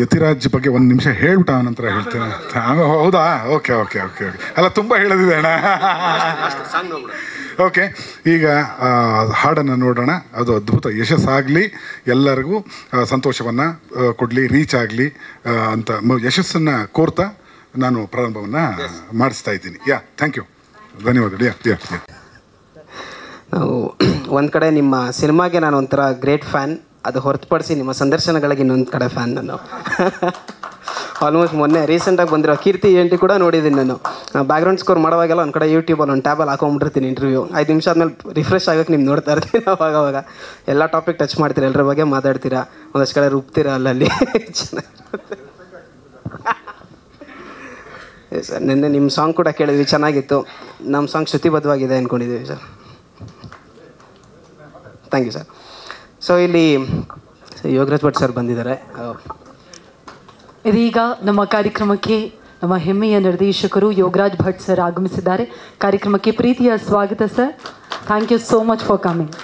ಯತಿರಾಜ್ ಬಗ್ಗೆ ಒಂದು ನಿಮಿಷ ಹೇಳ್ಬಿಟ್ಟು ನಂತರ ಹೇಳ್ತೇನೆ. ಹೌದಾ? Okay okay okay okay. ಅಲ್ಲ, ತುಂಬ ಹೇಳೋದಿದೆ ಅಣ್ಣ. ಓಕೆ, ಈಗ ಹಾಡನ್ನು ನೋಡೋಣ. ಅದು ಅದ್ಭುತ ಯಶಸ್ಸಾಗಲಿ, ಎಲ್ಲರಿಗೂ ಸಂತೋಷವನ್ನು ಕೊಡಲಿ, ರೀಚ್ ಆಗಲಿ ಅಂತ ಯಶಸ್ಸನ್ನು ಕೋರ್ತಾ ನಾನು ಪ್ರಾರಂಭವನ್ನು ಮಾಡಿಸ್ತಾ ಇದ್ದೀನಿ. ಥ್ಯಾಂಕ್ ಯು, ಧನ್ಯವಾದಗಳು. ನಾವು ಒಂದು ಕಡೆ ನಿಮ್ಮ ಸಿನಿಮಾಗೆ ನಾನು ಒಂಥರ ಗ್ರೇಟ್ ಫ್ಯಾನ್, ಅದು ಹೊರತುಪಡಿಸಿ ನಿಮ್ಮ ಸಂದರ್ಶನಗಳಿಗೆ ಇನ್ನೊಂದು ಕಡೆ ಫ್ಯಾನ್ ನಾನು. ಆಲ್ಮೋಸ್ಟ್ ಮೊನ್ನೆ ರೀಸೆಂಟಾಗಿ ಬಂದಿರೋ ಕೀರ್ತಿ ಎಂಟಿ ಕೂಡ ನೋಡಿದ್ದೀನಿ ನಾನು. ಬ್ಯಾಕ್ಗ್ರೌಂಡ್ ಸ್ಕೋರ್ ಮಾಡೋವಾಗೆಲ್ಲ ಒಂದು ಕಡೆ ಯೂಟ್ಯೂಬಲ್ಲಿ ಒಂದು ಟ್ಯಾಬಲ್ಲಿ ಹಾಕೊಂಡ್ಬಿಡ್ತೀನಿ ಇಂಟರ್ವ್ಯೂ. 5 ನಿಮಿಷ ಆದಮೇಲೆ ರಿಫ್ರೆಶ್ ಆಗೋಕ್ಕೆ ನಿಮ್ಗೆ ನೋಡ್ತಾ ಇರ್ತೀನಿ. ಅವಾಗ ಎಲ್ಲ ಟಾಪಿಕ್ ಟಚ್ ಮಾಡ್ತೀರಾ, ಎಲ್ಲರ ಬಗ್ಗೆ ಮಾತಾಡ್ತೀರಾ, ಒಂದಷ್ಟು ಕಡೆ ರುಬ್ತೀರಾ ಅಲ್ಲಲ್ಲಿ. ಸರ್, ನಿನ್ನೆ ನಿಮ್ಮ ಸಾಂಗ್ ಕೂಡ ಕೇಳಿದ್ವಿ, ಚೆನ್ನಾಗಿತ್ತು. ನಮ್ಮ ಸಾಂಗ್ ಶ್ರುತಿಬದ್ಧವಾಗಿದೆ ಅಂದ್ಕೊಂಡಿದ್ದೀವಿ sir. Thank you sir. So ಇಲ್ಲಿ ಯೋಗರಾಜ್ ಭಟ್ ಸರ್ ಬಂದಿದ್ದಾರೆ. ಇದೀಗ ನಮ್ಮ ಕಾರ್ಯಕ್ರಮಕ್ಕೆ ನಮ್ಮ ಹೆಮ್ಮೆಯ ನಿರ್ದೇಶಕರು ಯೋಗರಾಜ್ ಭಟ್ ಸರ್ ಆಗಮಿಸಿದ್ದಾರೆ. ಕಾರ್ಯಕ್ರಮಕ್ಕೆ ಪ್ರೀತಿಯ ಸ್ವಾಗತ sir. Thank you so much for coming.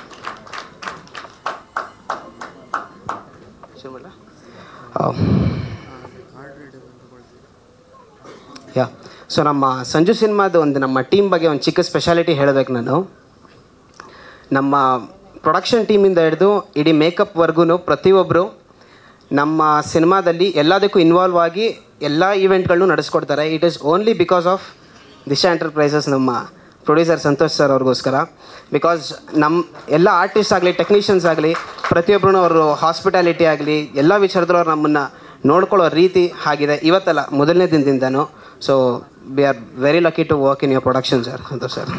So ನಮ್ಮ ಸಂಜು ಸಿನಿಮಾದ ನಮ್ಮ ಟೀಮ್ ಬಗ್ಗೆ ಒಂದು ಚಿಕ್ಕ ಸ್ಪೆಷಾಲಿಟಿ ಹೇಳಬೇಕು ನಾನು. ನಮ್ಮ ಪ್ರೊಡಕ್ಷನ್ ಟೀಮಿಂದ ಹಿಡಿದು ಇಡೀ ಮೇಕಪ್ವರೆಗೂ ಪ್ರತಿಯೊಬ್ಬರು ನಮ್ಮ ಸಿನಿಮಾದಲ್ಲಿ ಎಲ್ಲದಕ್ಕೂ ಇನ್ವಾಲ್ವ್ ಆಗಿ ಎಲ್ಲ ಈವೆಂಟ್ಗಳನ್ನೂ ನಡೆಸ್ಕೊಡ್ತಾರೆ. It is only because of Disha enterprises, ನಮ್ಮ ಪ್ರೊಡ್ಯೂಸರ್ ಸಂತೋಷ್ ಸರ್ ಅವ್ರಿಗೋಸ್ಕರ. ಬಿಕಾಸ್ ನಮ್ಮ ಎಲ್ಲ ಆರ್ಟಿಸ್ಟ್ ಆಗಲಿ, ಟೆಕ್ನಿಷಿಯನ್ಸ್ ಆಗಲಿ, ಪ್ರತಿಯೊಬ್ಬರೂ ಅವರು ಹಾಸ್ಪಿಟಾಲಿಟಿ ಆಗಲಿ, ಎಲ್ಲ ವಿಚಾರದಲ್ಲೂ ಅವ್ರು ನಮ್ಮನ್ನು ನೋಡ್ಕೊಳ್ಳೋ ರೀತಿ ಆಗಿದೆ. ಇವತ್ತಲ್ಲ, ಮೊದಲನೇ ದಿನದಿಂದನೂ. So we are very lucky to work in your production sir, Santosh sir.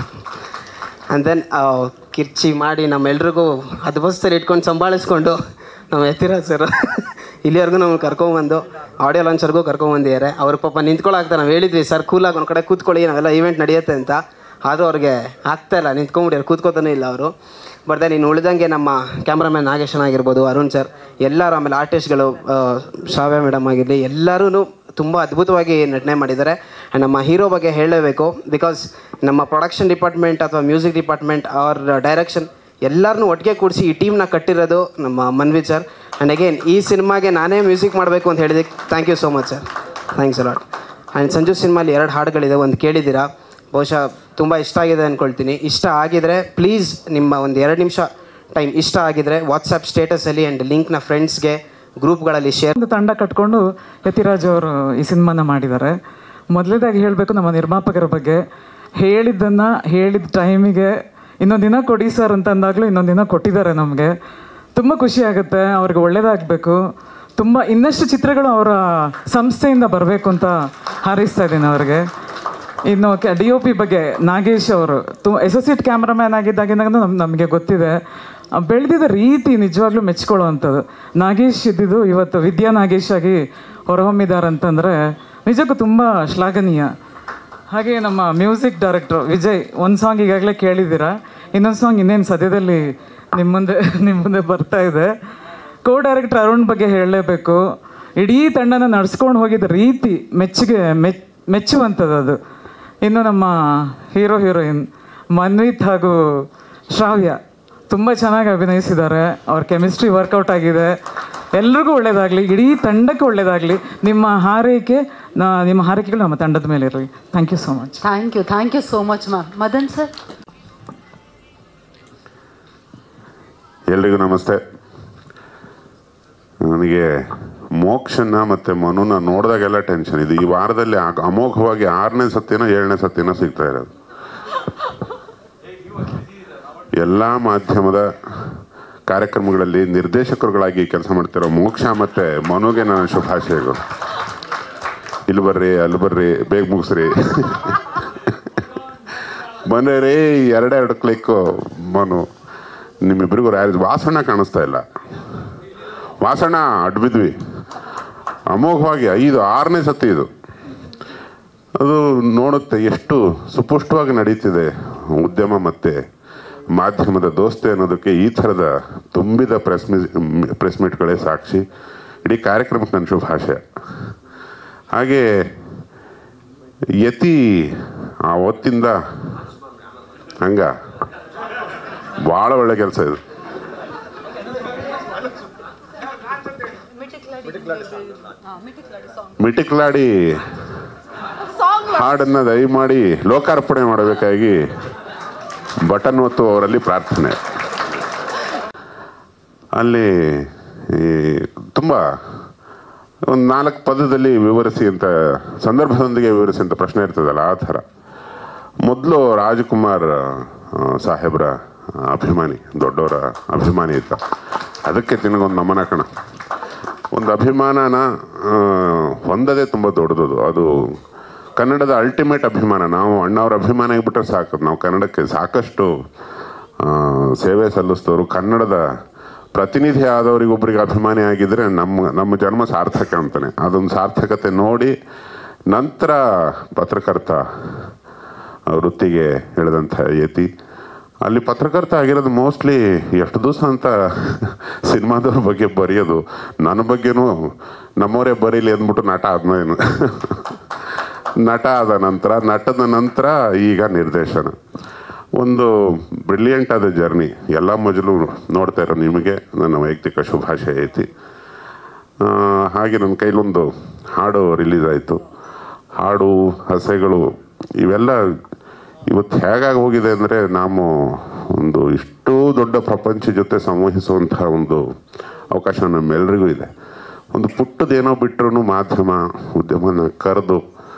And then ಕಿರ್ಚಿ ಮಾಡಿ ನಮ್ಮೆಲ್ರಿಗೂ ಬಸ್ಸಲ್ಲಿ ಇಟ್ಕೊಂಡು ಸಂಭಾಳಿಸ್ಕೊಂಡು ನಮ್ಮ ಯತಿರಾಜ್ ಸರ್ ಇಲ್ಲಿವರೆಗೂ ನಮ್ಗೆ ಕರ್ಕೊಂಬಂದು ಆಡಿಯೋ ಲಾಂಚರ್ಗೂ ಕರ್ಕೊಂಬಂದಿದ್ದಾರೆ. ಅವ್ರ ಪಾಪ ನಿಂತ್ಕೊಳ್ಳಾಗ್ತಾ ನಾವು ಹೇಳಿದ್ವಿ ಸರ್ ಕೂಲಾಗಿ ಒಂದು ಕಡೆ ಕೂತ್ಕೊಳ್ಳಿ, ನಾವೆಲ್ಲ ಈವೆಂಟ್ ನಡೆಯುತ್ತೆ ಅಂತ. ಆದರೂ ಅವ್ರಿಗೆ ಆಗ್ತಾಯಿಲ್ಲ, ನಿಂತ್ಕೊಂಡ್ಬಿಟ್ಟಿದ್ದಾರೆ, ಕೂತ್ಕೋತಾನೂ ಇಲ್ಲ ಅವರು. ಬಟ್ ದೆನ್ ಇನ್ನು ಉಳಿದಂಗೆ ನಮ್ಮ ಕ್ಯಾಮ್ರಾಮ್ಯಾನ್ ನಾಗೇಶನ್ ಆಗಿರ್ಬೋದು, ಅರುಣ್ ಸರ್, ಎಲ್ಲರೂ, ಆಮೇಲೆ ಆರ್ಟಿಸ್ಟ್ಗಳು ಶ್ರಾವ್ಯ ಮೇಡಮ್ ಆಗಿರಲಿ, ಎಲ್ಲರೂ ತುಂಬ ಅದ್ಭುತವಾಗಿ ನಟನೆ ಮಾಡಿದ್ದಾರೆ. ಆ್ಯಂಡ್ ನಮ್ಮ ಹೀರೋ ಬಗ್ಗೆ ಹೇಳಲೇಬೇಕು. ಬಿಕಾಸ್ ನಮ್ಮ ಪ್ರೊಡಕ್ಷನ್ ಡಿಪಾರ್ಟ್ಮೆಂಟ್ ಅಥವಾ ಮ್ಯೂಸಿಕ್ ಡಿಪಾರ್ಟ್ಮೆಂಟ್ ಅವ್ರ ಡೈರೆಕ್ಷನ್ ಎಲ್ಲರನ್ನೂ ಒಟ್ಟಿಗೆ ಕೂಡಿಸಿ ಈ ಟೀಮ್ನ ಕಟ್ಟಿರೋದು ನಮ್ಮ ಮನ್ವಿತ್ ಸರ್. ಆ್ಯಂಡ್ ಅಗೇನ್ ಈ ಸಿನಿಮಾಗೆ ನಾನೇ ಮ್ಯೂಸಿಕ್ ಮಾಡಬೇಕು ಅಂತ ಹೇಳಿದ್ದಕ್ಕೆ thank you so much sir. Thanks a lot. And Sanju ಸಿನಿಮಾಲಿ 2 ಹಾಡುಗಳಿದೆ, ಒಂದು ಕೇಳಿದ್ದೀರಾ, ಬಹುಶಃ ತುಂಬ ಇಷ್ಟ ಆಗಿದೆ ಅಂದ್ಕೊಳ್ತೀನಿ. ಇಷ್ಟ ಆಗಿದರೆ ಪ್ಲೀಸ್ ನಿಮ್ಮ ಒಂದು 2 ನಿಮಿಷ ಟೈಮ್, ಇಷ್ಟ ಆಗಿದರೆ ವಾಟ್ಸಪ್ ಸ್ಟೇಟಸಲ್ಲಿ ಆ್ಯಂಡ್ ಲಿಂಕ್ನ ಫ್ರೆಂಡ್ಸ್ಗೆ ಗ್ರೂಪ್ಗಳಲ್ಲಿ ಶೇರ್. ಒಂದು ತಂಡ ಕಟ್ಕೊಂಡು ಯತಿರಾಜ್ ಅವರು ಈ ಸಿನಿಮಾನ ಮಾಡಿದ್ದಾರೆ. ಮೊದಲೇದಾಗಿ ಹೇಳಬೇಕು ನಮ್ಮ ನಿರ್ಮಾಪಕರ ಬಗ್ಗೆ. ಹೇಳಿದ್ದನ್ನು ಹೇಳಿದ ಟೈಮಿಗೆ ಇನ್ನೊಂದು ದಿನ ಕೊಡಿ ಸರ್ ಅಂತಂದಾಗಲೂ ಇನ್ನೊಂದು ದಿನ ಕೊಟ್ಟಿದ್ದಾರೆ. ನಮಗೆ ತುಂಬ ಖುಷಿ ಆಗುತ್ತೆ. ಅವ್ರಿಗೆ ಒಳ್ಳೇದಾಗಬೇಕು. ತುಂಬ ಇನ್ನಷ್ಟು ಚಿತ್ರಗಳು ಅವರ ಸಂಸ್ಥೆಯಿಂದ ಬರಬೇಕು ಅಂತ ಹಾರೈಸ್ತಾ ಇದ್ದೀನಿ ಅವ್ರಿಗೆ. ಇನ್ನು DOP ಬಗ್ಗೆ ನಾಗೇಶ್ ಅವರು ಅಸೋಸಿಯೇಟ್ ಕ್ಯಾಮ್ರಾಮ್ಯಾನ್ ಆಗಿದ್ದಾಗಿಂದ ನಮಗೆ ಗೊತ್ತಿದೆ. ಬೆಳೆದಿದ್ದ ರೀತಿ ನಿಜವಾಗ್ಲೂ ಮೆಚ್ಕೊಳ್ಳುವಂಥದ್ದು. ನಾಗೇಶ್ ಇದ್ದಿದ್ದು ಇವತ್ತು ವಿದ್ಯಾ ನಾಗೇಶ್ ಆಗಿ ಹೊರಹೊಮ್ಮಿದ್ದಾರೆ ಅಂತಂದರೆ ನಿಜಕ್ಕೂ ತುಂಬ ಶ್ಲಾಘನೀಯ. ಹಾಗೆ ನಮ್ಮ ಮ್ಯೂಸಿಕ್ ಡೈರೆಕ್ಟ್ರು ವಿಜಯ್, ಒಂದು ಸಾಂಗ್ ಈಗಾಗಲೇ ಕೇಳಿದ್ದೀರಾ, ಇನ್ನೊಂದು ಸಾಂಗ್ ಇನ್ನೇನು ಸದ್ಯದಲ್ಲಿ ನಿಮ್ಮ ಮುಂದೆ ಬರ್ತಾ ಇದೆ. ಡೈರೆಕ್ಟರ್ ಅರುಣ್ ಬಗ್ಗೆ ಹೇಳಲೇಬೇಕು. ಇಡೀ ತಂಡನ ನಡೆಸ್ಕೊಂಡು ಹೋಗಿದ್ದ ರೀತಿ ಮೆಚ್ಚುವಂಥದ್ದು ಅದು. ಇನ್ನು ನಮ್ಮ ಹೀರೋಯಿನ್ ಮನ್ವಿತ್ ಹಾಗೂ ಶ್ರಾವ್ಯ ತುಂಬ ಚೆನ್ನಾಗಿ ಅಭಿನಯಿಸಿದ್ದಾರೆ. ಅವ್ರ ಕೆಮಿಸ್ಟ್ರಿ ವರ್ಕೌಟ್ ಆಗಿದೆ. ಎಲ್ರಿಗೂ ಒಳ್ಳೆಯದಾಗಲಿ, ಇಡೀ ತಂಡಕ್ಕೆ ಒಳ್ಳೆಯದಾಗಲಿ. ನಿಮ್ಮ ಹಾರೈಕೆಗಳು ನಮ್ಮ ತಂಡದ ಮೇಲೆ ಇರಲಿ. Thank you so much. Thank you so much ma'am. Madan sir. ಎಲ್ರಿಗೂ ನಮಸ್ತೆ. ನನಗೆ ಮೋಕ್ಷನ ಮತ್ತು ಮನುನ ನೋಡಿದಾಗೆಲ್ಲ ಟೆನ್ಷನ್ ಇದೆ. ಈ ವಾರದಲ್ಲಿ ಅಮೋಘವಾಗಿ 6ನೇ ಸತ್ಯನೋ 7ನೇ ಸತ್ಯನೋ ಸಿಗ್ತಾ ಇರೋದು. ಎಲ್ಲ ಮಾಧ್ಯಮದ ಕಾರ್ಯಕ್ರಮಗಳಲ್ಲಿ ನಿರ್ದೇಶಕರುಗಳಾಗಿ ಕೆಲಸ ಮಾಡ್ತಿರೋ ಮೋಕ್ಷ ಮತ್ತು ಮನುಗೆ ನನ್ನ ಶುಭಾಶಯಗಳು. ಇಲ್ಲಿ ಬರ್ರಿ, ಅಲ್ಲಿ ಬರ್ರಿ, ಬೇಗ ಮುಗಿಸ್ರಿ. ಬಂದ್ರೆ 2 ಕ್ಲಿಕ್ಕು ಮನು. ನಿಮ್ಮಿಬ್ಬರಿಗೂ ವಾಸಣ್ಣ ಕಾಣಿಸ್ತಾ ಇಲ್ಲ. ವಾಸಣ್ಣ ಅಡ್ಬಿದ್ವಿ. ಅಮೋಘವಾಗಿ 6ನೇ ಸತಿ ಇದು. ಅದು ನೋಡುತ್ತೆ ಎಷ್ಟು ಸುಪುಷ್ಟವಾಗಿ ನಡೀತಿದೆ ಉದ್ಯಮ ಮತ್ತು ಮಾಧ್ಯಮದ ದೋಸ್ತಿ ಅನ್ನೋದಕ್ಕೆ ಈ ಥರದ ತುಂಬಿದ ಪ್ರೆಸ್ ಮೀಟ್ಗಳೇ ಸಾಕ್ಷಿ. ಇಡೀ ಕಾರ್ಯಕ್ರಮಕ್ಕೆ ನನ್ನ ಶುಭಾಶಯ. ಹಾಗೆ ಯತಿ ಆ ಹೊತ್ತಿಂದ ಭಾಳ ಒಳ್ಳೆ ಕೆಲಸ ಇದು. ಮಿಟಿಕ್ಲಾಡಿ ಹಾಡನ್ನು ದಯಮಾಡಿ ಲೋಕಾರ್ಪಣೆ ಮಾಡಬೇಕಾಗಿ ಬಟನ್ ಒತ್ತು ಅವರಲ್ಲಿ ಪ್ರಾರ್ಥನೆ. ಅಲ್ಲಿ ತುಂಬ ಒಂದು 4 ಪದದಲ್ಲಿ ವಿವರಿಸಿ ಅಂತ, ಸಂದರ್ಭದೊಂದಿಗೆ ವಿವರಿಸಿ ಅಂತ ಪ್ರಶ್ನೆ ಇರ್ತದಲ್ಲ, ಆ ಥರ. ಮೊದಲು ರಾಜ್ಕುಮಾರ್ ಸಾಹೇಬ್ರ ಅಭಿಮಾನಿ, ದೊಡ್ಡವರ ಅಭಿಮಾನಿ ಇದ್ದ. ಅದಕ್ಕೆ ತಿನಗೊಂದು ನಮನ ಕಣ. ಒಂದು ಅಭಿಮಾನನ ಹೊಂದದೇ ತುಂಬ ದೊಡ್ಡದು. ಅದು ಕನ್ನಡದ ಅಲ್ಟಿಮೇಟ್ ಅಭಿಮಾನ. ನಾವು ಅಣ್ಣವ್ರ ಅಭಿಮಾನ ಆಗಿಬಿಟ್ರೆ ಸಾಕು. ನಾವು ಕನ್ನಡಕ್ಕೆ ಸಾಕಷ್ಟು ಸೇವೆ ಸಲ್ಲಿಸಿದವರು, ಕನ್ನಡದ ಪ್ರತಿನಿಧಿ ಆದವರಿಗೊಬ್ಬರಿಗೆ ಅಭಿಮಾನಿ ಆಗಿದ್ದರೆ ನಮ್ಮ ಜನ್ಮ ಸಾರ್ಥಕ ಅಂತಾನೆ. ಅದೊಂದು ಸಾರ್ಥಕತೆ ನೋಡಿ ನಂತರ ಪತ್ರಕರ್ತ ವೃತ್ತಿಗೆ ಇಳಿದಂಥ ಯತಿ. ಅಲ್ಲಿ ಪತ್ರಕರ್ತ ಆಗಿರೋದು ಮೋಸ್ಟ್ಲಿ ಎಷ್ಟು ದಿವಸ ಅಂತ ಸಿನಿಮಾದವ್ರ ಬಗ್ಗೆ ಬರೆಯೋದು. ನನ್ನ ಬಗ್ಗೆನೂ ನಮ್ಮವರೇ ಬರೀಲಿ ಅಂದ್ಬಿಟ್ಟು ನಟ ಆದ್ಮೇನು ನಟ ಆದ ನಂತರ, ನಟದ ನಂತರ ಈಗ ನಿರ್ದೇಶನ. ಒಂದು ಬ್ರಿಲಿಯಂಟ್ ಆದ ಜರ್ನಿ. ಎಲ್ಲ ಮೊದಲು ನೋಡ್ತಾ ಇರೋ ನಿಮಗೆ ನನ್ನ ವೈಯಕ್ತಿಕ ಶುಭಾಶಯ ಐತಿ. ಹಾಗೆ ನನ್ನ ಕೈಲೊಂದು ಹಾಡು ರಿಲೀಸ್ ಆಯಿತು. ಹಾಡು, ಹಸೆಗಳು ಇವೆಲ್ಲ ಇವತ್ತು ಹೇಗಾಗಿ ಹೋಗಿದೆ ಅಂದರೆ, ನಾವು ಒಂದು ಇಷ್ಟೂ ದೊಡ್ಡ ಪ್ರಪಂಚ ಜೊತೆ ಸಂವಹಿಸುವಂಥ ಒಂದು ಅವಕಾಶ ನಮ್ಮೆಲ್ಲರಿಗೂ ಇದೆ. ಒಂದು ಪುಟ್ಟದೇನೋ ಬಿಟ್ಟರು ಮಾಧ್ಯಮ ಉದ್ಯಮನ ಕರೆದು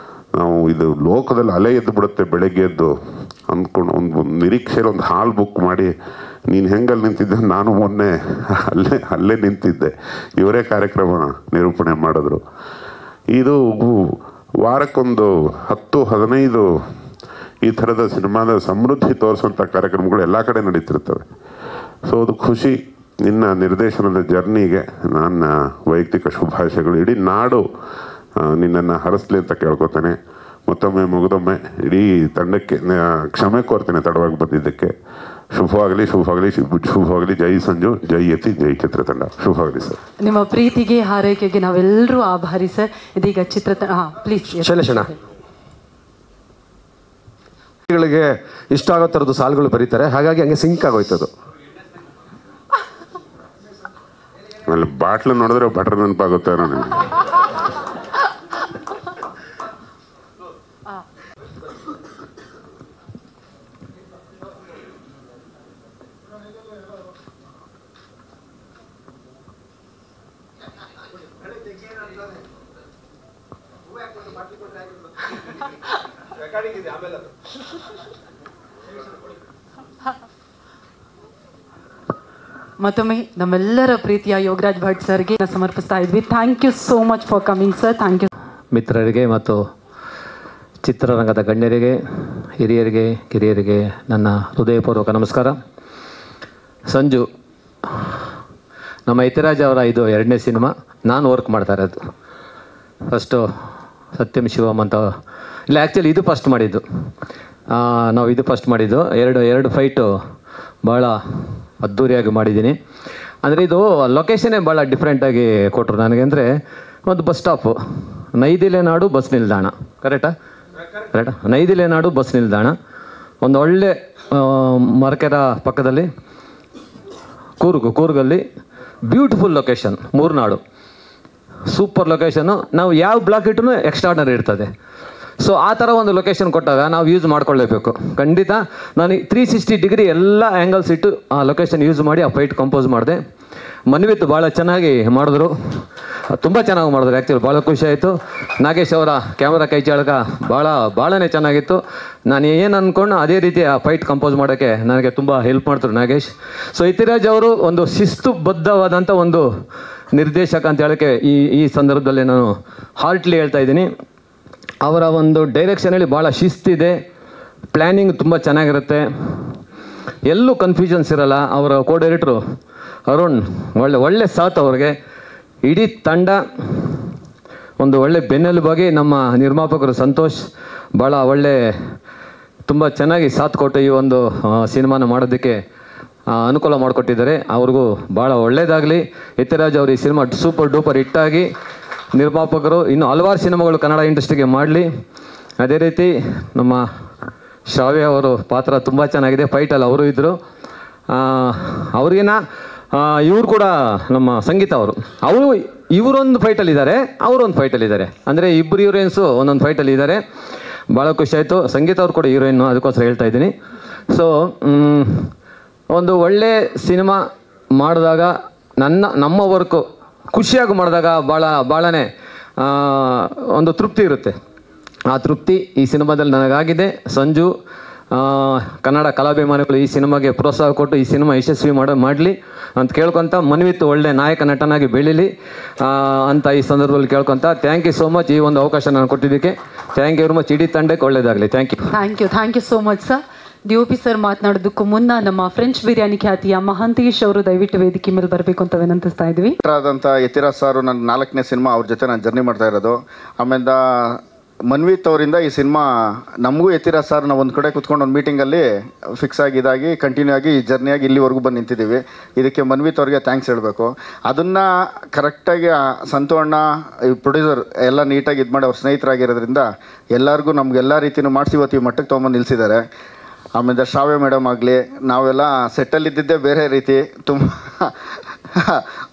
ನಾವು ಇದು ಲೋಕದಲ್ಲಿ ಅಲೆ ಎದ್ದು ಬಿಡುತ್ತೆ ಬೆಳಗ್ಗೆ ಎದ್ದು ಅಂದ್ಕೊಂಡು ಒಂದು ನಿರೀಕ್ಷೆಯಲ್ಲಿ ಒಂದು ಹಾಲ್ ಬುಕ್ ಮಾಡಿ, ನೀನು ಹೆಂಗಲ್ಲಿ ನಿಂತಿದ್ದೆ, ನಾನು ಮೊನ್ನೆ ಅಲ್ಲೇ ನಿಂತಿದ್ದೆ, ಇವರೇ ಕಾರ್ಯಕ್ರಮ ನಿರೂಪಣೆ ಮಾಡಿದ್ರು. ಇದು ವಾರಕ್ಕೊಂದು 10-15 ಈ ಥರದ ಸಿನಿಮಾದ ಸಮೃದ್ಧಿ ತೋರಿಸುವಂಥ ಕಾರ್ಯಕ್ರಮಗಳು ಎಲ್ಲ ಕಡೆ ನಡೀತಿರ್ತವೆ. ಸೊ ಅದು ಖುಷಿ. ನಿನ್ನ ನಿರ್ದೇಶನದ ಜರ್ನಿಗೆ ನನ್ನ ವೈಯಕ್ತಿಕ ಶುಭಾಶಯಗಳು. ಇಡೀ ನಾಡು ನಿನ್ನನ್ನು ಹರಿಸ್ಲಿ ಅಂತ ಕೇಳ್ಕೊತೇನೆ. ಮತ್ತೊಮ್ಮೆ ಮುಗಿದೊಮ್ಮೆ ಇಡೀ ತಂಡಕ್ಕೆ ಕ್ಷಮೆ ಕೋರ್ತೇನೆ ತಡವಾಗಿ ಬಂದಿದ್ದಕ್ಕೆ. ಶುಭವಾಗಲಿ, ಶುಭವಾಗಲಿ, ಶುಭವಾಗಲಿ. ಜೈ ಸಂಜು, ಜೈ ಯತಿ, ಜೈ ಚಿತ್ರತಂಡ. ಶುಭವಾಗಲಿ ಸರ್. ನಿಮ್ಮ ಪ್ರೀತಿಗೆ, ಹಾರೈಕೆಗೆ ನಾವೆಲ್ಲರೂ ಆಭಾರಿ ಸರ್. ಇದೀಗ ಪ್ಲೀಸ್ ಶೈಲೇಶಣ್ಣ ಗಳಿಗೆ ಇಷ್ಟ ಆಗೋ ಥರದ್ದು ಸಾಲುಗಳು ಬರೀತಾರೆ. ಹಾಗಾಗಿ ಹಂಗೆ ಸಿಂಕ್ ಆಗೋಯ್ತದು. ಅಲ್ಲಿ ಬಾಟ್ಲು ನೋಡಿದ್ರೆ ಬಟ್ರ್ ನೆನಪಾಗುತ್ತೆ ನನಗೆ. ಮತ್ತೊಮ್ಮೆ ನಮ್ಮೆಲ್ಲರ ಪ್ರೀತಿಯ ಯೋಗರಾಜ್ ಭಟ್ ಸರ್ಗೆ ಸಮರ್ಪಿಸ್ತಾ ಇದ್ವಿ. Thank you so much for coming sir. Thank you. ಮಿತ್ರರಿಗೆ ಮತ್ತು ಚಿತ್ರರಂಗದ ಗಣ್ಯರಿಗೆ, ಹಿರಿಯರಿಗೆ, ಕಿರಿಯರಿಗೆ ನನ್ನ ಹೃದಯಪೂರ್ವಕ ನಮಸ್ಕಾರ. ಸಂಜು ನಮ್ಮ ಯತಿರಾಜ್ ಅವರ ಇದು 2ನೇ ಸಿನಿಮಾ. ನಾನು ವರ್ಕ್ ಮಾಡ್ತಾ ಇರೋದು. ಫಸ್ಟು ಸತ್ಯಂ ಶಿವಮ್ ಅಂತ, ಇಲ್ಲ ಆ್ಯಕ್ಚುಲಿ ಇದು ಫಸ್ಟ್ ಮಾಡಿದ್ದು ನಾವು. ಇದು ಫಸ್ಟ್ ಮಾಡಿದ್ದು. ಎರಡು ಫೈಟು ಭಾಳ ಅದ್ಧೂರಿಯಾಗಿ ಮಾಡಿದ್ದೀನಿ. ಅಂದರೆ ಇದು ಲೊಕೇಶನ್ನೇ ಭಾಳ ಡಿಫ್ರೆಂಟಾಗಿ ಕೊಟ್ಟರು ನನಗೆ. ಅಂದರೆ ಒಂದು ಬಸ್ ಸ್ಟಾಪು, ನೈದಿಲೆನಾಡು ಬಸ್ ನಿಲ್ದಾಣ. ಕರೆಕ್ಟಾ? ನೈದಿಲೆನಾಡು ಬಸ್ ನಿಲ್ದಾಣ. ಒಂದು ಒಳ್ಳೆ ಮರಕೆರ ಪಕ್ಕದಲ್ಲಿ ಕೂರ್ಗಲ್ಲಿ beautiful location. Murnad super location. ನಾವು ಯಾವ ಬ್ಲಾಕ್ ಇಟ್ಟರೂ ಎಕ್ಸ್ಟ್ರಾರ್ಡನರಿ ಇರ್ತದೆ. ಸೊ ಆ ಥರ ಒಂದು ಲೊಕೇಶನ್ ಕೊಟ್ಟಾಗ ನಾವು ಯೂಸ್ ಮಾಡ್ಕೊಳ್ಳೇಬೇಕು. ಖಂಡಿತ ನಾನು 360 ಡಿಗ್ರಿ ಎಲ್ಲ ಆ್ಯಂಗಲ್ಸ್ ಇಟ್ಟು ಆ ಲೊಕೇಶನ್ ಯೂಸ್ ಮಾಡಿ ಆ ಫೈಟ್ ಕಂಪೋಸ್ ಮಾಡಿದೆ. ಮನ್ವಿತ್ ಭಾಳ ಚೆನ್ನಾಗಿ ಮಾಡಿದ್ರು, ತುಂಬ ಚೆನ್ನಾಗಿ ಮಾಡಿದ್ರು. ಆ್ಯಕ್ಚುಲಿ ಭಾಳ ಖುಷಿ ಆಯಿತು. ನಾಗೇಶ್ ಅವರ ಕ್ಯಾಮ್ರಾ ಕೈ ಚಾಳಕ ಭಾಳನೇ ಚೆನ್ನಾಗಿತ್ತು. ನಾನು ಏನು ಅಂದ್ಕೊಂಡು ಅದೇ ರೀತಿ ಆ ಫೈಟ್ ಕಂಪೋಸ್ ಮಾಡೋಕ್ಕೆ ನನಗೆ ತುಂಬ ಹೆಲ್ಪ್ ಮಾಡ್ತಾರೆ ನಾಗೇಶ್. ಸೊ ಯತಿರಾಜ್ ಅವರು ಒಂದು ಶಿಸ್ತುಬದ್ಧವಾದಂಥ ಒಂದು ನಿರ್ದೇಶಕ ಅಂತ ಹೇಳೋಕ್ಕೆ ಈ ಸಂದರ್ಭದಲ್ಲಿ ನಾನು ಹಾರ್ಟ್ಲಿ ಹೇಳ್ತಾ ಇದ್ದೀನಿ. ಅವರ ಒಂದು ಡೈರೆಕ್ಷನಲ್ಲಿ ಭಾಳ ಶಿಸ್ತಿದೆ, ಪ್ಲ್ಯಾನಿಂಗ್ ತುಂಬ ಚೆನ್ನಾಗಿರುತ್ತೆ, ಎಲ್ಲೂ ಕನ್ಫ್ಯೂಷನ್ಸ್ ಇರೋಲ್ಲ. ಅವರ ಕೋ ಡೈರೆಕ್ಟ್ರು ಅರುಣ್ ಒಳ್ಳೆ ಸಾಥ್ ಅವ್ರಿಗೆ. ಇಡೀ ತಂಡ ಒಂದು ಒಳ್ಳೆ ಬೆನ್ನೆಲುಬಾಗಿ ನಮ್ಮ ನಿರ್ಮಾಪಕರು ಸಂತೋಷ್ ಭಾಳ ತುಂಬ ಚೆನ್ನಾಗಿ ಸಾಥ್ ಕೊಟ್ಟು ಈ ಒಂದು ಸಿನಿಮಾನ ಮಾಡೋದಕ್ಕೆ ಅನುಕೂಲ ಮಾಡಿಕೊಟ್ಟಿದ್ದಾರೆ. ಅವ್ರಿಗೂ ಭಾಳ ಒಳ್ಳೆಯದಾಗಲಿ. ಯತಿರಾಜ್ ಅವರು ಈ ಸಿನಿಮಾ ಸೂಪರ್ ಡೂಪರ್ ಹಿಟ್ಟಾಗಿ ನಿರ್ಮಾಪಕರು ಇನ್ನೂ ಹಲವಾರು ಸಿನಿಮಾಗಳು ಕನ್ನಡ ಇಂಡಸ್ಟ್ರಿಗೆ ಮಾಡಲಿ. ಅದೇ ರೀತಿ ನಮ್ಮ ಶ್ರಾವ್ಯ ಅವರು ಪಾತ್ರ ತುಂಬ ಚೆನ್ನಾಗಿದೆ. ಫೈಟಲ್ಲಿ ಅವರು ಇದ್ದರು. ಅವ್ರಿಗಿನ ಇವರು ಕೂಡ ನಮ್ಮ ಸಂಗೀತ ಅವರು ಇವರೊಂದು ಫೈಟಲ್ಲಿದ್ದಾರೆ, ಅವರೊಂದು ಫೈಟಲ್ಲಿದ್ದಾರೆ. ಅಂದರೆ ಇಬ್ಬರು ಹೀರೋಯಿನ್ಸು ಒಂದೊಂದು ಫೈಟಲ್ಲಿದ್ದಾರೆ. ಭಾಳ ಖುಷಿ ಆಯಿತು. ಸಂಗೀತ ಅವ್ರು ಕೂಡ ಹೀರೋಯಿನ್ನು, ಅದಕ್ಕೋಸ್ಕರ ಹೇಳ್ತಾ ಇದ್ದೀನಿ. ಸೊ ಒಂದು ಒಳ್ಳೆ ಸಿನಿಮಾ ಮಾಡಿದಾಗ ನಮ್ಮ ವರ್ಕು ಖುಷಿಯಾಗಿ ಮಾಡಿದಾಗ ಭಾಳನೇ ಒಂದು ತೃಪ್ತಿ ಇರುತ್ತೆ. ಆ ತೃಪ್ತಿ ಈ ಸಿನಿಮಾದಲ್ಲಿ ನನಗಾಗಿದೆ. ಸಂಜು, ಕನ್ನಡ ಕಲಾಭಿಮಾನಿಗಳು ಈ ಸಿನಿಮಾಗೆ ಪ್ರೋತ್ಸಾಹ ಕೊಟ್ಟು ಈ ಸಿನಿಮಾ ಯಶಸ್ವಿ ಮಾಡಲಿ ಅಂತ ಕೇಳ್ಕೊತ, ಮನ್ವಿತ್ ಒಳ್ಳೆ ನಾಯಕ ನಟನಾಗಿ ಬೆಳೀಲಿ ಅಂತ ಈ ಸಂದರ್ಭದಲ್ಲಿ ಕೇಳ್ಕೊತ, ಥ್ಯಾಂಕ್ ಯು ಸೋ ಮಚ್ ಈ ಒಂದು ಅವಕಾಶ ನಾನು ಕೊಟ್ಟಿದ್ದಕ್ಕೆ. Thank you very much. ಇಡೀ ತಂಡಕ್ಕೆ ಒಳ್ಳೆಯದಾಗಲಿ. Thank you so much sir. DOP sir ಮಾತನಾಡೋದಕ್ಕೂ ಮುನ್ನ ನಮ್ಮ ಫ್ರೆಂಚ್ ಬಿರಿಯಾನಿ ಖ್ಯಾತಿಯ ಮಹಾಂತೇಶ್ ಅವರು ದಯವಿಟ್ಟು ವೇದಿಕೆ ಮೇಲೆ ಬರಬೇಕು ಅಂತ ವಿನಂತಿಸ್ತಾ ಇದ್ವಿ. ಆದಂಥ ಯತಿರಾಜ್ ಸಾರು ನನ್ನ 4ನೇ ಸಿನಿಮಾ, ಅವ್ರ ಜೊತೆ ನಾನು ಜರ್ನಿ ಮಾಡ್ತಾ ಇರೋದು. ಆಮೇಲೆ ಮನ್ವಿತ್ ಅವರಿಂದ ಈ ಸಿನಿಮಾ ನಮಗೂ ಯತಿರಾಜ್ ಸರ್ ನಾವು ಒಂದು ಕಡೆ ಕುತ್ಕೊಂಡು ಒಂದು ಮೀಟಿಂಗಲ್ಲಿ ಫಿಕ್ಸ್ ಆಗಿದಾಗಿ ಕಂಟಿನ್ಯೂ ಆಗಿ ಈ ಜರ್ನಿಯಾಗಿ ಇಲ್ಲಿವರೆಗೂ ಬಂದು ನಿಂತಿದ್ದೀವಿ. ಇದಕ್ಕೆ ಮನ್ವಿತ್ ಅವ್ರಿಗೆ ಥ್ಯಾಂಕ್ಸ್ ಹೇಳಬೇಕು. ಅದನ್ನು ಕರೆಕ್ಟಾಗಿ ಸಂತು ಅಣ್ಣ ಈ ಪ್ರೊಡ್ಯೂಸರ್ ಎಲ್ಲ ನೀಟಾಗಿ ಇದು ಮಾಡಿ ಅವ್ರ ಸ್ನೇಹಿತರಾಗಿರೋದ್ರಿಂದ ಎಲ್ಲರಿಗೂ ನಮಗೆಲ್ಲ ರೀತಿಯೂ ಮಾಡಿಸಿ ಇವತ್ತು ಈ ಮಟ್ಟಕ್ಕೆ ತೊಗೊಂಬಂದು ನಿಲ್ಲಿಸಿದ್ದಾರೆ. ಆಮೇಲೆ ಶ್ರಾವ್ಯ ಮೇಡಮ್ ಆಗಲಿ, ನಾವೆಲ್ಲ ಸೆಟ್ಟಲ್ಲಿದ್ದಿದ್ದೇ ಬೇರೆ ರೀತಿ ತುಂಬ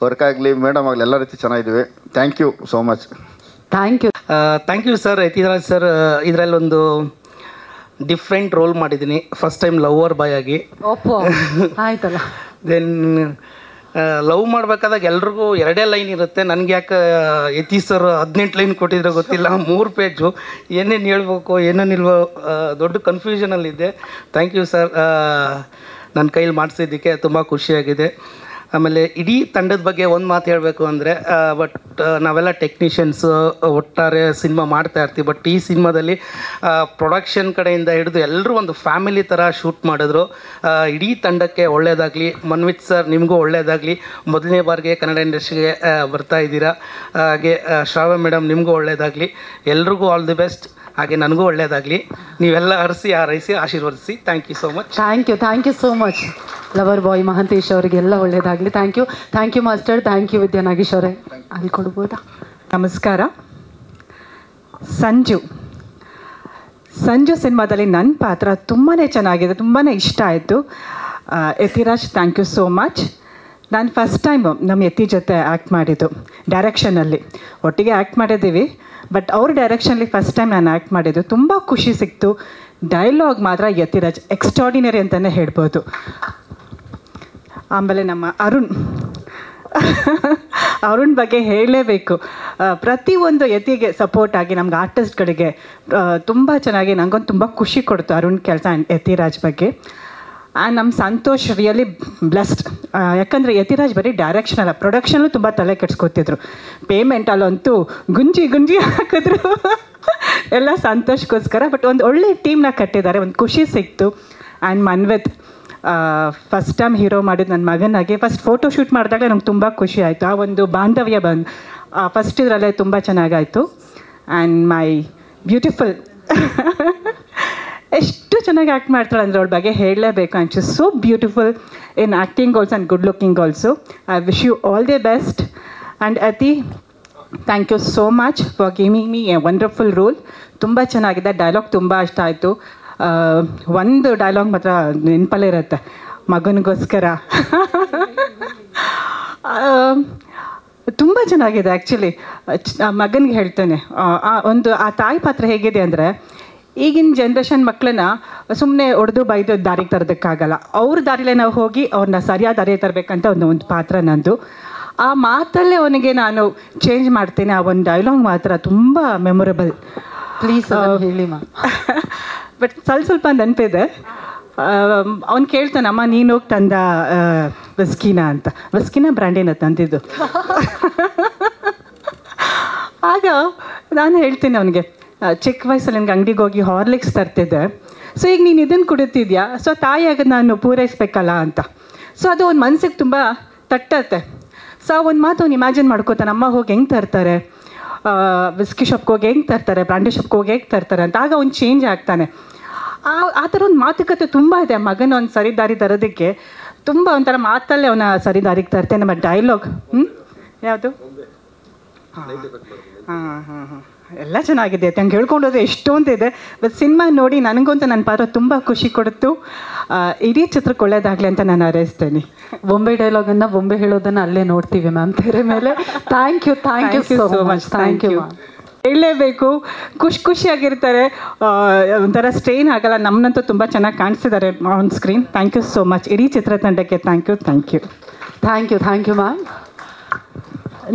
ವರ್ಕ್ ಆಗಲಿ, ಮೇಡಮ್ ಆಗಲಿ ಎಲ್ಲ ರೀತಿ ಚೆನ್ನಾಗಿದ್ದೀವಿ. Thank you so much. Thank you sir. Yathiraj sir ಇದರಲ್ಲೊಂದು ಡಿಫ್ರೆಂಟ್ ರೋಲ್ ಮಾಡಿದ್ದೀನಿ. ಫಸ್ಟ್ ಟೈಮ್ ಲವರ್ ಬಾಯ್ ಆಗಿ. ಆಯ್ತಲ್ಲ. ದೆನ್ ಲವ್ ಮಾಡಬೇಕಾದಾಗ ಎಲ್ರಿಗೂ 2 ಲೈನ್ ಇರುತ್ತೆ. ನನಗೆ ಯಾಕೆ ಯತಿ ಸರ್ 18 ಲೈನ್ ಕೊಟ್ಟಿದ್ರೆ ಗೊತ್ತಿಲ್ಲ, 3 ಪೇಜು. ಏನೇನು ಹೇಳ್ಬೇಕು ಏನೇನಿಲ್ವೋ ದೊಡ್ಡ ಕನ್ಫ್ಯೂಷನಲ್ಲಿದ್ದೆ. ಥ್ಯಾಂಕ್ ಯು ಸರ್, ನನ್ನ ಕೈಲಿ ಮಾಡಿಸಿದ್ದಕ್ಕೆ ತುಂಬ ಖುಷಿಯಾಗಿದೆ. ಆಮೇಲೆ ಇಡೀ ತಂಡದ ಬಗ್ಗೆ ಒಂದು ಮಾತು ಹೇಳಬೇಕು ಅಂದರೆ, ಬಟ್ ನಾವೆಲ್ಲ ಟೆಕ್ನಿಷಿಯನ್ಸು ಒಟ್ಟಾರೆ ಸಿನಿಮಾ ಮಾಡ್ತಾ ಇರ್ತೀವಿ. ಬಟ್ ಈ ಸಿನಿಮಾದಲ್ಲಿ ಪ್ರೊಡಕ್ಷನ್ ಕಡೆಯಿಂದ ಹಿಡಿದು ಎಲ್ಲರೂ ಒಂದು ಫ್ಯಾಮಿಲಿ ಥರ ಶೂಟ್ ಮಾಡಿದ್ರು. ಇಡೀ ತಂಡಕ್ಕೆ ಒಳ್ಳೆಯದಾಗಲಿ. ಮನ್ವಿತ್ ಸರ್ ನಿಮಗೂ ಒಳ್ಳೆಯದಾಗಲಿ. ಮೊದಲನೇ ಬಾರಿಗೆ ಕನ್ನಡ ಇಂಡಸ್ಟ್ರಿಗೆ ಬರ್ತಾ ಇದ್ದೀರಾ. ಹಾಗೆ ಶ್ರಾವ್ಯ ಮೇಡಮ್ ನಿಮಗೂ ಒಳ್ಳೆಯದಾಗಲಿ. ಎಲ್ರಿಗೂ ಆಲ್ ದಿ ಬೆಸ್ಟ್. ಹಾಗೆ ನನಗೂ ಒಳ್ಳೆಯದಾಗಲಿ. ನೀವೆಲ್ಲ ಹಾರೈಸಿ ಆಶೀರ್ವದಿಸಿ. Thank you so much. Thank you so much lover boy Mahantesh ಅವರಿಗೆಲ್ಲ ಒಳ್ಳೆಯದಾಗಲಿ. Thank you master. Thank you Vidya Nagesh ಅವರೇ. ಅಲ್ಲಿ ಕೊಡ್ಬೋದಾ? ನಮಸ್ಕಾರ. ಸಂಜು ಸಿನಿಮಾದಲ್ಲಿ ನನ್ನ ಪಾತ್ರ ತುಂಬಾ ಚೆನ್ನಾಗಿದೆ, ತುಂಬಾ ಇಷ್ಟ ಆಯಿತು. Yathiraj thank you so much. ನಾನು ಫಸ್ಟ್ ಟೈಮು ನಮ್ಮ ಯತಿ ಜೊತೆ ಆ್ಯಕ್ಟ್ ಮಾಡಿದ್ದು ಡೈರೆಕ್ಷನಲ್ಲಿ. ಒಟ್ಟಿಗೆ ಆ್ಯಕ್ಟ್ ಮಾಡಿದ್ದೀವಿ, ಬಟ್ ಅವ್ರ ಡೈರೆಕ್ಷನಲ್ಲಿ ಫಸ್ಟ್ ಟೈಮ್ ನಾನು ಆ್ಯಕ್ಟ್ ಮಾಡಿದ್ದು. ತುಂಬ ಖುಷಿ ಸಿಕ್ತು. ಡೈಲಾಗ್ ಮಾತ್ರ ಯತಿರಾಜ್ ಎಕ್ಸ್ಟ್ರಾಡಿನರಿ ಅಂತಲೇ ಹೇಳ್ಬೋದು. ಆಮೇಲೆ ನಮ್ಮ ಅರುಣ್ ಬಗ್ಗೆ ಹೇಳಲೇಬೇಕು. ಪ್ರತಿಯೊಂದು ಯತಿಗೆ ಸಪೋರ್ಟ್ ಆಗಿ ನಮ್ಗೆ ಆರ್ಟಿಸ್ಟ್ಗಳಿಗೆ ತುಂಬ ಚೆನ್ನಾಗಿ ನಂಗೊಂದು ತುಂಬ ಖುಷಿ ಕೊಡ್ತು ಅರುಣ್ ಕೆಲಸ ಯತಿರಾಜ್ ಬಗ್ಗೆ. ಆ್ಯಂಡ್ ನಮ್ಮ ಸಂತೋಷ್ ರಿಯಲಿ ಬ್ಲೆಸ್ಡ್. ಯಾಕಂದರೆ ಯತಿರಾಜ್ ಬರೀ ಡೈರೆಕ್ಷನ್ ಅಲ್ಲ, ಪ್ರೊಡಕ್ಷನಲ್ಲೂ ತುಂಬ ತಲೆ ಕೆಡಿಸ್ಕೊತಿದ್ರು. ಪೇಮೆಂಟಲ್ಲಂತೂ ಗುಂಜಿ ಹಾಕಿದ್ರು ಎಲ್ಲ ಸಂತೋಷಕ್ಕೋಸ್ಕರ. ಬಟ್ ಒಂದು ಒಳ್ಳೆ ಟೀಮ್ನ ಕಟ್ಟಿದ್ದಾರೆ, ಒಂದು ಖುಷಿ ಸಿಕ್ತು. And Manvith first time hero ಮಾಡಿದ್ದು ನನ್ನ ಮಗನಾಗಿ. ಫಸ್ಟ್ ಫೋಟೋ ಶೂಟ್ ಮಾಡಿದಾಗ ನಂಗೆ ತುಂಬ ಖುಷಿ ಆಯಿತು. ಆ ಒಂದು ಬಾಂಧವ್ಯ ಫಸ್ಟ್ ಇದರಲ್ಲೇ ತುಂಬ ಚೆನ್ನಾಗಾಯಿತು. ಆ್ಯಂಡ್ ಮೈ ಬ್ಯೂಟಿಫುಲ್ ಎಷ್ಟು ಚೆನ್ನಾಗಿ ಆ್ಯಕ್ಟ್ ಮಾಡ್ತಾಳೆ ಅಂದರೆ ಅವಳ ಬಗ್ಗೆ ಹೇಳಲೇಬೇಕು. And she is so beautiful in acting also and good looking also. I wish you all the best. And ಅತಿ thank you so much for giving me a wonderful role. ತುಂಬ ಚೆನ್ನಾಗಿದೆ. ಡೈಲಾಗ್ ತುಂಬ ಇಷ್ಟ ಆಯಿತು. ಒಂದು ಡೈಲಾಗ್ ಮಾತ್ರ ನೆನಪಲ್ಲೇ ಇರುತ್ತೆ, ಮಗನಿಗೋಸ್ಕರ. ತುಂಬ ಚೆನ್ನಾಗಿದೆ ಆ್ಯಕ್ಚುಲಿ. ಮಗನಿಗೆ ಹೇಳ್ತೇನೆ, ಆ ತಾಯಿ ಪಾತ್ರ ಹೇಗಿದೆ ಅಂದರೆ, ಈಗಿನ ಜನ್ರೇಷನ್ ಮಕ್ಕಳನ್ನ ಸುಮ್ಮನೆ ಹೊಡೆದು ಬೈದು ದಾರಿಗೆ ತರೋದಕ್ಕಾಗಲ್ಲ. ಅವ್ರ ದಾರಿಲೇ ನಾವು ಹೋಗಿ ಅವ್ರನ್ನ ಸರಿಯಾದ ದಾರಿಗೆ ತರಬೇಕಂತ ಒಂದು ಪಾತ್ರ ನಂದು. ಆ ಮಾತಲ್ಲೇ ಅವನಿಗೆ ನಾನು ಚೇಂಜ್ ಮಾಡ್ತೇನೆ. ಆ ಒಂದು ಡೈಲಾಗ್ ಮಾತ್ರ ತುಂಬ ಮೆಮೊರೇಬಲ್. ಪ್ಲೀಸ್ ಹೇಳಿ ಮಾ. ಬಟ್ ಸ್ವಲ್ಪ ನೆನಪಿದೆ. ಅವ್ನು ಕೇಳ್ತಾನೆ, ಅಮ್ಮ ನೀನು ಹೋಗಿ ತಂದ ವಿಸ್ಕಿನ ಅಂತ. ವಿಸ್ಕಿನ ಬ್ರ್ಯಾಂಡಿನ ತಂದಿದ್ದು. ಆಗ ನಾನು ಹೇಳ್ತೀನಿ ಅವನಿಗೆ, ಚಿಕ್ಕ ವಯಸ್ಸಲ್ಲಿ ನನಗೆ ಅಂಗಡಿಗೆ ಹೋಗಿ ಹಾರ್ಲಿಕ್ಸ್ ತರ್ತಿದ್ದೆ. ಸೊ ಈಗ ನೀನು ಇದನ್ನು ಕುಡಿತಿದ್ಯಾ, ಸೊ ತಾಯಿಯಾಗ ನಾನು ಪೂರೈಸ್ಬೇಕಲ್ಲ ಅಂತ. ಸೊ ಅದು ಒಂದು ಮನಸ್ಸಿಗೆ ತುಂಬ ತಟ್ಟತ್ತೆ. ಸೊ ಒಂದು ಮಾತು ಅವ್ನು ಇಮ್ಯಾಜಿನ್ ಮಾಡ್ಕೋತಾನೆ, ಅಮ್ಮ ಹೋಗಿ ಹೆಂಗೆ ತರ್ತಾರೆ, ವಿಸ್ಕಿ ಶಾಪ್ಗೆ ಹೋಗಿ ಹೆಂಗೆ ತರ್ತಾರೆ, ಬ್ರ್ಯಾಂಡಿ ಶಾಪ್ಗೆ ಹೋಗಿ ಹೇಗೆ ತರ್ತಾರೆ ಅಂತ. ಆಗ ಅವ್ನು ಚೇಂಜ್ ಆಗ್ತಾನೆ. ಆ ಥರ ಒಂದು ಮಾತುಕತೆ ತುಂಬ ಇದೆ. ಮಗನ ಒಂದು ಸರಿ ದಾರಿ ತರೋದಕ್ಕೆ ತುಂಬ ಒಂಥರ ಮಾತಲ್ಲೇ ಅವನ ಸರಿ ದಾರಿಗೆ ತರ್ತೇನೆ. ನಮ್ಮ ಡೈಲಾಗ್ ಯಾವುದು ಹಾಂ ಹಾಂ ಹಾಂ ಎಲ್ಲ ಚೆನ್ನಾಗಿದೆ ಹಂಗೆ ಹೇಳ್ಕೊಂಡೋದ್ರೆ ಎಷ್ಟೊಂದಿದೆ ಬಟ್ ಸಿನಿಮಾ ನೋಡಿ ನನಗಂತೂ ನನ್ನ ಪಾತ್ರ ತುಂಬ ಖುಷಿ ಕೊಡ್ತು. ಇಡೀ ಚಿತ್ರಕ್ಕೆ ಒಳ್ಳೇದಾಗಲಿ ಅಂತ ನಾನು ಹಾರೈಸ್ತೇನೆ. ಬೊಂಬೆ ಡೈಲಾಗನ್ನು ಬೊಂಬೆ ಹೇಳೋದನ್ನು ಅಲ್ಲೇ ನೋಡ್ತೀವಿ ಮ್ಯಾಮ್ ತೆರೆ ಮೇಲೆ. Thank you so much. Thank you. ಹೇಳಲೇಬೇಕು, ಖುಷಿಯಾಗಿರ್ತಾರೆ, ಒಂಥರ ಸ್ಟ್ರೈನ್ ಆಗಲ್ಲ. ನಮ್ಮನ್ನಂತೂ ತುಂಬ ಚೆನ್ನಾಗಿ ಕಾಣಿಸಿದ್ದಾರೆ on screen. Thank you so much. ಇಡೀ ಚಿತ್ರತಂಡಕ್ಕೆ ಥ್ಯಾಂಕ್ ಯು ಮ್ಯಾಮ್.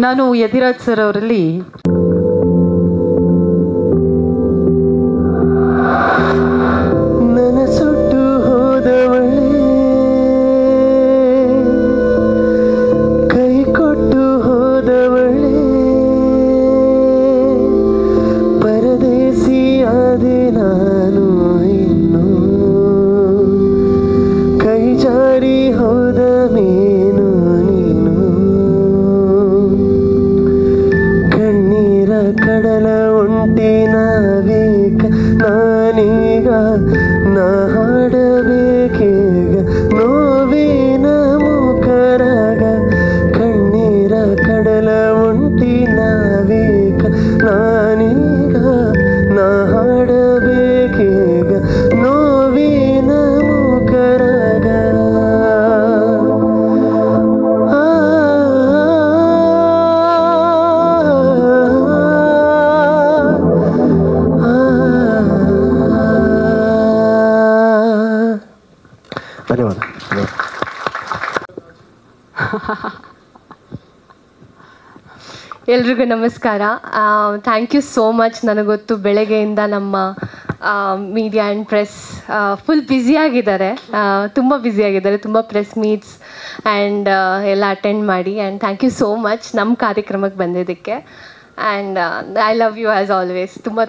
ನಾನು ಯತಿರಾಜ್ ಸರ್ ಅವರಲ್ಲಿ ಸುಟ್ಟು ಹೋದವಳೆ ಕೈ ಕೊಟ್ಟು ಹೋದವಳೆ ಪರದೇಸಿಯಾದೆ ನಾನು ಇನ್ನು ಕೈ ಜಾರಿ ಹೋದ ಮೇನು ನೀನು ಕಣ್ಣೀರ ಕಡಲ ಒಂಟಿ ನಾವೇಕ ನಾನೀಗ ನಾ ಹಾಡಬೇಕೀಗ ನೋವಿನ ಮುಖರಾಗ ಕಣ್ಣೀರ ಕಡಲ ಒಂಟಿ ನಾವೇಕ ನಾನೀಗ ನಾ ಹಾಡಬೇಕೀಗ ನೋವಿನ ಮುಖರಾಗ ಧನ್ಯವಾದ. ಎಲ್ರಿಗೂ ನಮಸ್ಕಾರ. Thank you so much. ನನಗೊತ್ತು ಬೆಳಗ್ಗೆಯಿಂದ ನಮ್ಮ ಮೀಡಿಯಾ ಆ್ಯಂಡ್ ಪ್ರೆಸ್ ಫುಲ್ ಬ್ಯುಸಿಯಾಗಿದ್ದಾರೆ, ತುಂಬ ಪ್ರೆಸ್ ಮೀಟ್ಸ್ ಆ್ಯಂಡ್ ಎಲ್ಲ ಅಟೆಂಡ್ ಮಾಡಿ. And thank you so much ನಮ್ಮ ಕಾರ್ಯಕ್ರಮಕ್ಕೆ ಬಂದಿದ್ದಕ್ಕೆ. And I love you as always. ತುಂಬ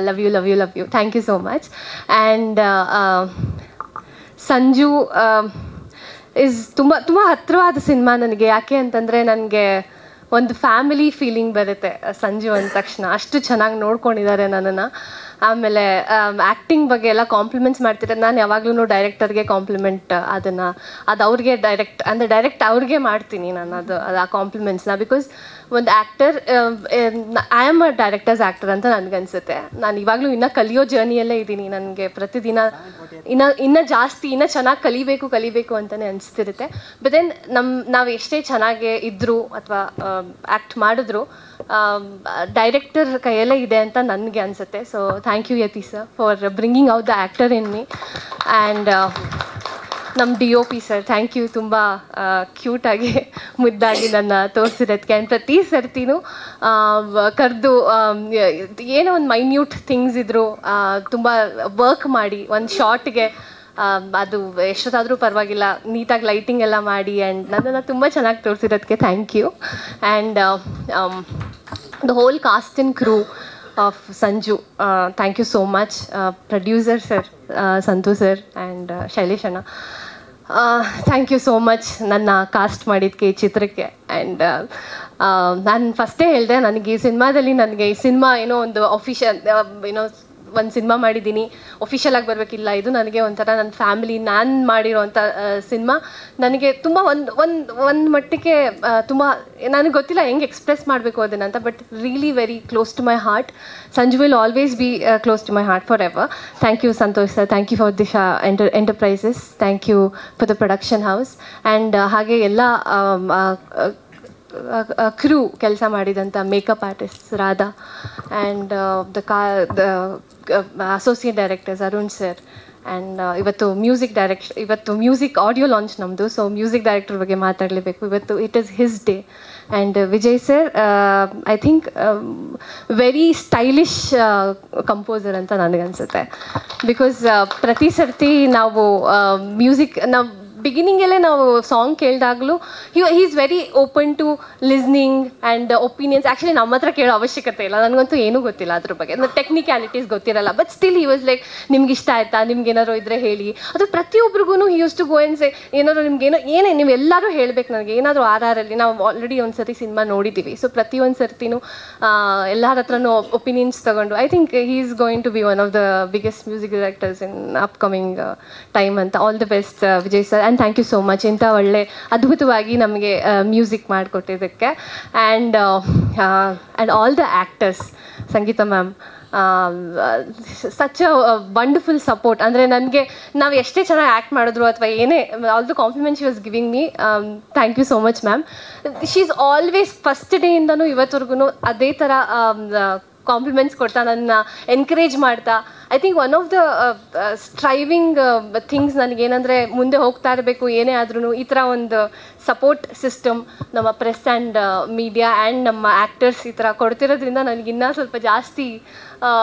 love you. Thank you so much. And Sanju is ತುಂಬ ಹತ್ತಿರವಾದ ಸಿನಿಮಾ ನನಗೆ. ಯಾಕೆ ಅಂತಂದರೆ ನನಗೆ ಒಂದು ಫ್ಯಾಮಿಲಿ ಫೀಲಿಂಗ್ ಬರುತ್ತೆ ಸಂಜು ಅಂದ ತಕ್ಷಣ. ಅಷ್ಟು ಚೆನ್ನಾಗಿ ನೋಡ್ಕೊಂಡಿದ್ದಾರೆ ನನ್ನನ್ನು. ಆಮೇಲೆ ಆ್ಯಕ್ಟಿಂಗ್ ಬಗ್ಗೆ ಎಲ್ಲ ಕಾಂಪ್ಲಿಮೆಂಟ್ಸ್ ಮಾಡ್ತಿದ್ದಾರೆ. ನಾನು ಯಾವಾಗಲೂ ಡೈರೆಕ್ಟರ್ಗೆ ಕಾಂಪ್ಲಿಮೆಂಟ್ ಅದು ಅವ್ರಿಗೆ ಡೈರೆಕ್ಟ್ ಅವ್ರಿಗೆ ಮಾಡ್ತೀನಿ ನಾನು ಅದು ಆ ಕಾಂಪ್ಲಿಮೆಂಟ್ಸ್ನ. ಬಿಕಾಸ್ ಒಂದು actor, I am a directors actor ಅಂತ ನನಗನ್ಸುತ್ತೆ. ನಾನು ಇವಾಗಲೂ ಇನ್ನೂ ಕಲಿಯೋ ಜರ್ನಿಯಲ್ಲೇ ಇದ್ದೀನಿ. ನನಗೆ ಪ್ರತಿದಿನ ಇನ್ನೂ ಜಾಸ್ತಿ ಚೆನ್ನಾಗಿ ಕಲಿಬೇಕು ಅಂತಲೇ ಅನಿಸ್ತಿರುತ್ತೆ. ಬಟ್ ದೆನ್ ನಾವು ಎಷ್ಟೇ ಚೆನ್ನಾಗೇ ಇದ್ದರೂ ಅಥವಾ ಆ್ಯಕ್ಟ್ ಮಾಡಿದ್ರು ಡೈರೆಕ್ಟರ್ ಕೈಯಲ್ಲೇ ಇದೆ ಅಂತ ನನಗೆ ಅನಿಸುತ್ತೆ. So thank you Yathi sir for bringing out the actor in me. And ನಮ್ಮ DOP ಸರ್, ಥ್ಯಾಂಕ್ ಯು. ತುಂಬ ಕ್ಯೂಟಾಗಿ ಮುದ್ದಾಗಿ ನನ್ನ ತೋರಿಸಿರೋದಕ್ಕೆ. ಆ್ಯಂಡ್ ಪ್ರತಿ ಸರ್ತಿನೂ ಕರೆದು ಏನೋ ಒಂದು ಮೈನ್ಯೂಟ್ ಥಿಂಗ್ಸ್ ಇದ್ದರೂ ತುಂಬ ವರ್ಕ್ ಮಾಡಿ ಒಂದು ಶಾರ್ಟ್ಗೆ ಅದು ಎಷ್ಟೊತ್ತಾದರೂ ಪರವಾಗಿಲ್ಲ ನೀಟಾಗಿ ಲೈಟಿಂಗ್ ಎಲ್ಲ ಮಾಡಿ ಆ್ಯಂಡ್ ನನ್ನನ್ನು ತುಂಬ ಚೆನ್ನಾಗಿ ತೋರಿಸಿರೋದಕ್ಕೆ thank you. And the whole cast and crew of Sanju, thank you so much. Producer sir Santu sir and Shailesh ಅಣ್ಣ, ಥ್ಯಾಂಕ್ ಯು ಸೋ ಮಚ್ ನನ್ನ ಕಾಸ್ಟ್ ಮಾಡಿದ್ದಕ್ಕೆ ಈ ಚಿತ್ರಕ್ಕೆ. ಆ್ಯಂಡ್ ನಾನು ಫಸ್ಟೇ ಹೇಳಿದೆ, ನನಗೆ ಈ ಸಿನಿಮಾದಲ್ಲಿ ಈ ಸಿನಿಮಾ ಏನೋ ಒಂದು ಅಫಿಷಿಯಲ್ ಒಂದು ಸಿನಿಮಾ ಮಾಡಿದ್ದೀನಿ, ಒಫಿಷಿಯಲಾಗಿ ಬರಬೇಕಿಲ್ಲ. ಇದು ನನಗೆ ಒಂಥರ ನನ್ನ ಫ್ಯಾಮಿಲಿ, ನಾನು ಮಾಡಿರೋವಂಥ ಸಿನಿಮಾ ನನಗೆ ತುಂಬ ಒಂದು ಮಟ್ಟಿಗೆ ತುಂಬ ನನಗೆ ಗೊತ್ತಿಲ್ಲ ಹೆಂಗೆ ಎಕ್ಸ್ಪ್ರೆಸ್ ಮಾಡಬೇಕು ಅದನ್ನು ಅಂತ. But really very close to my heart. Sanju will always be close to my heart forever. Thank you Santosh sir, thank you for Disha Enterprises, thank you for the production house. And ಹಾಗೆ ಎಲ್ಲ crew ಕೆಲಸ ಮಾಡಿದಂಥ makeup artist Radha and the associate directors Arun sir. And ಇವತ್ತು music audio launch ನಮ್ಮದು. So music director ಬಗ್ಗೆ ಮಾತಾಡಲೇಬೇಕು. ಇವತ್ತು it is his day. And Vijay sir, I think very stylish composer ಅಂತ ನನಗನ್ಸುತ್ತೆ. ಬಿಕಾಸ್ ಪ್ರತಿ ಸರ್ತಿ ನಾವು ಬಿಗಿನಿಂಗಲ್ಲೇ ನಾವು ಸಾಂಗ್ ಕೇಳಿದಾಗಲೂ he is very open to listening and opinions. Actually ನಮ್ಮ ಹತ್ರ ಕೇಳೋ ಅವಶ್ಯಕತೆ ಇಲ್ಲ, ನನಗಂತೂ ಏನೂ ಗೊತ್ತಿಲ್ಲ ಅದ್ರ ಬಗ್ಗೆ, ಟೆಕ್ನಿಕ್ಯಾಲಿಟೀಸ್ ಗೊತ್ತಿರಲ್ಲ. But still he was like, ನಿಮ್ಗೆ ಇಷ್ಟ ಆಯ್ತಾ, ನಿಮ್ಗೆ ಏನಾರು ಇದ್ದರೆ ಹೇಳಿ. ಅದು ಪ್ರತಿಯೊಬ್ಬರಿಗೂ he used to go and say, ಏನಾದ್ರು ನಿಮ್ಗೆ ನೀವು ಎಲ್ಲರೂ ಹೇಳಬೇಕು ನನಗೆ ಏನಾದರೂ RRಲ್ಲಿ. ನಾವು ಆಲ್ರೆಡಿ ಒಂದು ಸರ್ತಿ ಸಿನಿಮಾ ನೋಡಿದ್ದೀವಿ. ಸೊ ಪ್ರತಿಯೊಂದು ಸರ್ತಿನೂ ಎಲ್ಲರ ಹತ್ರನೂ ಒಪಿನಿಯನ್ಸ್ ತೊಗೊಂಡು I think he is going to be one of the biggest music directors in upcoming time ಅಂತ. All the best Vijay sir. And thank you so much ಇಂಥ ಒಳ್ಳೆ ಅದ್ಭುತವಾಗಿ ನಮಗೆ ಮ್ಯೂಸಿಕ್ ಮಾಡಿಕೊಟ್ಟಿದ್ದಕ್ಕೆ and all the actors, Sangeetha ma'am, such a wonderful support. ಅಂದರೆ ನನಗೆ ನಾವು ಎಷ್ಟೇ ಚೆನ್ನಾಗಿ ಆ್ಯಕ್ಟ್ ಮಾಡಿದ್ರು ಅಥವಾ ಏನೇ all the compliment she was giving me, thank you so much ma'am. She is always first ಡೇಯಿಂದನೂ ಇವತ್ತವರೆಗೂ ಅದೇ ಥರ ಕಾಂಪ್ಲಿಮೆಂಟ್ಸ್ ಕೊಡ್ತಾ ನನ್ನ ಎನ್ಕರೇಜ್ ಮಾಡ್ತಾ. I think one of the striving things ನನಗೇನೆಂದರೆ ಮುಂದೆ ಹೋಗ್ತಾ ಇರಬೇಕು ಏನೇ ಆದ್ರೂ ಈ ಥರ ಒಂದು ಸಪೋರ್ಟ್ ಸಿಸ್ಟಮ್ ನಮ್ಮ ಪ್ರೆಸ್ ಆ್ಯಂಡ್ ಮೀಡಿಯಾ ಆ್ಯಂಡ್ ನಮ್ಮ ಆ್ಯಕ್ಟರ್ಸ್ ಈ ಥರ ಕೊಡ್ತಿರೋದ್ರಿಂದ ನನಗಿನ್ನೂ ಸ್ವಲ್ಪ ಜಾಸ್ತಿ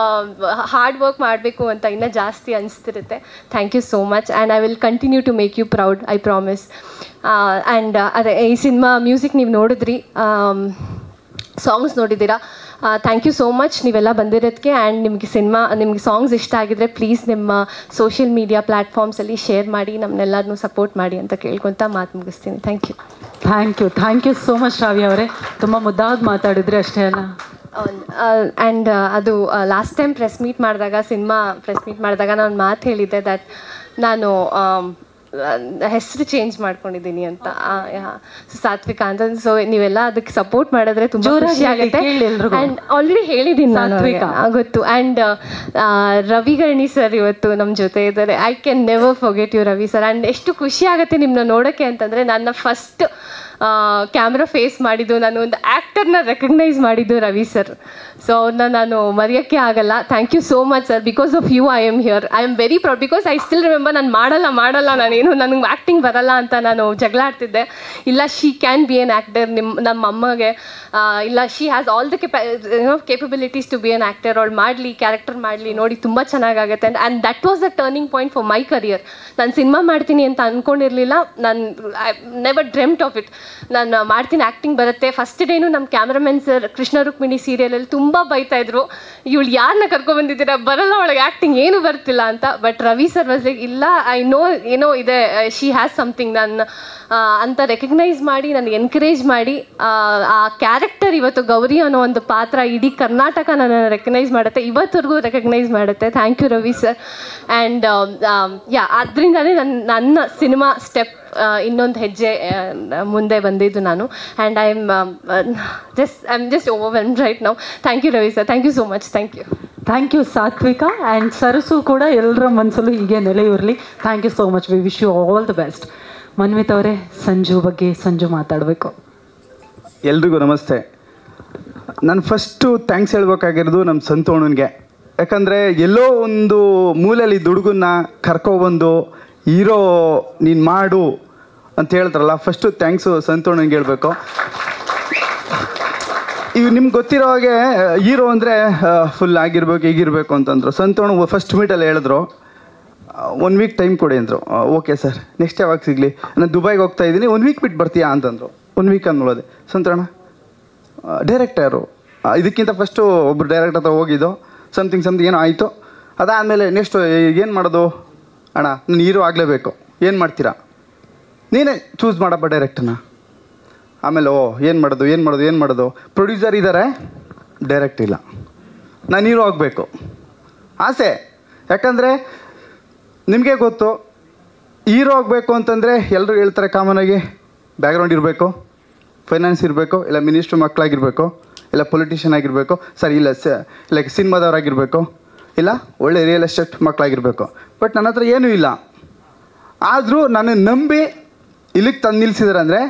ಹಾರ್ಡ್ ವರ್ಕ್ ಮಾಡಬೇಕು ಅಂತ ಇನ್ನೂ ಜಾಸ್ತಿ ಅನಿಸ್ತಿರುತ್ತೆ. Thank you so much and I will continue to make you proud, I promise. And ಅದೇ ಈ ಸಿನಿಮಾ ಮ್ಯೂಸಿಕ್ ನೀವು ನೋಡಿದ್ರಿ, ಸಾಂಗ್ಸ್ ನೋಡಿದ್ದೀರಾ. ಥ್ಯಾಂಕ್ ಯು ಸೋ ಮಚ್ ನೀವೆಲ್ಲ ಬಂದಿರೋದಕ್ಕೆ. ಆ್ಯಂಡ್ ನಿಮಗೆ ಸಾಂಗ್ಸ್ ಇಷ್ಟ ಆಗಿದ್ರೆ ಪ್ಲೀಸ್ ನಿಮ್ಮ ಸೋಷಿಯಲ್ ಮೀಡಿಯಾ ಪ್ಲ್ಯಾಟ್ಫಾರ್ಮ್ಸಲ್ಲಿ ಶೇರ್ ಮಾಡಿ, ನಮ್ಮನ್ನೆಲ್ಲರನ್ನೂ ಸಪೋರ್ಟ್ ಮಾಡಿ ಅಂತ ಕೇಳ್ಕೊತ ಮಾತು ಮುಗಿಸ್ತೀನಿ. Thank you so much Ravi ಅವರೇ, ತುಂಬ ಮುದ್ದಾಗಿ ಮಾತಾಡಿದ್ರಿ ಅಷ್ಟೇ ಅಲ್ಲ. ಆ್ಯಂಡ್ ಅದು ಲಾಸ್ಟ್ ಟೈಮ್ ಪ್ರೆಸ್ ಮೀಟ್ ಮಾಡಿದಾಗ ನಾನು ಮಾತು ಹೇಳಿದ್ದೆ ದಟ್ ನಾನು ಹೆಸರು ಚೇಂಜ್ ಮಾಡ್ಕೊಂಡಿದ್ದೀನಿ ಅಂತ, ಸಾತ್ವಿಕ ಅಂತ. ಸೊ ನೀವೆಲ್ಲ ಅದಕ್ಕೆ ಸಪೋರ್ಟ್ ಮಾಡಿದ್ರೆ ತುಂಬ ಖುಷಿ ಆಗುತ್ತೆ. ಆ್ಯಂಡ್ ಆಲ್ರೆಡಿ ಹೇಳಿದ್ದೀನಿ ನಾನು, ಗೊತ್ತು. ಆ್ಯಂಡ್ ರವಿ ಗರ್ಣಿ ಸರ್ ಇವತ್ತು ನಮ್ಮ ಜೊತೆ ಇದ್ದಾರೆ. I can never forget you Ravi sir. And ಎಷ್ಟು ಖುಷಿ ಆಗುತ್ತೆ ನಿಮ್ಮನ್ನ ನೋಡೋಕ್ಕೆ ಅಂತಂದರೆ, ನನ್ನ ಫಸ್ಟ್ ಕ್ಯಾಮ್ರಾ ಫೇಸ್ ಮಾಡಿದ್ದು, ನಾನು ಒಂದು ಆ್ಯಕ್ಟರ್ನ ರೆಕಗ್ನೈಸ್ ಮಾಡಿದ್ದು ರವಿ ಸರ್. ಸೊ ಅವ್ರನ್ನ ನಾನು ಮರೆಯೋಕ್ಕೆ ಆಗಲ್ಲ. Thank you so much sir. Because of you I am here. I am very proud because I still remember ನಾನು ಮಾಡಲ್ಲ ನನಗೆ ಆ್ಯಕ್ಟಿಂಗ್ ಬರಲ್ಲ ಅಂತ ನಾನು ಜಗಳ ಆಡ್ತಿದ್ದೆ. ಇಲ್ಲ, she can be an actor. ನಮ್ಮ ಅಮ್ಮಗೆ ಇಲ್ಲ, she has all the capabilities to be an actor. ಅವಳು ಮಾಡಲಿ, ಕ್ಯಾರೆಕ್ಟರ್ ಮಾಡಲಿ, ನೋಡಿ ತುಂಬ ಚೆನ್ನಾಗಾಗುತ್ತೆ. And that was the turning point for my career. ನಾನು ಸಿನಿಮಾ ಮಾಡ್ತೀನಿ ಅಂತ ಅಂದ್ಕೊಂಡಿರಲಿಲ್ಲ. ನಾನು I never dreamt of it. ನಾನು ಮಾಡ್ತೀನಿ, ಆ್ಯಕ್ಟಿಂಗ್ ಬರುತ್ತೆ. ಫಸ್ಟ್ ಡೇನು ನಮ್ಮ ಕ್ಯಾಮ್ರಾಮನ್ ಸರ್ ಕೃಷ್ಣ ರುಕ್ಮಿಣಿ ಸೀರಿಯಲಲ್ಲಿ ತುಂಬ ಬೈತಾಯಿದ್ರು, ಇವಳು ಯಾರನ್ನ ಕರ್ಕೊಬಂದಿದ್ದೀರಾ, ಬರಲ್ಲ ಅವಳಿಗೆ ಆ್ಯಕ್ಟಿಂಗ್ ಏನೂ ಬರ್ತಿಲ್ಲ ಅಂತ. But Ravi sir was like, ಇಲ್ಲ, ಐ ನೋ ಏನೋ ಇದೆ, ಶಿ ಹ್ಯಾಸ್ ಸಮಥಿಂಗ್ ನನ್ನ ಅಂತ ರೆಕಗ್ನೈಸ್ ಮಾಡಿ ನನಗೆ ಎನ್ಕರೇಜ್ ಮಾಡಿ ಆ ಕ್ಯಾರೆಕ್ಟರ್ ಇವತ್ತು ಗೌರಿ ಅನ್ನೋ ಒಂದು ಪಾತ್ರ ಇಡೀ ಕರ್ನಾಟಕ ನನ್ನನ್ನು ರೆಕಗ್ನೈಸ್ ಮಾಡುತ್ತೆ, ಇವತ್ತವರೆಗೂ ರೆಕಗ್ನೈಸ್ ಮಾಡುತ್ತೆ. Thank you Ravi sir. And ಅದರಿಂದಲೇ ನನ್ನ ಸಿನಿಮಾ ಸ್ಟೆಪ್ ಇನ್ನೊಂದು ಹೆಜ್ಜೆ ಮುಂದೆ ಬಂದಿದ್ದು ನಾನು. And I am just overwhelmed right now. Thank you Ravi sir. Thank you so much. Thank you Sathvika. And Sarasu ಕೂಡ ಎಲ್ಲರ ಮನಸ್ಸಲ್ಲೂ ಹೀಗೆ ನೆಲೆಯೂರಲಿ. Thank you so much. We wish you all the best. Manvith ಅವರೇ, ಸಂಜು ಮಾತಾಡಬೇಕು. ಎಲ್ರಿಗೂ ನಮಸ್ತೆ. ನಾನು ಫಸ್ಟು ಥ್ಯಾಂಕ್ಸ್ ಹೇಳ್ಬೇಕಾಗಿರೋದು ನಮ್ಮ ಸಂತೋಣನಿಗೆ. ಯಾಕಂದರೆ ಎಲ್ಲೋ ಒಂದು ಮೂಲೆಯಲ್ಲಿ ಹುಡುಗನ್ನ ಕರ್ಕೊಬಂದು ಹೀರೋ ನೀನು ಮಾಡು ಅಂತ ಹೇಳ್ತಾರಲ್ಲ, ಫಸ್ಟು ಥ್ಯಾಂಕ್ಸು ಸಂತೋಣನಿಗೆ ಹೇಳ್ಬೇಕು. ಇವು ನಿಮ್ಗೆ ಗೊತ್ತಿರೋ ಹಾಗೆ ಹೀರೋ ಅಂದರೆ ಫುಲ್ ಆಗಿರ್ಬೇಕು, ಹೀಗಿರಬೇಕು ಅಂತಂದರು. ಸಂತೋಣ ಫಸ್ಟ್ ಮೀಟಲ್ಲಿ ಹೇಳಿದ್ರು 1 ವೀಕ್ ಟೈಮ್ ಕೊಡಿ ಅಂದರು. ಓಕೆ ಸರ್, ನೆಕ್ಸ್ಟ್ ಯಾವಾಗ ಸಿಗಲಿ, ನಾನು ದುಬೈಗೆ ಹೋಗ್ತಾ ಇದ್ದೀನಿ, 1 ವೀಕ್ ಬಿಟ್ಟು ಬರ್ತೀಯಾ ಅಂತಂದರು. 1 ವೀಕ್ ಅಂದ್ಕೊಳ್ಳೋದೆ. ಸಂತೋಣ ಡೈರೆಕ್ಟರು, ಇದಕ್ಕಿಂತ ಫಸ್ಟು ಒಬ್ಬರು ಡೈರೆಕ್ಟರ್ ಹತ್ರ ಹೋಗಿದ್ದು, ಸಮಥಿಂಗ್ ಏನೋ ಆಯಿತು. ಅದಾದಮೇಲೆ ನೆಕ್ಸ್ಟು ಏನು ಮಾಡೋದು ಅಣ್ಣ, ನಾನು ಹೀರೋ ಆಗಲೇಬೇಕು, ಏನು ಮಾಡ್ತೀರಾ, ನೀನೇ ಚೂಸ್ ಮಾಡಪ್ಪ ಡೈರೆಕ್ಟರ್ನ. ಆಮೇಲೆ ಏನು ಮಾಡೋದು ಪ್ರೊಡ್ಯೂಸರ್ ಇದ್ದಾರೆ, ಡೈರೆಕ್ಟ್ ಇಲ್ಲ, ನಾನು ಹೀರೋ ಆಗಬೇಕು ಆಸೆ. ಯಾಕಂದರೆ ನಿಮಗೆ ಗೊತ್ತು, ಹೀರೋ ಆಗಬೇಕು ಅಂತಂದರೆ ಎಲ್ಲರೂ ಹೇಳ್ತಾರೆ ಕಾಮನಾಗಿ ಬ್ಯಾಕ್ಗ್ರೌಂಡ್ ಇರಬೇಕು, ಫೈನಾನ್ಸ್ ಇರಬೇಕು, ಇಲ್ಲ ಮಿನಿಸ್ಟ್ರ್ ಮಕ್ಕಳಾಗಿರಬೇಕು, ಇಲ್ಲ ಪೊಲಿಟಿಷಿಯನ್ ಆಗಿರಬೇಕು, ಸರಿ ಇಲ್ಲ ಲೈಕ್ ಸಿನಿಮಾದವ್ರಾಗಿರಬೇಕು, ಇಲ್ಲ ಒಳ್ಳೆ ರಿಯಲ್ ಎಸ್ಟೇಟ್ ಮಕ್ಕಳಾಗಿರಬೇಕು. ಬಟ್ ನನ್ನ ಹತ್ರ ಏನೂ ಇಲ್ಲ. ಆದರೂ ನಾನು ನಂಬಿ ಇಲ್ಲಿಗೆ ತಂದು ನಿಲ್ಲಿಸಿದಾರೆ ಅಂದರೆ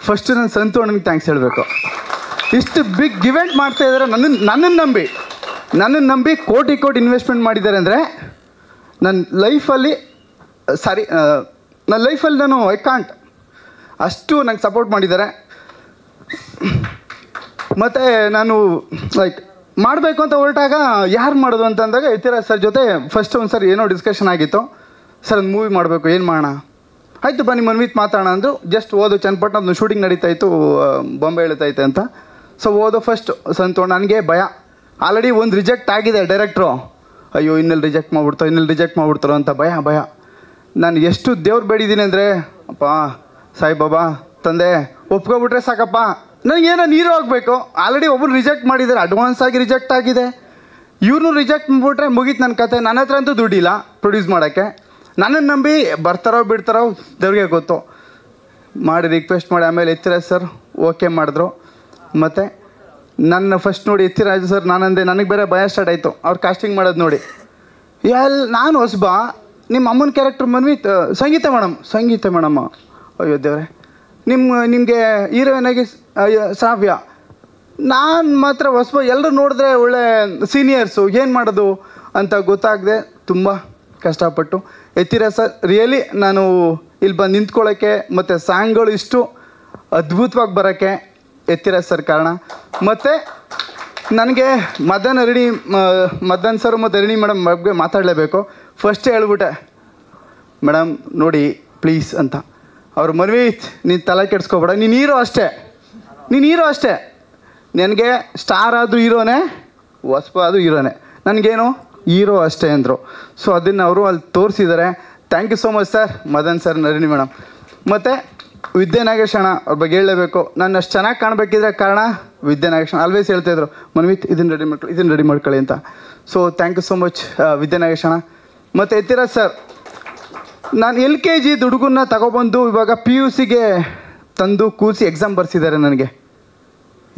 ಫಸ್ಟು ನಾನು ಸಂತೋಷನಿಗೆ ಥ್ಯಾಂಕ್ಸ್ ಹೇಳಬೇಕು. ಇಷ್ಟು ಬಿಗ್ ಇವೆಂಟ್ ಮಾಡ್ತಾಯಿದ್ದಾರೆ, ನನ್ನನ್ನು ನಂಬಿ ಕೋಟಿ ಇನ್ವೆಸ್ಟ್ಮೆಂಟ್ ಮಾಡಿದ್ದಾರೆ ಅಂದರೆ ನನ್ನ ಲೈಫಲ್ಲಿ ನಾನು ಐ ಕಾಂಟ್, ಅಷ್ಟು ನಂಗೆ ಸಪೋರ್ಟ್ ಮಾಡಿದ್ದಾರೆ. ಮತ್ತು ನಾನು ಲೈಕ್ ಮಾಡಬೇಕು ಅಂತ ಹೊರಟಾಗ ಯಾರು ಮಾಡೋದು ಅಂತಂದಾಗ ಯತಿರಾಜ್ ಸರ್ ಜೊತೆ ಫಸ್ಟ್ ಒಂದು ಸರ್ ಏನೋ ಡಿಸ್ಕಷನ್ ಆಗಿತ್ತು. ಸರ್ ಒಂದು ಮೂವಿ ಮಾಡಬೇಕು, ಏನು ಮಾಡೋಣ, ಆಯಿತು ಬನ್ನಿ ಮನ್ವಿತ್ ಮಾತಾಡೋಣ ಅಂದರು. ಜಸ್ಟ್ ಓದು ಚನ್ನಪಟ್ಟಣದ ಶೂಟಿಂಗ್ ನಡೀತಾಯಿತ್ತು, ಬಾಂಬೆ ಹೇಳ್ತೈತೆ ಅಂತ. ಸೊ ಓದೋ ಫಸ್ಟ್ ಸಂತೋಷ. ನನಗೆ ಭಯ, ಆಲ್ರೆಡಿ ಒಂದು ರಿಜೆಕ್ಟ್ ಆಗಿದೆ ಡೈರೆಕ್ಟ್ರು. ಅಯ್ಯೋ ಇನ್ನೆಲ್ಲಿ ರಿಜೆಕ್ಟ್ ಮಾಡಿಬಿಡ್ತಾರೋ ಅಂತ ಭಯ. ನಾನು ಎಷ್ಟು ದೇವ್ರು ಬೇಡಿದ್ದೀನಿ ಅಂದರೆ, ಅಪ್ಪ ಸಾಯಿಬಾಬಾ ತಂದೆ ಒಪ್ಕೊಬಿಟ್ರೆ ಸಾಕಪ್ಪ, ನನಗೇನೋ ನೀರು ಆಗಬೇಕು. ಆಲ್ರೆಡಿ ಒಬ್ಬರು ರಿಜೆಕ್ಟ್ ಮಾಡಿದ್ದಾರೆ, ಅಡ್ವಾನ್ಸ್ ಆಗಿ ರಿಜೆಕ್ಟ್ ಆಗಿದೆ. ಇವ್ರನ್ನೂ ರಿಜೆಕ್ಟ್ ಮಾಡಿಬಿಟ್ರೆ ಮುಗೀತು ನನ್ನ ಕತೆ. ನನ್ನ ಹತ್ರ ಅಂತೂ ದುಡ್ಡಿಲ್ಲ ಪ್ರೊಡ್ಯೂಸ್ ಮಾಡೋಕ್ಕೆ. ನನ್ನನ್ನು ನಂಬಿ ಬರ್ತಾರೋ ಬಿಡ್ತಾರೋ ದೇವ್ರಿಗೆ ಗೊತ್ತು. ಮಾಡಿ ರಿಕ್ವೆಸ್ಟ್ ಮಾಡಿ ಆಮೇಲೆ ಯತಿರಾಜ್ ಸರ್ ಓಕೆ ಮಾಡಿದ್ರು. ಮತ್ತು ನನ್ನ ಫಸ್ಟ್ ನೋಡಿ ಯತಿರಾಜ್ ಸರ್ ನಾನಂದೆ, ನನಗೆ ಬೇರೆ ಭಯ ಸ್ಟಾರ್ಟ್ ಆಯಿತು ಅವ್ರು ಕಾಸ್ಟಿಂಗ್ ಮಾಡೋದು ನೋಡಿ. ನಾನು ಹೊಸಬ, ನಿಮ್ಮ ಅಮ್ಮನ ಕ್ಯಾರೆಕ್ಟರ್ ಮನ್ವಿತ್, ಸಂಗೀತ ಮೇಡಮ್ಮ. ಅಯ್ಯೋ ದೇವ್ರೆ, ನಿಮಗೆ ಹೀರೋಯಿನಾಗಿ ಶ್ರಾವ್ಯ, ನಾನು ಮಾತ್ರ ಹೊಸಬ. ಎಲ್ಲರೂ ನೋಡಿದ್ರೆ ಒಳ್ಳೆ ಸೀನಿಯರ್ಸು, ಏನು ಮಾಡೋದು ಅಂತ ಗೊತ್ತಾಗದೆ ತುಂಬ ಕಷ್ಟಪಟ್ಟು ಯತಿರಾಜ್ ಸರ್ ರಿಯಲಿ ನಾನು ಇಲ್ಲಿ ಬಂದು ನಿಂತ್ಕೊಳ್ಳೋಕ್ಕೆ ಮತ್ತು ಸಾಂಗ್ಗಳು ಇಷ್ಟು ಅದ್ಭುತವಾಗಿ ಬರೋಕ್ಕೆ ಯತಿರಾಜ್ ಸರ್ ಕಾರಣ. ಮತ್ತು ನನಗೆ ಮದನ್ ಸರ್ ಮತ್ತು ಅರುಣಿ ಮೇಡಮ್ ಬಗ್ಗೆ ಮಾತಾಡಲೇಬೇಕು. ಫಸ್ಟೇ ಹೇಳ್ಬಿಟ್ಟೆ, ಮೇಡಮ್ ನೋಡಿ ಪ್ಲೀಸ್ ಅಂತ. ಅವ್ರು ಮನ್ವಿತ್ ನೀನು ತಲೆ ಕೆಡಿಸ್ಕೊಬೇಡ, ನೀನು ಹೀರೋ ಅಷ್ಟೇ. ನನಗೆ ಸ್ಟಾರ್ ಆದರೂ ಹೀರೋನೇ, ಹೊಸಬ ಆದರೂ ಹೀರೋನೇ, ನನಗೇನು ಹೀರೋ ಅಷ್ಟೇ ಅಂದರು. ಸೊ ಅದನ್ನು ಅವರು ಅಲ್ಲಿ ತೋರಿಸಿದ್ದಾರೆ. Thank you so much sir, Madan sir, Nalini madam. ಮತ್ತು ವಿದ್ಯಾ ನಾಗೇಶ್ ಅಣ್ಣ ಅವ್ರ ಬಗ್ಗೆ ಹೇಳಲೇಬೇಕು. ನಾನು ಅಷ್ಟು ಚೆನ್ನಾಗಿ ಕಾಣಬೇಕಿದ್ರೆ ಕಾರಣ ವಿದ್ಯಾ ನಾಗೇಶ್ ಅಣ್ಣ. ಆಲ್ವೇಸ್ ಹೇಳ್ತಾಯಿದ್ರು, ಮನ್ವಿತ್ ಇದನ್ನು ರೆಡಿ ಮಾಡ್ಕೊಳ್ಳಿ ಅಂತ. So thank you so much Vidya Nagesh ಅಣ್ಣ. ಮತ್ತು ಯತಿರಾಜ್ ಸರ್, ನಾನು LKG ಹುಡುಗನ್ನ ತಗೊಬಂದು ಇವಾಗ PUCಗೆ ತಂದು ಕೂರಿಸಿ ಎಕ್ಸಾಮ್ ಬರ್ಸಿದ್ದಾರೆ. ನನಗೆ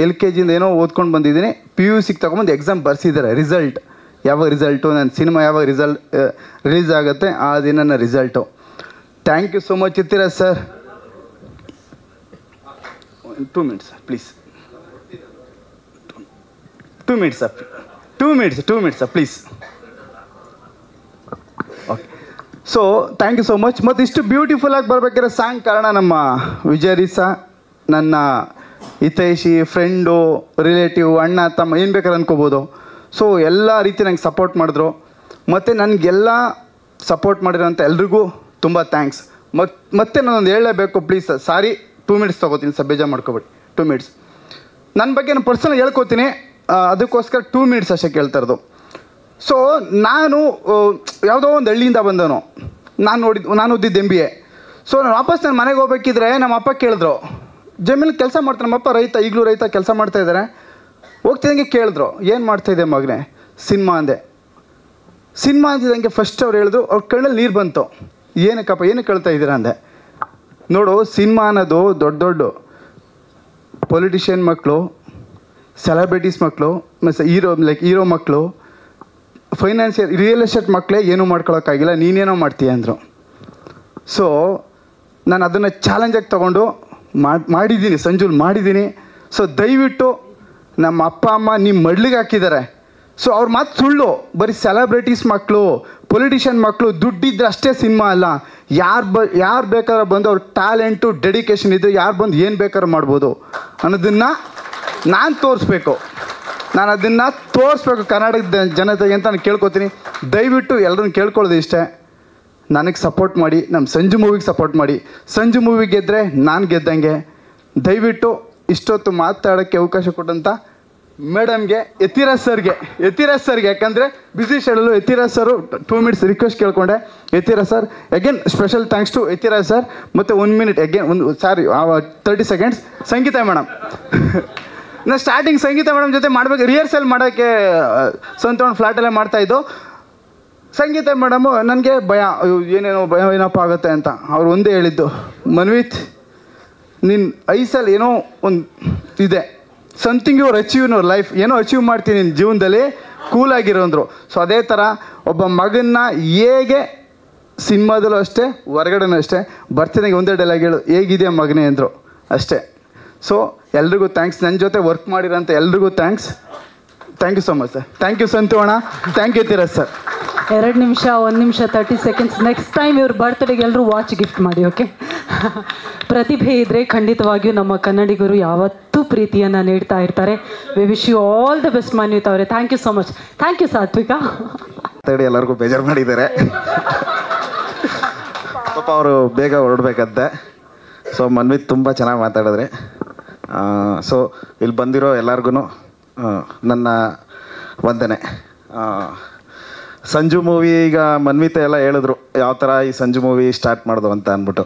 LKGಯಿಂದ ಏನೋ ಓದ್ಕೊಂಡು ಬಂದಿದ್ದೀನಿ, PUCಗೆ ತಗೊಬಂದು ಎಕ್ಸಾಮ್ ಬರ್ಸಿದ್ದಾರೆ. ಯಾವಾಗ ರಿಸಲ್ಟು, ನನ್ನ ಸಿನಿಮಾ ಯಾವಾಗ ರಿಲೀಸ್ ಆಗುತ್ತೆ ಆ ದಿನ ನನ್ನ result. Thank you so much Yathiraj sir. 2 minutes sir please. 2 minutes sir, 2 minutes sir please. Okay, so thank you so much. ಮತ್ತು ಇಷ್ಟು ಬ್ಯೂಟಿಫುಲ್ಲಾಗಿ ಬರಬೇಕಾದ್ರೆ ಸಾಂಗ್ ಕಾರಣ ನಮ್ಮ ವಿಜಯ್ ರೀಸಾ, ನನ್ನ ಹಿತೈಷಿ, ಫ್ರೆಂಡು, ರಿಲೇಟಿವ್, ಅಣ್ಣ ತಮ್ಮ, ಏನು ಬೇಕಾದ್ರೆ ಅನ್ಕೋಬೋದು. ಸೊ ಎಲ್ಲ ರೀತಿ ನಂಗೆ ಸಪೋರ್ಟ್ ಮಾಡಿದ್ರು. ಮತ್ತು ನನಗೆಲ್ಲ ಸಪೋರ್ಟ್ ಮಾಡಿರೋಂಥ ಎಲ್ರಿಗೂ ತುಂಬ ಥ್ಯಾಂಕ್ಸ್. ಮತ್ತೆ ನಾನೊಂದು ಹೇಳಲೇಬೇಕು ಪ್ಲೀಸ್ ಸರ್. ಸಾರಿ 2 minutes ತೊಗೋತೀನಿ ಸರ್, ಬೇಜಾರು ಮಾಡ್ಕೊಬೇಡಿ. 2 minutes ನನ್ನ ಬಗ್ಗೆ ನಾನು ಪರ್ಸನಲ್ ಹೇಳ್ಕೊತೀನಿ, ಅದಕ್ಕೋಸ್ಕರ 2 minutes ಅಷ್ಟೇ ಕೇಳ್ತಾ. ಸೊ ನಾನು ಯಾವುದೋ ಒಂದು ಹಳ್ಳಿಯಿಂದ ಬಂದವನು. ನಾನು ಓದಿದ್ದು MBA. ಸೊ ನಾನು ವಾಪಸ್ ನನ್ನ ಮನೆಗೆ ಹೋಗ್ಬೇಕಿದ್ರೆ ನಮ್ಮ ಅಪ್ಪ ಕೇಳಿದ್ರು, ಜಮೀನಲ್ಲಿ ಕೆಲಸ ಮಾಡ್ತಾರೆ, ನಮ್ಮಪ್ಪ ರೈತ, ಈಗಲೂ ರೈತ ಕೆಲಸ ಮಾಡ್ತಾಯಿದ್ದಾರೆ. ಹೋಗ್ತಿದ್ದಂಗೆ ಕೇಳಿದ್ರು, ಏನು ಮಾಡ್ತಾಯಿದ್ದೆ ಮಗನೇ? ಸಿನಿಮಾ ಅಂತಿದ್ದಂಗೆ ಫಸ್ಟ್ ಅವ್ರು ಹೇಳಿದ್ರು, ಅವ್ರ ಕಣ್ಣಲ್ಲಿ ನೀರು ಬಂತು. ಏನಕ್ಕೆ ಕೇಳ್ತಾ ಇದ್ದೀರಾ ಅಂದೆ. ನೋಡು, ಸಿನಿಮಾ ಅನ್ನೋದು ದೊಡ್ಡ ಪೊಲಿಟಿಷಿಯನ್ ಮಕ್ಕಳು, ಸೆಲೆಬ್ರಿಟೀಸ್ ಮಕ್ಕಳು, ಮತ್ತು ಹೀರೋ ಮಕ್ಕಳು, ಫೈನಾನ್ಷಿಯಲ್ ರಿಯಲ್ ಎಸ್ಟೇಟ್ ಮಕ್ಕಳೇ ಏನೂ ಮಾಡ್ಕೊಳಕ್ಕಾಗಿಲ್ಲ, ನೀನೇನೋ ಮಾಡ್ತೀಯ ಅಂದರು. ಸೊ ನಾನು ಅದನ್ನು ಚಾಲೆಂಜಾಗಿ ತೊಗೊಂಡು ಮಾಡಿದ್ದೀನಿ, ಸಂಜುಲ್ ಮಾಡಿದ್ದೀನಿ. ಸೊ ದಯವಿಟ್ಟು ನಮ್ಮ ಅಪ್ಪ ಅಮ್ಮ ನಿಮ್ಮ ಮಡ್ಲಿಗೆ ಹಾಕಿದ್ದಾರೆ. ಸೊ ಅವ್ರ ಮಾತು ಸುಳ್ಳು. ಬರೀ ಸೆಲೆಬ್ರಿಟೀಸ್ ಮಕ್ಕಳು, ಪೊಲಿಟಿಷಿಯನ್ ಮಕ್ಕಳು ದುಡ್ಡಿದ್ರೆ ಅಷ್ಟೇ ಸಿನಿಮಾ ಅಲ್ಲ. ಯಾರು ಬೇಕಾದ್ರೆ ಬಂದು ಅವ್ರ ಟ್ಯಾಲೆಂಟು, ಡೆಡಿಕೇಶನ್ ಇದ್ದರೆ ಯಾರು ಬಂದು ಏನು ಬೇಕಾದ್ರೂ ಮಾಡ್ಬೋದು ಅನ್ನೋದನ್ನು ನಾನು ತೋರಿಸ್ಬೇಕು. ನಾನು ಅದನ್ನು ತೋರಿಸ್ಬೇಕು ಕರ್ನಾಟಕದ ಜನತೆಗೆ ಅಂತ ನಾನು ಕೇಳ್ಕೊತೀನಿ. ದಯವಿಟ್ಟು ಎಲ್ಲರನ್ನು ಕೇಳ್ಕೊಳ್ಳೋದು ಇಷ್ಟೇ, ನನಗೆ ಸಪೋರ್ಟ್ ಮಾಡಿ, ನಮ್ಮ ಸಂಜು ಮೂವಿಗೆ ಸಪೋರ್ಟ್ ಮಾಡಿ. ಸಂಜು ಮೂವಿ ಗೆದ್ದರೆ ನಾನು ಗೆದ್ದಂಗೆ. ದಯವಿಟ್ಟು ಇಷ್ಟೊತ್ತು ಮಾತಾಡೋಕ್ಕೆ ಅವಕಾಶ ಕೊಟ್ಟಂಥ ಮೇಡಮ್ಗೆ, ಯತಿರಾಜ್ ಸರ್ಗೆ ಯಾಕಂದರೆ busy schedule. Yathiraj sir 2 minutes request ಕೇಳ್ಕೊಂಡೆ. Yathiraj sir again special thanks to Yathiraj sir. ಮತ್ತು 1 minute again 30 seconds Sangeetha madam. ನಾನು ಸ್ಟಾರ್ಟಿಂಗ್ ಸಂಗೀತ ಮೇಡಮ್ ಜೊತೆ ಮಾಡಬೇಕು, ರಿಹರ್ಸಲ್ ಮಾಡೋಕ್ಕೆ ಸ್ವಂತ ಫ್ಲ್ಯಾಟಲ್ಲೇ ಮಾಡ್ತಾಯಿದ್ದು. ಸಂಗೀತ ಮೇಡಮು ನನಗೆ ಭಯ, ಏನಪ್ಪ ಆಗುತ್ತೆ ಅಂತ. ಅವ್ರು ಒಂದೇ ಹೇಳಿದ್ದು, ಮನ್ವಿತ್ ನಿನ್ನ ಐಸಲ್ಲಿ ಏನೋ ಒಂದು ಇದೆ, something your achieve in your life, ಏನೋ ಅಚೀವ್ ಮಾಡ್ತೀನಿ ನಿನ್ನ ಜೀವನದಲ್ಲಿ, ಕೂಲಾಗಿರೋ ಅಂದರು. ಸೊ ಅದೇ ಥರ ಒಬ್ಬ ಮಗನ್ನ ಹೇಗೆ ಸಿನಿಮಾದಲ್ಲೂ ಅಷ್ಟೇ, ಹೊರಗಡೆನೂ ಅಷ್ಟೇ, ಬರ್ತಿದಂಗೆ ಒಂದೇ ಡೈಲಾಗ್ ಹೇಳು, ಹೇಗಿದೆ ಮಗನೇ ಅಂದರು ಅಷ್ಟೇ. ಸೊ ಎಲ್ರಿಗೂ ಥ್ಯಾಂಕ್ಸ್, ನನ್ನ ಜೊತೆ ವರ್ಕ್ ಮಾಡಿರೋಂಥ ಎಲ್ರಿಗೂ thanks you so much sir. Thank you Santu ಅಣ್ಣ, ಥ್ಯಾಂಕ್ ಯು ಯತಿರಾಜ್ ಸರ್. 2 ನಿಮಿಷ 1 ನಿಮಿಷ 30 seconds. ನೆಕ್ಸ್ಟ್ ಟೈಮ್ ಇವ್ರ ಬರ್ತ್ಡೇಗೆ ಎಲ್ಲರೂ ವಾಚ್ ಗಿಫ್ಟ್ ಮಾಡಿ. ಓಕೆ, ಪ್ರತಿಭೆ ಇದ್ದರೆ ಖಂಡಿತವಾಗಿಯೂ ನಮ್ಮ ಕನ್ನಡಿಗರು ಯಾವತ್ತೂ ಪ್ರೀತಿಯನ್ನು ನೀಡ್ತಾ ಇರ್ತಾರೆ. We wish you all the best Manvith ಅವರೇ. Thank you so much. Thank you Sathvika. ಎಲ್ಲರಿಗೂ ಬೇಜಾರು ಮಾಡಿದ್ದಾರೆ ಪಾಪ, ಅವರು ಬೇಗ ಹೊರಡ್ಬೇಕಂತೆ. ಸೊ ಮನ್ವಿತ್ ತುಂಬ ಚೆನ್ನಾಗಿ ಮಾತಾಡಿದ್ರೆ. ಸೊ ಇಲ್ಲಿ ಬಂದಿರೋ ಎಲ್ಲರಿಗೂ ನನ್ನ ವಂದನೆ. ಸಂಜು ಮೂವಿ ಈಗ ಮನ್ವಿತ ಎಲ್ಲ ಹೇಳಿದ್ರು ಯಾವ ಥರ ಈ ಸಂಜು ಮೂವಿ ಸ್ಟಾರ್ಟ್ ಮಾಡೋದು ಅಂತ ಅಂದ್ಬಿಟ್ಟು.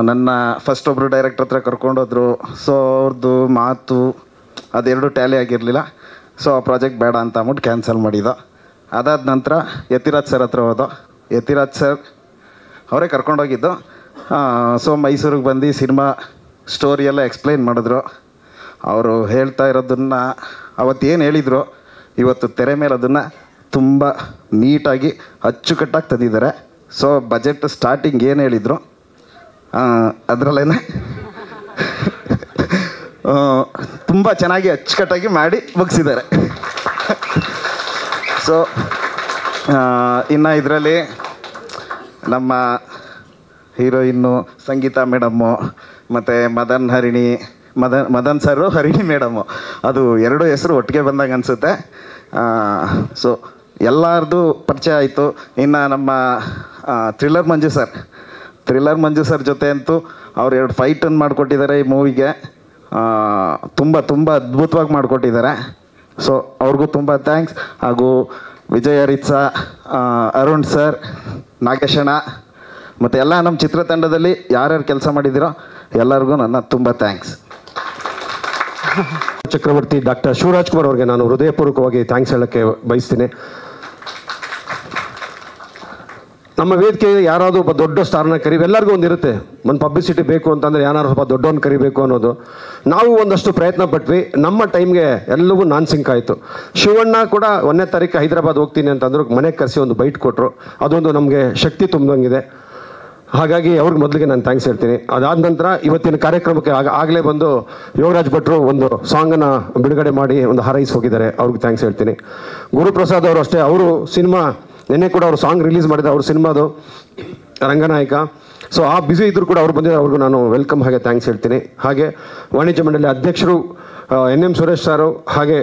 ನನ್ನ ಫಸ್ಟ್ ಒಬ್ಬರು ಡೈರೆಕ್ಟರ್ ಹತ್ರ ಕರ್ಕೊಂಡೋದ್ರು. ಸೊ ಅವ್ರದ್ದು ಮಾತು ಅದೆರಡು ಟ್ಯಾಲಿ ಆಗಿರಲಿಲ್ಲ. ಸೊ ಆ ಪ್ರಾಜೆಕ್ಟ್ ಬೇಡ ಅಂತ ಅಂದ್ಬಿಟ್ಟು ಕ್ಯಾನ್ಸಲ್ ಮಾಡಿದ್ದು. ಅದಾದ ನಂತರ ಯತಿರಾಜ್ ಸರ್ ಹತ್ರ ಹೋದೋ. ಯತಿರಾಜ್ ಸರ್ ಅವರೇ ಕರ್ಕೊಂಡೋಗಿದ್ದು. ಸೊ ಮೈಸೂರಿಗೆ ಬಂದು ಸಿನಿಮಾ ಸ್ಟೋರಿ ಎಲ್ಲ ಎಕ್ಸ್ಪ್ಲೈನ್ ಮಾಡಿದ್ರು. ಅವರು ಹೇಳ್ತಾ ಇರೋದನ್ನು ಅವತ್ತೇನು ಹೇಳಿದರು ಇವತ್ತು ತೆರೆ ಮೇಲೆ ಅದನ್ನು ತುಂಬ ನೀಟಾಗಿ ಅಚ್ಚುಕಟ್ಟಾಗಿ ತಂದಿದ್ದಾರೆ. ಸೊ ಬಜೆಟ್ ಸ್ಟಾರ್ಟಿಂಗ್ ಏನು ಹೇಳಿದರು ಅದರಲ್ಲೇ ತುಂಬ ಚೆನ್ನಾಗಿ ಅಚ್ಚುಕಟ್ಟಾಗಿ ಮಾಡಿ ಮುಗಿಸಿದ್ದಾರೆ. ಸೊ ಇನ್ನು ಇದರಲ್ಲಿ ನಮ್ಮ ಹೀರೋಯಿನ್ನು ಸಂಗೀತಾ ಮೇಡಮ್ಮು ಮತ್ತು ಮದನ್ ಸರು ಹರಿಣಿ ಮೇಡಮ್ಮು, ಅದು ಎರಡು ಹೆಸರು ಒಟ್ಟಿಗೆ ಬಂದಾಗ ಅನಿಸುತ್ತೆ. ಸೊ ಎಲ್ಲರದು ಪರಿಚಯ ಆಯಿತು. ಇನ್ನು ನಮ್ಮ ಥ್ರಿಲ್ಲರ್ ಮಂಜು ಸರ್ ಜೊತೆ ಅಂತೂ ಅವ್ರು 2 ಫೈಟನ್ನು ಮಾಡಿಕೊಟ್ಟಿದ್ದಾರೆ ಈ ಮೂವಿಗೆ. ತುಂಬ ಅದ್ಭುತವಾಗಿ ಮಾಡಿಕೊಟ್ಟಿದ್ದಾರೆ. ಸೊ ಅವ್ರಿಗೂ ತುಂಬ ಥ್ಯಾಂಕ್ಸ್. ಹಾಗೂ ವಿಜಯ್ ಹರಿತ್ಸ, ಅರುಣ್ ಸರ್, ನಾಗೇಶಣ್ಣ ಮತ್ತು ಎಲ್ಲ ನಮ್ಮ ಚಿತ್ರತಂಡದಲ್ಲಿ ಯಾರ್ಯಾರು ಕೆಲಸ ಮಾಡಿದ್ದೀರೋ ಎಲ್ಲರಿಗೂ ನನ್ನ ತುಂಬ ಥ್ಯಾಂಕ್ಸ್. ಚಕ್ರವರ್ತಿ ಡಾಕ್ಟರ್ ಶಿವರಾಜ್ ಕುಮಾರ್ ಅವ್ರಿಗೆ ನಾನು ಹೃದಯಪೂರ್ವಕವಾಗಿ ಥ್ಯಾಂಕ್ಸ್ ಹೇಳೋಕ್ಕೆ ಬಯಸ್ತೀನಿ. ನಮ್ಮ ವೇದಿಕೆ ಯಾರಾದರೂ ಒಬ್ಬ ದೊಡ್ಡ ಸ್ಟಾರ್ನ ಎಲ್ಲರಿಗೂ ಒಂದಿರುತ್ತೆ, ಒಂದು ಪಬ್ಲಿಸಿಟಿ ಬೇಕು ಅಂತಂದರೆ ಯಾರು ಸ್ವಲ್ಪ ದೊಡ್ಡವನ್ನ ಕರಿಬೇಕು ಅನ್ನೋದು. ನಾವು ಒಂದಷ್ಟು ಪ್ರಯತ್ನ ಪಟ್ವಿ. ನಮ್ಮ ಟೈಮ್ಗೆ ಎಲ್ಲವೂ ನಾನ್ ಸಿಂಕ್ ಆಯಿತು. ಶಿವಣ್ಣ ಕೂಡ 1ನೇ ತಾರೀಕು ಹೈದರಾಬಾದ್ ಹೋಗ್ತೀನಿ ಅಂತಂದ್ರು, ಮನೆಗೆ ಕರೆಸಿ ಒಂದು ಬೈಟ್ ಕೊಟ್ಟರು. ಅದೊಂದು ನಮಗೆ ಶಕ್ತಿ ತುಂಬಿದಂಗಿದೆ. ಹಾಗಾಗಿ ಅವ್ರಿಗೆ ಮೊದಲಿಗೆ ನಾನು ಥ್ಯಾಂಕ್ಸ್ ಹೇಳ್ತೀನಿ. ಅದಾದ ನಂತರ ಇವತ್ತಿನ ಕಾರ್ಯಕ್ರಮಕ್ಕೆ ಆಗಲೇ ಬಂದು ಯೋಗರಾಜ್ ಭಟ್ರು ಒಂದು ಸಾಂಗನ್ನು ಬಿಡುಗಡೆ ಮಾಡಿ ಒಂದು ಹಾರೈಸಿ ಹೋಗಿದ್ದಾರೆ, ಅವ್ರಿಗೆ ಥ್ಯಾಂಕ್ಸ್ ಹೇಳ್ತೀನಿ. ಗುರುಪ್ರಸಾದ್ ಅವರು ಅಷ್ಟೇ, ಅವರು ಸಿನಿಮಾ ನಿನ್ನೆ ಕೂಡ ಅವರು ಸಾಂಗ್ ರಿಲೀಸ್ ಮಾಡಿದ್ದಾರೆ, ಅವ್ರ ಸಿನಿಮಾದು ರಂಗನಾಯಕ. ಸೊ ಆ ಬ್ಯುಸಿ ಇದ್ದರೂ ಕೂಡ ಅವ್ರು ಬಂದಿದ್ದಾರೆ, ಅವ್ರಿಗೂ ನಾನು ವೆಲ್ಕಮ್ ಹಾಗೆ ಥ್ಯಾಂಕ್ಸ್ ಹೇಳ್ತೀನಿ. ಹಾಗೆ ವಾಣಿಜ್ಯ ಮಂಡಳಿ ಅಧ್ಯಕ್ಷರು NM ಸುರೇಶ್ ಸಾರು, ಹಾಗೆ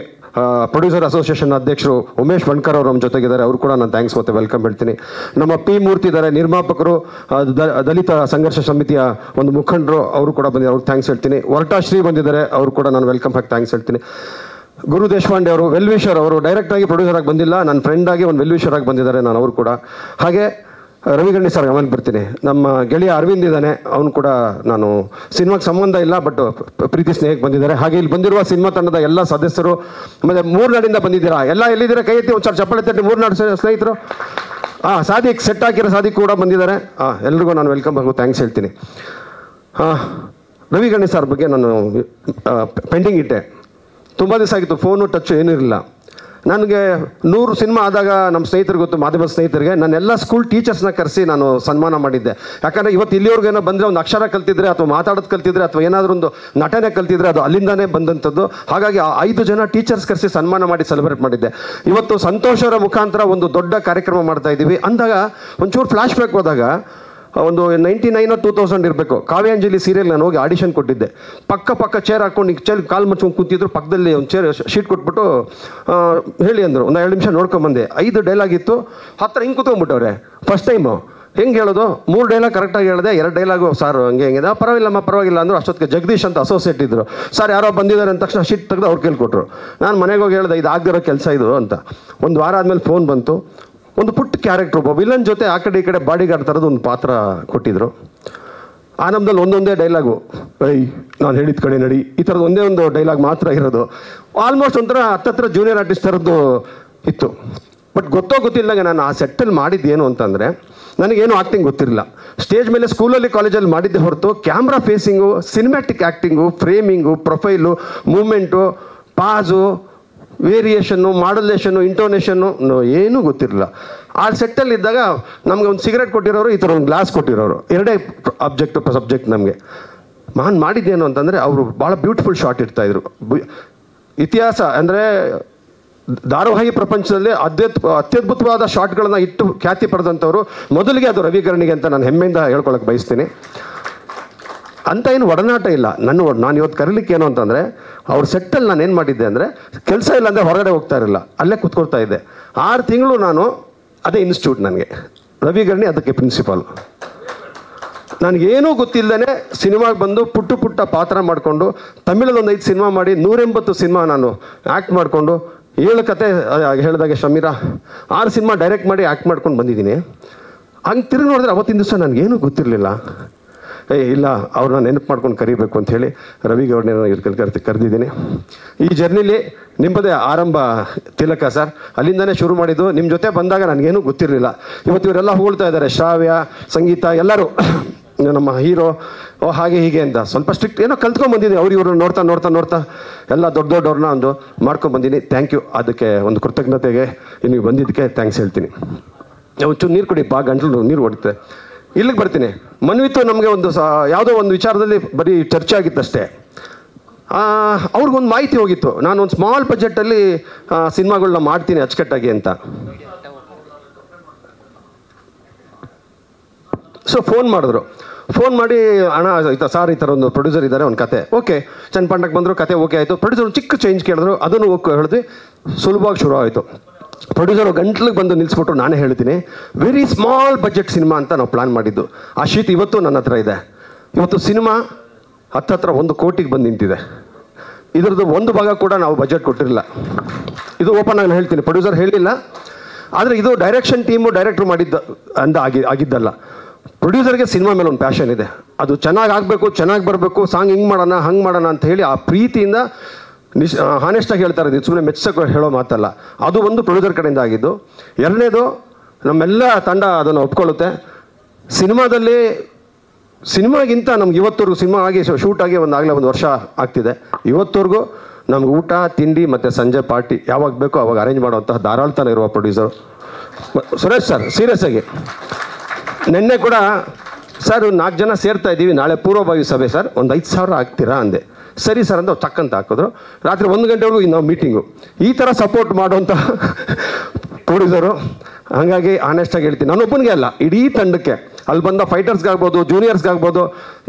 ಪ್ರೊಡ್ಯೂಸರ್ ಅಸೋಸಿಯೇಷನ್ ಅಧ್ಯಕ್ಷರು ಉಮೇಶ್ ಬಣ್ಕರ್ ಅವರು ನಮ್ಮ ಜೊತೆಗಿದ್ದಾರೆ, ಅವರು ಕೂಡ ನಾನು ಥ್ಯಾಂಕ್ಸ್ ಮತ್ತೆ ವೆಲ್ಕಮ್ ಹೇಳ್ತೀನಿ. ನಮ್ಮ P ಮೂರ್ತಿ ಇದ್ದಾರೆ, ನಿರ್ಮಾಪಕರು, ದಲಿತ ಸಂಘರ್ಷ ಸಮಿತಿಯ ಒಂದು ಮುಖಂಡರು, ಅವರು ಕೂಡ ಬಂದಿದ್ದಾರೆ, ಅವ್ರಿಗೆ ಥ್ಯಾಂಕ್ಸ್ ಹೇಳ್ತೀನಿ. ವರ್ಟಾಶ್ರೀ ಬಂದಿದ್ದಾರೆ, ಅವರು ಕೂಡ ನಾನು ವೆಲ್ಕಮ್ ಹಾಕಿ ಥ್ಯಾಂಕ್ಸ್ ಹೇಳ್ತೀನಿ. ಗುರು ದೇಶಪಾಂಡೆ ಅವರು, ವೆಲ್ವಿಷರ್ ಅವರು, ಡೈರೆಕ್ಟಾಗಿ ಪ್ರೊಡ್ಯೂಸರ್ ಆಗಿ ಬಂದಿಲ್ಲ, ನನ್ನ ಫ್ರೆಂಡಾಗಿ ಒಂದು ವೆಲ್ವಿಷರ್ ಆಗಿ ಬಂದಿದ್ದಾರೆ, ನಾನು ಅವರು ಕೂಡ. ಹಾಗೆ ರವಿಗಣ್ಣಿ ಸರ್ ಆಮೇಲೆ ಬರ್ತೀನಿ. ನಮ್ಮ ಗೆಳೆಯ ಅರವಿಂದ್ ಇದ್ದಾನೆ, ಅವನು ಕೂಡ ನಾನು ಸಿನಿಮಾಗೆ ಸಂಬಂಧ ಇಲ್ಲ ಬಟ್ ಪ್ರೀತಿ ಸ್ನೇಹಕ್ಕೆ ಬಂದಿದ್ದಾರೆ. ಹಾಗೆ ಇಲ್ಲಿ ಬಂದಿರುವ ಸಿನಿಮಾ ತಂಡದ ಎಲ್ಲ ಸದಸ್ಯರು, ಆಮೇಲೆ ಮೂರ್ನಾಡಿಂದ ಬಂದಿದ್ದೀರಾ, ಎಲ್ಲ ಎಲ್ಲಿದ್ದೀರಾ ಕೈ ಎತ್ತಿ ಒಂದು ಚಪ್ಪಾಳೆ ತಟ್ಟಿ. ಮೂರ್ನಾಡು ಸ್ನೇಹಿತರು, ಸಾದಿಕ್ ಸೆಟ್ ಹಾಕಿರೋ ಸಾದಿಕ್ ಕೂಡ ಬಂದಿದ್ದಾರೆ. ಎಲ್ರಿಗೂ ನಾನು ವೆಲ್ಕಮ್ ಹಾಗೂ ಥ್ಯಾಂಕ್ಸ್ ಹೇಳ್ತೀನಿ. ರವಿಗಣ್ಣಿ ಸರ್ ಬಗ್ಗೆ ನಾನು ಪೆಂಡಿಂಗ್ ಇಟ್ಟೆ, ತುಂಬ ದಿವಸ ಆಗಿತ್ತು, ಫೋನು ಟಚ್ಚು ಏನೂ ಇರಲಿಲ್ಲ. ನನಗೆ 100 ಸಿನಿಮಾ ಆದಾಗ ನಮ್ಮ ಸ್ನೇಹಿತರಿಗೆ ಗೊತ್ತು, ಮಾಧ್ಯಮದ ಸ್ನೇಹಿತರಿಗೆ, ನಾನೆಲ್ಲ ಸ್ಕೂಲ್ ಟೀಚರ್ಸ್ನ ಕರೆಸಿ ನಾನು ಸನ್ಮಾನ ಮಾಡಿದ್ದೆ. ಯಾಕಂದರೆ ಇವತ್ತು ಇಲ್ಲಿವರೆಗೂ ಏನೋ ಬಂದರೆ ಒಂದು ಅಕ್ಷರ ಕಲ್ತಿದ್ರೆ ಅಥವಾ ಮಾತಾಡೋದು ಕಲ್ತಿದ್ರೆ ಅಥವಾ ಏನಾದರೂ ಒಂದು ನಟನೆ ಕಲ್ತಿದ್ರೆ ಅದು ಅಲ್ಲಿಂದಾನೇ ಬಂದಂಥದ್ದು. ಹಾಗಾಗಿ 5 ಜನ ಟೀಚರ್ಸ್ ಕರೆಸಿ ಸನ್ಮಾನ ಮಾಡಿ ಸೆಲೆಬ್ರೇಟ್ ಮಾಡಿದ್ದೆ. ಇವತ್ತು ಸಂತೋಷರ ಮುಖಾಂತರ ಒಂದು ದೊಡ್ಡ ಕಾರ್ಯಕ್ರಮ ಮಾಡ್ತಾ ಇದ್ದೀವಿ ಅಂದಾಗ ಒಂಚೂರು ಫ್ಲ್ಯಾಶ್ ಬ್ಯಾಕ್ ಹೋದಾಗ ಒಂದು 99 or 2000 ಇರಬೇಕು, ಕಾವ್ಯಾಂಜಲಿ ಸೀರಿಯಲ್ ನಾನು ಹೋಗಿ ಆಡಿಷನ್ ಕೊಟ್ಟಿದ್ದೆ. ಪಕ್ಕ ಚೇರ್ ಹಾಕ್ಕೊಂಡು ಚೇರ್ ಕಾಲು ಮುಚ್ಕೊಂಡು ಕೂತಿದ್ರು, ಪಕ್ಕದಲ್ಲಿ ಒಂದು ಚೇರ್ ಶೀಟ್ ಕೊಟ್ಬಿಟ್ಟು ಹೇಳಿ ಅಂದರು. ಒಂದು 2 ನಿಮಿಷ ನೋಡ್ಕೊಂಬಂದೆ. 5 ಡೈಲಾಗ್ ಇತ್ತು, ಹತ್ತಿರ ಹಿಂಗೆ ಕೂತ್ಕೊಂಡ್ಬಿಟ್ಟವ್ರೆ. ಫಸ್ಟ್ ಟೈಮು ಹೆಂಗೆ ಹೇಳೋದು, 3 ಡೈಲಾಗ್ ಕರೆಕ್ಟಾಗಿ ಹೇಳಿದೆ, 2 ಡೈಲಾಗು ಸಾರು ಹಂಗೆ ಹೆಂಗಿದೆ, ಪರವಾಗಿಲ್ಲ ಅಂದರು. ಅಷ್ಟೊತ್ತಿಗೆ ಜಗದೀಶ್ ಅಂತ ಅಸೋಸಿಯೇಟ್ ಇದ್ದರು. ಸರ್ ಯಾರೋ ಬಂದಿದ್ದಾರೆ ಅಂದ ತಕ್ಷಣ ಶೀಟ್ ತೆಗೆದು ಅವ್ರು ಕೇಳ್ಕೊಟ್ರು. ನಾನು ಮನೆಗೆ ಹೋಗಿ ಹೇಳಿದೆ, ಇದು ಆಗದಿರೋ ಕೆಲಸ ಇದು ಅಂತ. ಒಂದು ವಾರ ಆದಮೇಲೆ ಫೋನ್ ಬಂತು, ಒಂದು ಪುಟ್ಟ ಕ್ಯಾರೆಕ್ಟ್ರು, ಒಬ್ಬ ವಿಲನ್ ಜೊತೆ ಆ ಕಡೆ ಈ ಕಡೆ ಬಾಡಿ ಗಾರ್ಡ್ ಥರದ್ದು ಒಂದು ಪಾತ್ರ ಕೊಟ್ಟಿದ್ರು. ಆನಂದದಲ್ಲಿ ಒಂದೊಂದೇ ಡೈಲಾಗು, ನಾನು ಹೇಳಿದ ಕಡೆ ನಡಿ, ಈ ಥರದ್ದು ಒಂದೇ ಒಂದು ಡೈಲಾಗ್ ಮಾತ್ರ ಇರೋದು. ಆಲ್ಮೋಸ್ಟ್ ಒಂಥರ ಹತ್ತತ್ರ ಜೂನಿಯರ್ ಆರ್ಟಿಸ್ಟ್ ಥರದ್ದು ಇತ್ತು. ಬಟ್ ಗೊತ್ತಿಲ್ಲದಂಗೆ ನಾನು ಆ ಸೆಟ್ಟಲ್ಲಿ ಮಾಡಿದ್ದೇನು ಅಂತಂದರೆ, ನನಗೇನು ಆ್ಯಕ್ಟಿಂಗ್ ಗೊತ್ತಿರಲಿಲ್ಲ. ಸ್ಟೇಜ್ ಮೇಲೆ ಸ್ಕೂಲಲ್ಲಿ ಕಾಲೇಜಲ್ಲಿ ಮಾಡಿದ್ದೆ ಹೊರತು camera facing, cinematic acting, framing, profile, moment, pause, variation, modulation, intonation ಏನೂ ಗೊತ್ತಿರಲಿಲ್ಲ. ಆ ಸೆಟ್ಟಲ್ಲಿದ್ದಾಗ ನಮಗೆ ಒಂದು ಸಿಗರೇಟ್ ಕೊಟ್ಟಿರೋರು, ಈ ಥರ ಒಂದು ಗ್ಲಾಸ್ ಕೊಟ್ಟಿರೋರು, 2 ಸಬ್ಜೆಕ್ಟ್ ನಮಗೆ. ನಾನು ಮಾಡಿದ್ದೇನು ಅಂತಂದರೆ, ಅವರು ಭಾಳ ಬ್ಯೂಟಿಫುಲ್ ಶಾಟ್ ಇರ್ತಾಯಿದ್ರು. ಇತಿಹಾಸ ಅಂದರೆ ಧಾರಾವಾಹಿ ಪ್ರಪಂಚದಲ್ಲಿ ಅತ್ಯದ್ಭುತವಾದ ಶಾಟ್ಗಳನ್ನ ಇಟ್ಟು ಖ್ಯಾತಿ ಪಡೆದಂಥವ್ರು. ಮೊದಲಿಗೆ ಅದು ರವಿಗರಣಿಗೆ ಅಂತ ನಾನು ಹೆಮ್ಮೆಯಿಂದ ಹೇಳ್ಕೊಳಕ್ಕೆ ಬಯಸ್ತೀನಿ. ಅಂತ ಏನು ಒಡನಾಟ ಇಲ್ಲ ನಾನು ಇವತ್ತು ಕರೀಲಿಕ್ಕೆ ಏನು ಅಂತಂದರೆ, ಅವ್ರ ಸೆಟ್ಟಲ್ಲಿ ನಾನು ಏನು ಮಾಡಿದ್ದೆ ಅಂದರೆ, ಕೆಲಸ ಇಲ್ಲ ಅಂದರೆ ಹೊರಗಡೆ ಹೋಗ್ತಾ ಇರಲಿಲ್ಲ, ಅಲ್ಲೇ ಕೂತ್ಕೊಳ್ತಾ ಇದ್ದೆ. 6 ತಿಂಗಳು ನಾನು ಅದೇ ಇನ್ಸ್ಟಿಟ್ಯೂಟ್, ನನಗೆ ರವಿಗರ್ಣಿ ಅದಕ್ಕೆ ಪ್ರಿನ್ಸಿಪಾಲ್. ನನಗೇನೂ ಗೊತ್ತಿಲ್ಲದೇ ಸಿನಿಮಾಗೆ ಬಂದು ಪುಟ್ಟ ಪಾತ್ರ ಮಾಡಿಕೊಂಡು, ತಮಿಳಲ್ಲಿ ಒಂದು 5 ಸಿನಿಮಾ ಮಾಡಿ 180 ಸಿನಿಮಾ ನಾನು ಆ್ಯಕ್ಟ್ ಮಾಡಿಕೊಂಡು, 7 ಕತೆ ಹೇಳಿದಾಗೆ ಶಮೀರಾ 6 ಸಿನಿಮಾ ಡೈರೆಕ್ಟ್ ಮಾಡಿ ಆ್ಯಕ್ಟ್ ಮಾಡ್ಕೊಂಡು ಬಂದಿದ್ದೀನಿ. ಹಂಗೆ ತಿರುಗಿ ನೋಡಿದ್ರೆ ಅವತ್ತಿನ ದಿವಸ ನನಗೇನೂ ಗೊತ್ತಿರಲಿಲ್ಲ. ಇಲ್ಲ ಅವ್ರನ್ನ ನೆನಪು ಮಾಡ್ಕೊಂಡು ಕರಿಬೇಕು ಅಂಥೇಳಿ ರವಿ ಗೌಡ್ನ ಇವ್ರ ಕರೆದಿದ್ದೀನಿ. ಈ ಜರ್ನಿಲಿ ನಿಮ್ಮದೇ ಆರಂಭ ತಿಲಕ ಸರ್, ಅಲ್ಲಿಂದನೇ ಶುರು ಮಾಡಿದ್ದು. ನಿಮ್ಮ ಜೊತೆ ಬಂದಾಗ ನನಗೇನೂ ಗೊತ್ತಿರಲಿಲ್ಲ. ಇವತ್ತು ಇವರೆಲ್ಲ ಹೋಗ್ತಾ ಇದ್ದಾರೆ, ಶ್ರಾವ್ಯ, ಸಂಗೀತ, ಎಲ್ಲರೂ ನಮ್ಮ ಹೀರೋ ಹಾಗೆ ಹೀಗೆ ಅಂತ ಸ್ವಲ್ಪ ಸ್ಟ್ರಿಕ್ಟ್ ಏನೋ ಕಲ್ತ್ಕೊಂಡ್ಬಂದಿದ್ದೀನಿ. ಇವರು ನೋಡ್ತಾ ನೋಡ್ತಾ ನೋಡ್ತಾ ಎಲ್ಲ ದೊಡ್ಡವ್ರನ್ನ ಒಂದು ಮಾಡ್ಕೊಂಡ್ಬಂದಿನಿ. Thank you. ಅದಕ್ಕೆ ಒಂದು ಕೃತಜ್ಞತೆಗೆ ನೀವು ಬಂದಿದ್ದಕ್ಕೆ ಥ್ಯಾಂಕ್ಸ್ ಹೇಳ್ತೀನಿ. ಒಂಚೂರು ನೀರು ಕುಡಿಯಪ್ಪ, ಗಂಟಲು ನೀರು ಹೊಡಿತೆ. ಇಲ್ಲಿಗೆ ಬರ್ತೀನಿ. ಮನ್ವಿತ್ತು ನಮಗೆ ಒಂದು ಯಾವುದೋ ಒಂದು ವಿಚಾರದಲ್ಲಿ ಬರೀ ಚರ್ಚೆ ಆಗಿತ್ತಷ್ಟೇ. ಅವ್ರಿಗೊಂದು ಮಾಹಿತಿ ಹೋಗಿತ್ತು, ನಾನು ಒಂದು ಸ್ಮಾಲ್ ಬಜೆಟಲ್ಲಿ ಸಿನಿಮಾಗಳನ್ನ ಮಾಡ್ತೀನಿ ಅಚ್ಚುಕಟ್ಟಾಗಿ ಅಂತ. ಸೊ ಫೋನ್ ಮಾಡಿದ್ರು. ಫೋನ್ ಮಾಡಿ ಅಣ್ಣ ಆಯ್ತಾ ಸರ್, ಈ ಥರ ಒಂದು ಪ್ರೊಡ್ಯೂಸರ್ ಇದ್ದಾರೆ, ಒಂದು ಕತೆ ಓಕೆ ಚನ್ನಪಟ್ಟಣಕ್ಕೆ ಬಂದರು, ಕತೆ ಓಕೆ ಆಯಿತು. ಪ್ರೊಡ್ಯೂಸರ್ ಒಂದು ಚಿಕ್ಕ ಚೇಂಜ್ ಕೇಳಿದ್ರು, ಅದನ್ನು ಹೇಳಿದ್ವಿ. ಸುಲಭವಾಗಿ ಶುರು ಆಯಿತು. ಪ್ರೊಡ್ಯೂಸರ್ ಗಂಟ್ಲಿಗೆ ಬಂದು ನಿಲ್ಲಿಸ್ಬಿಟ್ರು. ನಾನೇ ಹೇಳ್ತೀನಿ, ವೆರಿ ಸ್ಮಾಲ್ ಬಜೆಟ್ ಸಿನಿಮಾ ಅಂತ ನಾವು ಪ್ಲ್ಯಾನ್ ಮಾಡಿದ್ದು. ಆ ಶೀಟ್ ಇವತ್ತು ನನ್ನ ಹತ್ರ ಇದೆ. ಇವತ್ತು ಸಿನಿಮಾ ಹತ್ತತ್ರ 1 ಕೋಟಿಗೆ ಬಂದು ನಿಂತಿದೆ. ಇದರದ್ದು ಒಂದು ಭಾಗ ಕೂಡ ನಾವು ಬಜೆಟ್ ಕೊಟ್ಟಿರಲಿಲ್ಲ. ಇದು ಓಪನ್ ಆಗಿ ಹೇಳ್ತೀನಿ, ಪ್ರೊಡ್ಯೂಸರ್ ಹೇಳಿಲ್ಲ. ಆದರೆ ಇದು ಡೈರೆಕ್ಷನ್ ಟೀಮು ಡೈರೆಕ್ಟ್ರು ಮಾಡಿದ್ದ ಅಂತ ಆಗಿದ್ದಲ್ಲ. ಪ್ರೊಡ್ಯೂಸರ್ಗೆ ಸಿನಿಮಾ ಮೇಲೆ ಒಂದು ಪ್ಯಾಷನ್ ಇದೆ. ಅದು ಚೆನ್ನಾಗಿ ಆಗಬೇಕು, ಚೆನ್ನಾಗಿ ಬರಬೇಕು, ಸಾಂಗ್ ಹಿಂಗೆ ಮಾಡೋಣ ಹಂಗೆ ಮಾಡೋಣ ಅಂತ ಹೇಳಿ ಆ ಪ್ರೀತಿಯಿಂದ ಹಾನೆಸ್ಟಾಗಿ ಹೇಳ್ತಾರೆ. ಇದು ಸುಮ್ಮನೆ ಮೆಚ್ಚಕ್ಕೆ ಹೇಳೋ ಮಾತಲ್ಲ. ಅದು ಒಂದು ಪ್ರೊಡ್ಯೂಸರ್ ಕಡೆಯಿಂದ ಆಗಿದ್ದು. ಎರಡನೇದು, ನಮ್ಮೆಲ್ಲ ತಂಡ ಅದನ್ನು ಒಪ್ಕೊಳ್ಳುತ್ತೆ. ಸಿನಿಮಾಗಿಂತ ನಮ್ಗೆ ಇವತ್ತವರೆಗೂ ಸಿನಿಮಾ ಆಗಿ ಶೂಟ್ ಆಗಿ ಒಂದು ವರ್ಷ ಆಗ್ತಿದೆ. ಇವತ್ತವರೆಗೂ ನಮ್ಗೆ ಊಟ ತಿಂಡಿ ಮತ್ತು ಸಂಜೆ ಪಾರ್ಟಿ ಯಾವಾಗ ಬೇಕೋ ಅವಾಗ ಅರೇಂಜ್ ಮಾಡುವಂತಹ ಧಾರಾಳತನ ಇರುವ ಪ್ರೊಡ್ಯೂಸರ್ ಸುರೇಶ್ ಸರ್. ಸೀರಿಯಸ್ ಆಗಿ ನಿನ್ನೆ ಕೂಡ ಸರ್ 4 ಜನ ಸೇರ್ತಾ ಇದ್ದೀವಿ, ನಾಳೆ ಪೂರ್ವಭಾವಿ ಸಭೆ ಸರ್, ಒಂದು 5,000 ಹಾಕ್ತೀರಾ ಅಂದೆ. ಸರಿ ಸರ್ ಅಂತ ಚಕ್ಕಂತ ಹಾಕಿದ್ರು. ರಾತ್ರಿ 1 ಗಂಟೆವರೆಗೂ ನಾವು ಮೀಟಿಂಗು. ಈ ಥರ ಸಪೋರ್ಟ್ ಮಾಡುವಂಥ ಪ್ರೊಡ್ಯೂಸರು. ಹಾಗಾಗಿ ಆನೆಸ್ಟಾಗಿ ಹೇಳ್ತೀನಿ, ನಾನೊಬ್ಬನಿಗೆ ಅಲ್ಲ, ಇಡೀ ತಂಡಕ್ಕೆ, ಅಲ್ಲಿ ಬಂದ ಫೈಟರ್ಸ್ಗಾಗ್ಬೋದು, ಜೂನಿಯರ್ಸ್ಗಾಗ್ಬೋದು,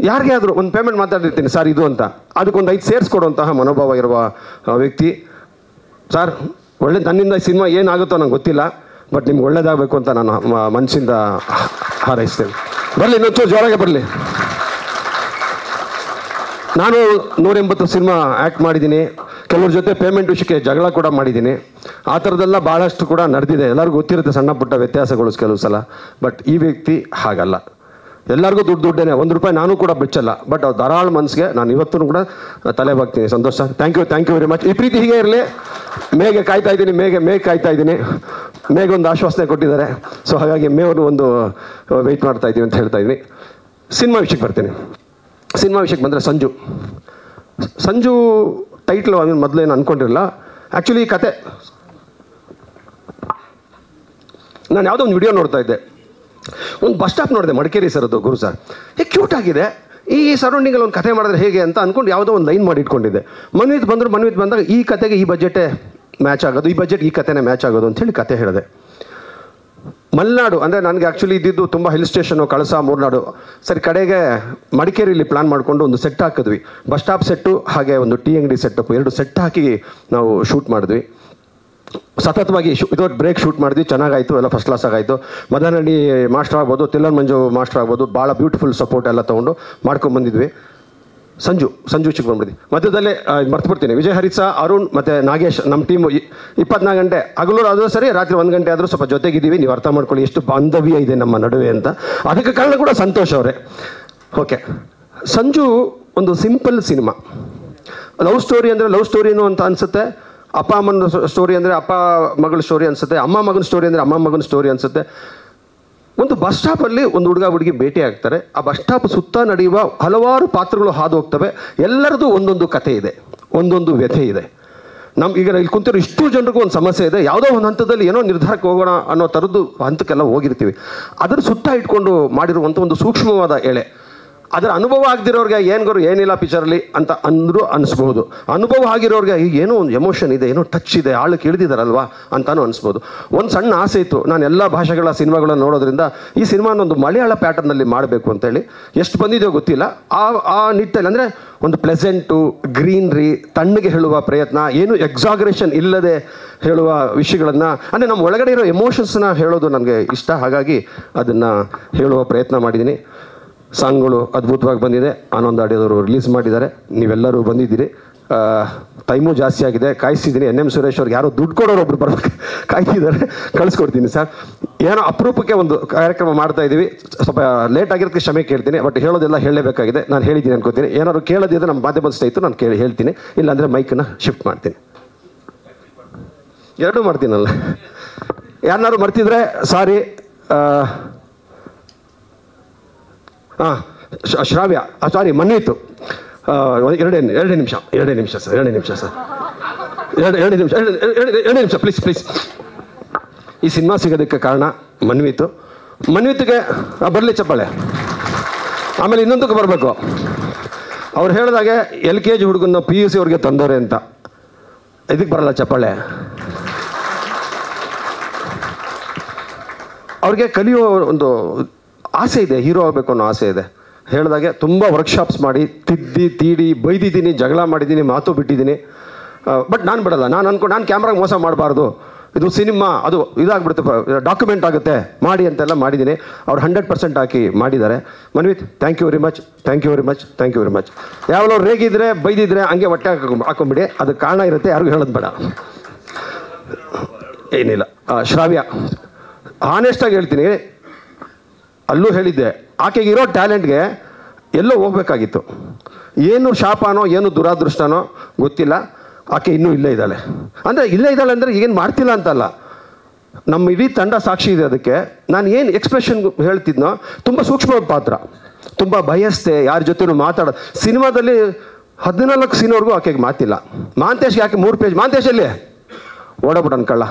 ಯಾರಿಗೆ ಆದರೂ ಒಂದು ಪೇಮೆಂಟ್ ಮಾತಾಡಿರ್ತೀನಿ ಸರ್ ಇದು ಅಂತ. ಅದಕ್ಕೊಂದು 5 ಸೇರಿಸ್ಕೊಡುವಂತಹ ಮನೋಭಾವ ಇರುವ ವ್ಯಕ್ತಿ ಸರ್. ಒಳ್ಳೆ ನನ್ನಿಂದ ಸಿನಿಮಾ ಏನಾಗುತ್ತೋ ನಂಗೆ ಗೊತ್ತಿಲ್ಲ, ಬಟ್ ನಿಮ್ಗೆ ಒಳ್ಳೇದಾಗಬೇಕು ಅಂತ ನಾನು ಮನಸ್ಸಿಂದ ಹಾರೈಸ್ತೇನೆ. ಬರಲಿ, ಇನ್ನೊಂಚೂರು ಜೋರಾಗೆ ಬರಲಿ. ನಾನು 180 ಸಿನಿಮಾ ಆ್ಯಕ್ಟ್ ಮಾಡಿದ್ದೀನಿ. ಕೆಲವ್ರ ಜೊತೆ ಪೇಮೆಂಟ್ ವಿಷಯಕ್ಕೆ ಜಗಳ ಕೂಡ ಮಾಡಿದ್ದೀನಿ. ಆ ಥರದ್ದೆಲ್ಲ ಭಾಳಷ್ಟು ಕೂಡ ನಡೆದಿದೆ. ಎಲ್ಲರಿಗೂ ಗೊತ್ತಿರುತ್ತೆ ಸಣ್ಣ ಪುಟ್ಟ ವ್ಯತ್ಯಾಸಗಳು ಕೆಲವು ಸಲ. ಬಟ್ ಈ ವ್ಯಕ್ತಿ ಹಾಗಲ್ಲ. ಎಲ್ಲರಿಗೂ ದುಡ್ಡೇನೆ, 1 ರೂಪಾಯಿ ನಾನು ಕೂಡ ಬಿಚ್ಚಲ್ಲ. ಬಟ್ ಅವ್ರು ಧಾರಾಳ ಮನಸ್ಸಿಗೆ ನಾನು ಇವತ್ತೂ ಕೂಡ ತಲೆ ಬಾಗ್ತೀನಿ. Santhosh sir, thank you very much. ಈ ಪ್ರೀತಿ ಹೀಗೆ ಇರಲಿ. ಮೇಗೆ ಕಾಯ್ತಾ ಇದ್ದೀನಿ, ಮೇಗೆ ಕಾಯ್ತಾ ಇದ್ದೀನಿ. ಮೇಗೊಂದು ಆಶ್ವಾಸನೆ ಕೊಟ್ಟಿದ್ದಾರೆ. ಸೊ ಹಾಗಾಗಿ ಮೇವ್ರು ಒಂದು ವೆಯ್ಟ್ ಮಾಡ್ತಾ ಇದ್ದೀವಿ ಅಂತ ಹೇಳ್ತಾ ಇದ್ದೀನಿ. ಸಿನಿಮಾ ವಿಷಯಕ್ಕೆ ಬರ್ತೀನಿ. ಸಿನಿಮಾ ವಿಷಯಕ್ಕೆ ಬಂದರೆ ಸಂಜು ಟೈಟ್ಲು ಅದನ್ನು ಮೊದಲೇನು ಅಂದ್ಕೊಂಡಿರಲಿಲ್ಲ. ಆ್ಯಕ್ಚುಲಿ ಈ ಕತೆ ನಾನು ಯಾವುದೋ ಒಂದು ವಿಡಿಯೋ ನೋಡ್ತಾ ಇದ್ದೆ. ಒಂದು ಬಸ್ ಸ್ಟಾಪ್ ನೋಡಿದೆ, ಮಡಿಕೇರಿ ಸರ್, ಅದು ಗುರು ಸರ್. ಕ್ಯೂಟ್ ಆಗಿದೆ, ಈ ಸರೌಂಡಿಂಗಲ್ಲಿ ಒಂದು ಕತೆ ಮಾಡಿದ್ರೆ ಹೇಗೆ ಅಂತ ಅಂದ್ಕೊಂಡು ಯಾವುದೋ ಒಂದು ಲೈನ್ ಮಾಡಿ ಇಟ್ಕೊಂಡಿದ್ದೆ. ಮನ್ವಿತ್ ಬಂದಾಗ ಈ ಕತೆಗೆ ಈ ಬಜೆಟೇ ಮ್ಯಾಚ್ ಆಗೋದು, ಈ ಬಜೆಟ್ ಈ ಕತೆನೇ ಮ್ಯಾಚ್ ಆಗೋದು ಅಂಥೇಳಿ ಕತೆ ಹೇಳಿದೆ. ಮಲೆನಾಡು ಅಂದರೆ ನನಗೆ ಆ್ಯಕ್ಚುಲಿ ಇದ್ದಿದ್ದು ತುಂಬ ಹಿಲ್ ಸ್ಟೇಷನು, ಕಳಸ, ಮೂರ್ನಾಡು. ಸರಿ, ಕಡೆಗೆ ಮಡಿಕೇರಿಯಲ್ಲಿ ಪ್ಲ್ಯಾನ್ ಮಾಡಿಕೊಂಡು ಒಂದು ಸೆಟ್ ಹಾಕಿದ್ವಿ. ಬಸ್ ಸ್ಟಾಪ್ ಸೆಟ್ಟು ಹಾಗೆ ಒಂದು ಟೀ ಅಂಗಡಿ ಸೆಟ್ಟಪ್ಪು 2 ಸೆಟ್ ಹಾಕಿ ನಾವು ಶೂಟ್ ಮಾಡಿದ್ವಿ. ಸತತವಾಗಿ ಇದೊಂದು ಬ್ರೇಕ್ ಶೂಟ್ ಮಾಡಿದ್ವಿ. ಚೆನ್ನಾಗಾಯಿತು, ಎಲ್ಲ ಫಸ್ಟ್ ಕ್ಲಾಸ್ ಆಗಾಯಿತು. ಮದನಹಳ್ಳಿ ಮಾಸ್ಟರ್ ಆಗ್ಬೋದು, ತಿಲ್ಲನ್ ಮಂಜು ಮಾಸ್ಟರ್ ಆಗ್ಬೋದು, ಭಾಳ ಬ್ಯೂಟಿಫುಲ್ ಸಪೋರ್ಟ್ ಎಲ್ಲ ತೊಗೊಂಡು ಮಾಡ್ಕೊಂಡ್ಬಂದಿದ್ವಿ. ಸಂಜು ಚಿಕ್ಕ ಬಂದ್ಬಿಡ್ತೀವಿ. ಮಧ್ಯದಲ್ಲೇ ಮರ್ತುಬಿಡ್ತೀನಿ, ವಿಜಯ್ ಹರಿಸ, ಅರುಣ್ ಮತ್ತು ನಾಗೇಶ್ ನಮ್ಮ ಟೀಮು 24 ಗಂಟೆ ಹಗಲೂರು ಆದರೂ ಸರಿ, ರಾತ್ರಿ 1 ಗಂಟೆ ಆದರೂ ಸ್ವಲ್ಪ ಜೊತೆಗಿದ್ದೀವಿ. ನೀವು ಅರ್ಥ ಮಾಡ್ಕೊಳ್ಳಿ ಎಷ್ಟು ಬಾಂಧವ್ಯ ಇದೆ ನಮ್ಮ ನಡುವೆ ಅಂತ. ಅದಕ್ಕೆ ಕಾರಣ ಕೂಡ ಸಂತೋಷ್ ಅವರೇ. ಓಕೆ, ಸಂಜು ಒಂದು ಸಿಂಪಲ್ ಸಿನಿಮಾ. ಲವ್ ಸ್ಟೋರಿ ಅಂದರೆ ಲವ್ ಸ್ಟೋರಿನೂ ಅಂತ ಅನಿಸುತ್ತೆ. ಅಪ್ಪ ಅಮ್ಮನ ಸ್ಟೋರಿ ಅಂದರೆ ಅಪ್ಪ ಮಗಳ ಸ್ಟೋರಿ ಅನಿಸುತ್ತೆ. ಅಮ್ಮ ಮಗನ ಸ್ಟೋರಿ ಅಂದರೆ ಅಮ್ಮ ಮಗನ ಸ್ಟೋರಿ ಅನಿಸುತ್ತೆ. ಒಂದು ಬಸ್ ಸ್ಟಾಪಲ್ಲಿ ಒಂದು ಹುಡುಗಿ ಭೇಟಿ ಆಗ್ತಾರೆ. ಆ ಬಸ್ ಸ್ಟಾಪ್ ಸುತ್ತ ನಡೆಯುವ ಹಲವಾರು ಪಾತ್ರಗಳು ಹಾದು ಹೋಗ್ತವೆ. ಎಲ್ಲರದ್ದು ಒಂದೊಂದು ಕಥೆ ಇದೆ, ಒಂದೊಂದು ವ್ಯಥೆ ಇದೆ. ಈಗ ಇಲ್ಲಿ ಕುಂತಿರೋ ಇಷ್ಟು ಜನರಿಗೂ ಒಂದು ಸಮಸ್ಯೆ ಇದೆ. ಯಾವುದೋ ಒಂದು ಹಂತದಲ್ಲಿ ಏನೋ ನಿರ್ಧಾರಕ್ಕೆ ಹೋಗೋಣ ಅನ್ನೋ ಥರದ್ದು ಹಂತಕ್ಕೆಲ್ಲ ಹೋಗಿರ್ತೀವಿ. ಅದರ ಸುತ್ತ ಇಟ್ಕೊಂಡು ಮಾಡಿರುವಂಥ ಒಂದು ಸೂಕ್ಷ್ಮವಾದ ಎಳೆ. ಅದರ ಅನುಭವ ಆಗದಿರೋರಿಗೆ ಏನಿಲ್ಲ ಪಿಕ್ಚರಲ್ಲಿ ಅಂತ ಅಂದರೂ ಅನಿಸ್ಬೋದು. ಅನುಭವ ಆಗಿರೋರಿಗೆ ಈಗ ಏನೋ ಒಂದು ಎಮೋಷನ್ ಇದೆ, ಏನೋ ಟಚ್ ಇದೆ, ಆಳಕ್ಕೆ ಇಳಿದಿದ್ದಾರಲ್ವಾ ಅಂತಾನು ಅನಿಸ್ಬೋದು. ಒಂದು ಸಣ್ಣ ಆಸೆ ಇತ್ತು, ನಾನು ಎಲ್ಲ ಭಾಷೆಗಳ ಸಿನಿಮಾಗಳನ್ನು ನೋಡೋದ್ರಿಂದ ಈ ಸಿನಿಮಾನ ಒಂದು ಮಲಯಾಳ ಪ್ಯಾಟರ್ನಲ್ಲಿ ಮಾಡಬೇಕು ಅಂತೇಳಿ. ಎಷ್ಟು ಬಂದಿದೆಯೋ ಗೊತ್ತಿಲ್ಲ. ಆ ನಿಟ್ಟಲ್ಲಿ ಅಂದರೆ ಒಂದು ಪ್ಲೆಸೆಂಟು, ಗ್ರೀನ್ರಿ, ತಣ್ಣಗೆ ಹೇಳುವ ಪ್ರಯತ್ನ, ಏನು ಎಕ್ಸಾಗ್ರೇಷನ್ ಇಲ್ಲದೆ ಹೇಳುವ ವಿಷಯಗಳನ್ನು, ಅಂದರೆ ನಮ್ಮ ಒಳಗಡೆ ಇರೋ ಎಮೋಷನ್ಸ್ನ ಹೇಳೋದು ನನಗೆ ಇಷ್ಟ. ಹಾಗಾಗಿ ಅದನ್ನು ಹೇಳುವ ಪ್ರಯತ್ನ ಮಾಡಿದ್ದೀನಿ. ಸಾಂಗ್ಗಳು ಅದ್ಭುತವಾಗಿ ಬಂದಿದೆ. ಆನಂದ್ ಆಡಿಯೋದವರು ರಿಲೀಸ್ ಮಾಡಿದ್ದಾರೆ. ನೀವೆಲ್ಲರೂ ಬಂದಿದ್ದೀರಿ. ಟೈಮು ಜಾಸ್ತಿ ಆಗಿದೆ, ಕಾಯಿಸ್ತಿದ್ದೀನಿ. NM ಸುರೇಶ್ ಅವ್ರಿಗೆ ಯಾರೋ ದುಡ್ಡು ಕೊಡೋರು ಒಬ್ರು ಬರ್ಬೇಕು ಕಾಯ್ತಿದ್ದಾರೆ, ಕಳಿಸ್ಕೊಡ್ತೀನಿ ಸರ್. ಏನೋ ಅಪರೂಪಕ್ಕೆ ಒಂದು ಕಾರ್ಯಕ್ರಮ ಮಾಡ್ತಾ ಇದ್ದೀವಿ, ಸ್ವಲ್ಪ ಲೇಟ್ ಆಗಿರೋದಕ್ಕೆ ಕ್ಷಮೆ ಕೇಳ್ತೀನಿ. ಬಟ್ ಹೇಳೋದೆಲ್ಲ ಹೇಳಲೇಬೇಕಾಗಿದೆ. ನಾನು ಹೇಳಿದ್ದೀನಿ ಅನ್ಕೋತೀನಿ. ಏನಾದ್ರು ಕೇಳೋದಿದ್ರೆ ನಮ್ಮ ಮಾಧ್ಯಮದ ಸ್ನೇಹಿತರು ನಾನು ಹೇಳ್ತೀನಿ, ಇಲ್ಲಾಂದರೆ ಮೈಕನ್ನು ಶಿಫ್ಟ್ ಮಾಡ್ತೀನಿ. ಎರಡೂ ಮಾಡ್ತೀನಲ್ಲ. ಯಾರನ್ನಾರು ಮರ್ತಿದ್ರೆ ಸಾರಿ. ಶ್ರಾವ್ಯ, ಸಾರಿ ಮನ್ವಿತು. ಎರಡೇ ನಿಮಿಷ ಸರ್, ಎರಡೇ ನಿಮಿಷ ಪ್ಲೀಸ್. ಈ ಸಿನಿಮಾ ಸಿಗೋದಕ್ಕೆ ಕಾರಣ ಮನ್ವಿತ್ಗೆ ಬರಲಿ ಚಪ್ಪಾಳೆ. ಆಮೇಲೆ ಇನ್ನೊಂದಕ್ಕೆ ಬರಬೇಕು. ಅವ್ರು ಹೇಳಿದಾಗೆ LKG ಹುಡುಗನ PUC ಅವ್ರಿಗೆ ತಂದವ್ರೆ ಅಂತ, ಇದಕ್ಕೆ ಬರಲ್ಲ ಚಪ್ಪಾಳೆ. ಅವ್ರಿಗೆ ಕಲಿಯೋ ಒಂದು ಆಸೆ ಇದೆ, ಹೀರೋ ಆಗಬೇಕು ಅನ್ನೋ ಆಸೆ ಇದೆ. ಹೇಳಿದಾಗೆ ತುಂಬ ವರ್ಕ್ಶಾಪ್ಸ್ ಮಾಡಿ ತೀಡಿ ಬೈದಿದ್ದೀನಿ, ಜಗಳ ಮಾಡಿದ್ದೀನಿ, ಮಾತು ಬಿಟ್ಟಿದ್ದೀನಿ. ಬಟ್ ನಾನು ಬಿಡಲ್ಲ. ನಾನು ಕ್ಯಾಮ್ರಾಗೆ ಮೋಸ ಮಾಡಬಾರ್ದು, ಇದು ಸಿನಿಮಾ, ಅದು ಇದಾಗ್ಬಿಡುತ್ತೆ, ಡಾಕ್ಯುಮೆಂಟ್ ಆಗುತ್ತೆ ಮಾಡಿ ಅಂತೆಲ್ಲ ಮಾಡಿದ್ದೀನಿ. ಅವ್ರು 100% ಹಾಕಿ ಮಾಡಿದ್ದಾರೆ. Manvith, thank you very much. ಯಾವಾಗಲೂ ರೇಗಿದ್ರೆ ಬೈದಿದ್ರೆ ಹಂಗೆ ಹೊಟ್ಟೆ ಹಾಕೊಂಬಿಡಿ, ಅದಕ್ಕೆ ಕಾರಣ ಇರುತ್ತೆ, ಯಾರಿಗೂ ಹೇಳೋದು ಬೇಡ. ಏನಿಲ್ಲ. ಶ್ರಾವ್ಯ, ಆನೆಸ್ಟಾಗಿ ಹೇಳ್ತೀನಿ, ಅಲ್ಲೂ ಹೇಳಿದ್ದೆ, ಆಕೆಗೆ ಇರೋ ಟ್ಯಾಲೆಂಟ್ಗೆ ಎಲ್ಲೋ ಹೋಗ್ಬೇಕಾಗಿತ್ತು. ಏನು ಶಾಪನೋ ಏನು ದುರಾದೃಷ್ಟನೋ ಗೊತ್ತಿಲ್ಲ, ಆಕೆ ಇನ್ನೂ ಇಲ್ಲೇ ಇದ್ದಾಳೆ. ಅಂದರೆ ಏನು ಮಾಡ್ತಿಲ್ಲ ಅಂತಲ್ಲ, ನಮ್ಮ ಇಡೀ ತಂಡ ಸಾಕ್ಷಿ ಇದೆ ಅದಕ್ಕೆ. ನಾನು ಏನು ಎಕ್ಸ್ಪ್ರೆಷನ್ ಹೇಳ್ತಿದ್ನೋ, ತುಂಬ ಸೂಕ್ಷ್ಮವಾದ ಪಾತ್ರ, ತುಂಬ ಭಯಸ್ತೆ, ಯಾರ ಜೊತೆನೂ ಮಾತಾಡೋದು. ಸಿನಿಮಾದಲ್ಲಿ 14 ಸೀನ್ವರೆಗೂ ಆಕೆಗೆ ಮಾತಿಲ್ಲ. ಮಾಂತೇಶ್ಗೆ ಯಾಕೆ 3 ಪೇಜ್, ಮಾಂತೇಶಲ್ಲಿ ಓಡಬಿಟ್ಟು ಅನ್ಕಳ್ಳ.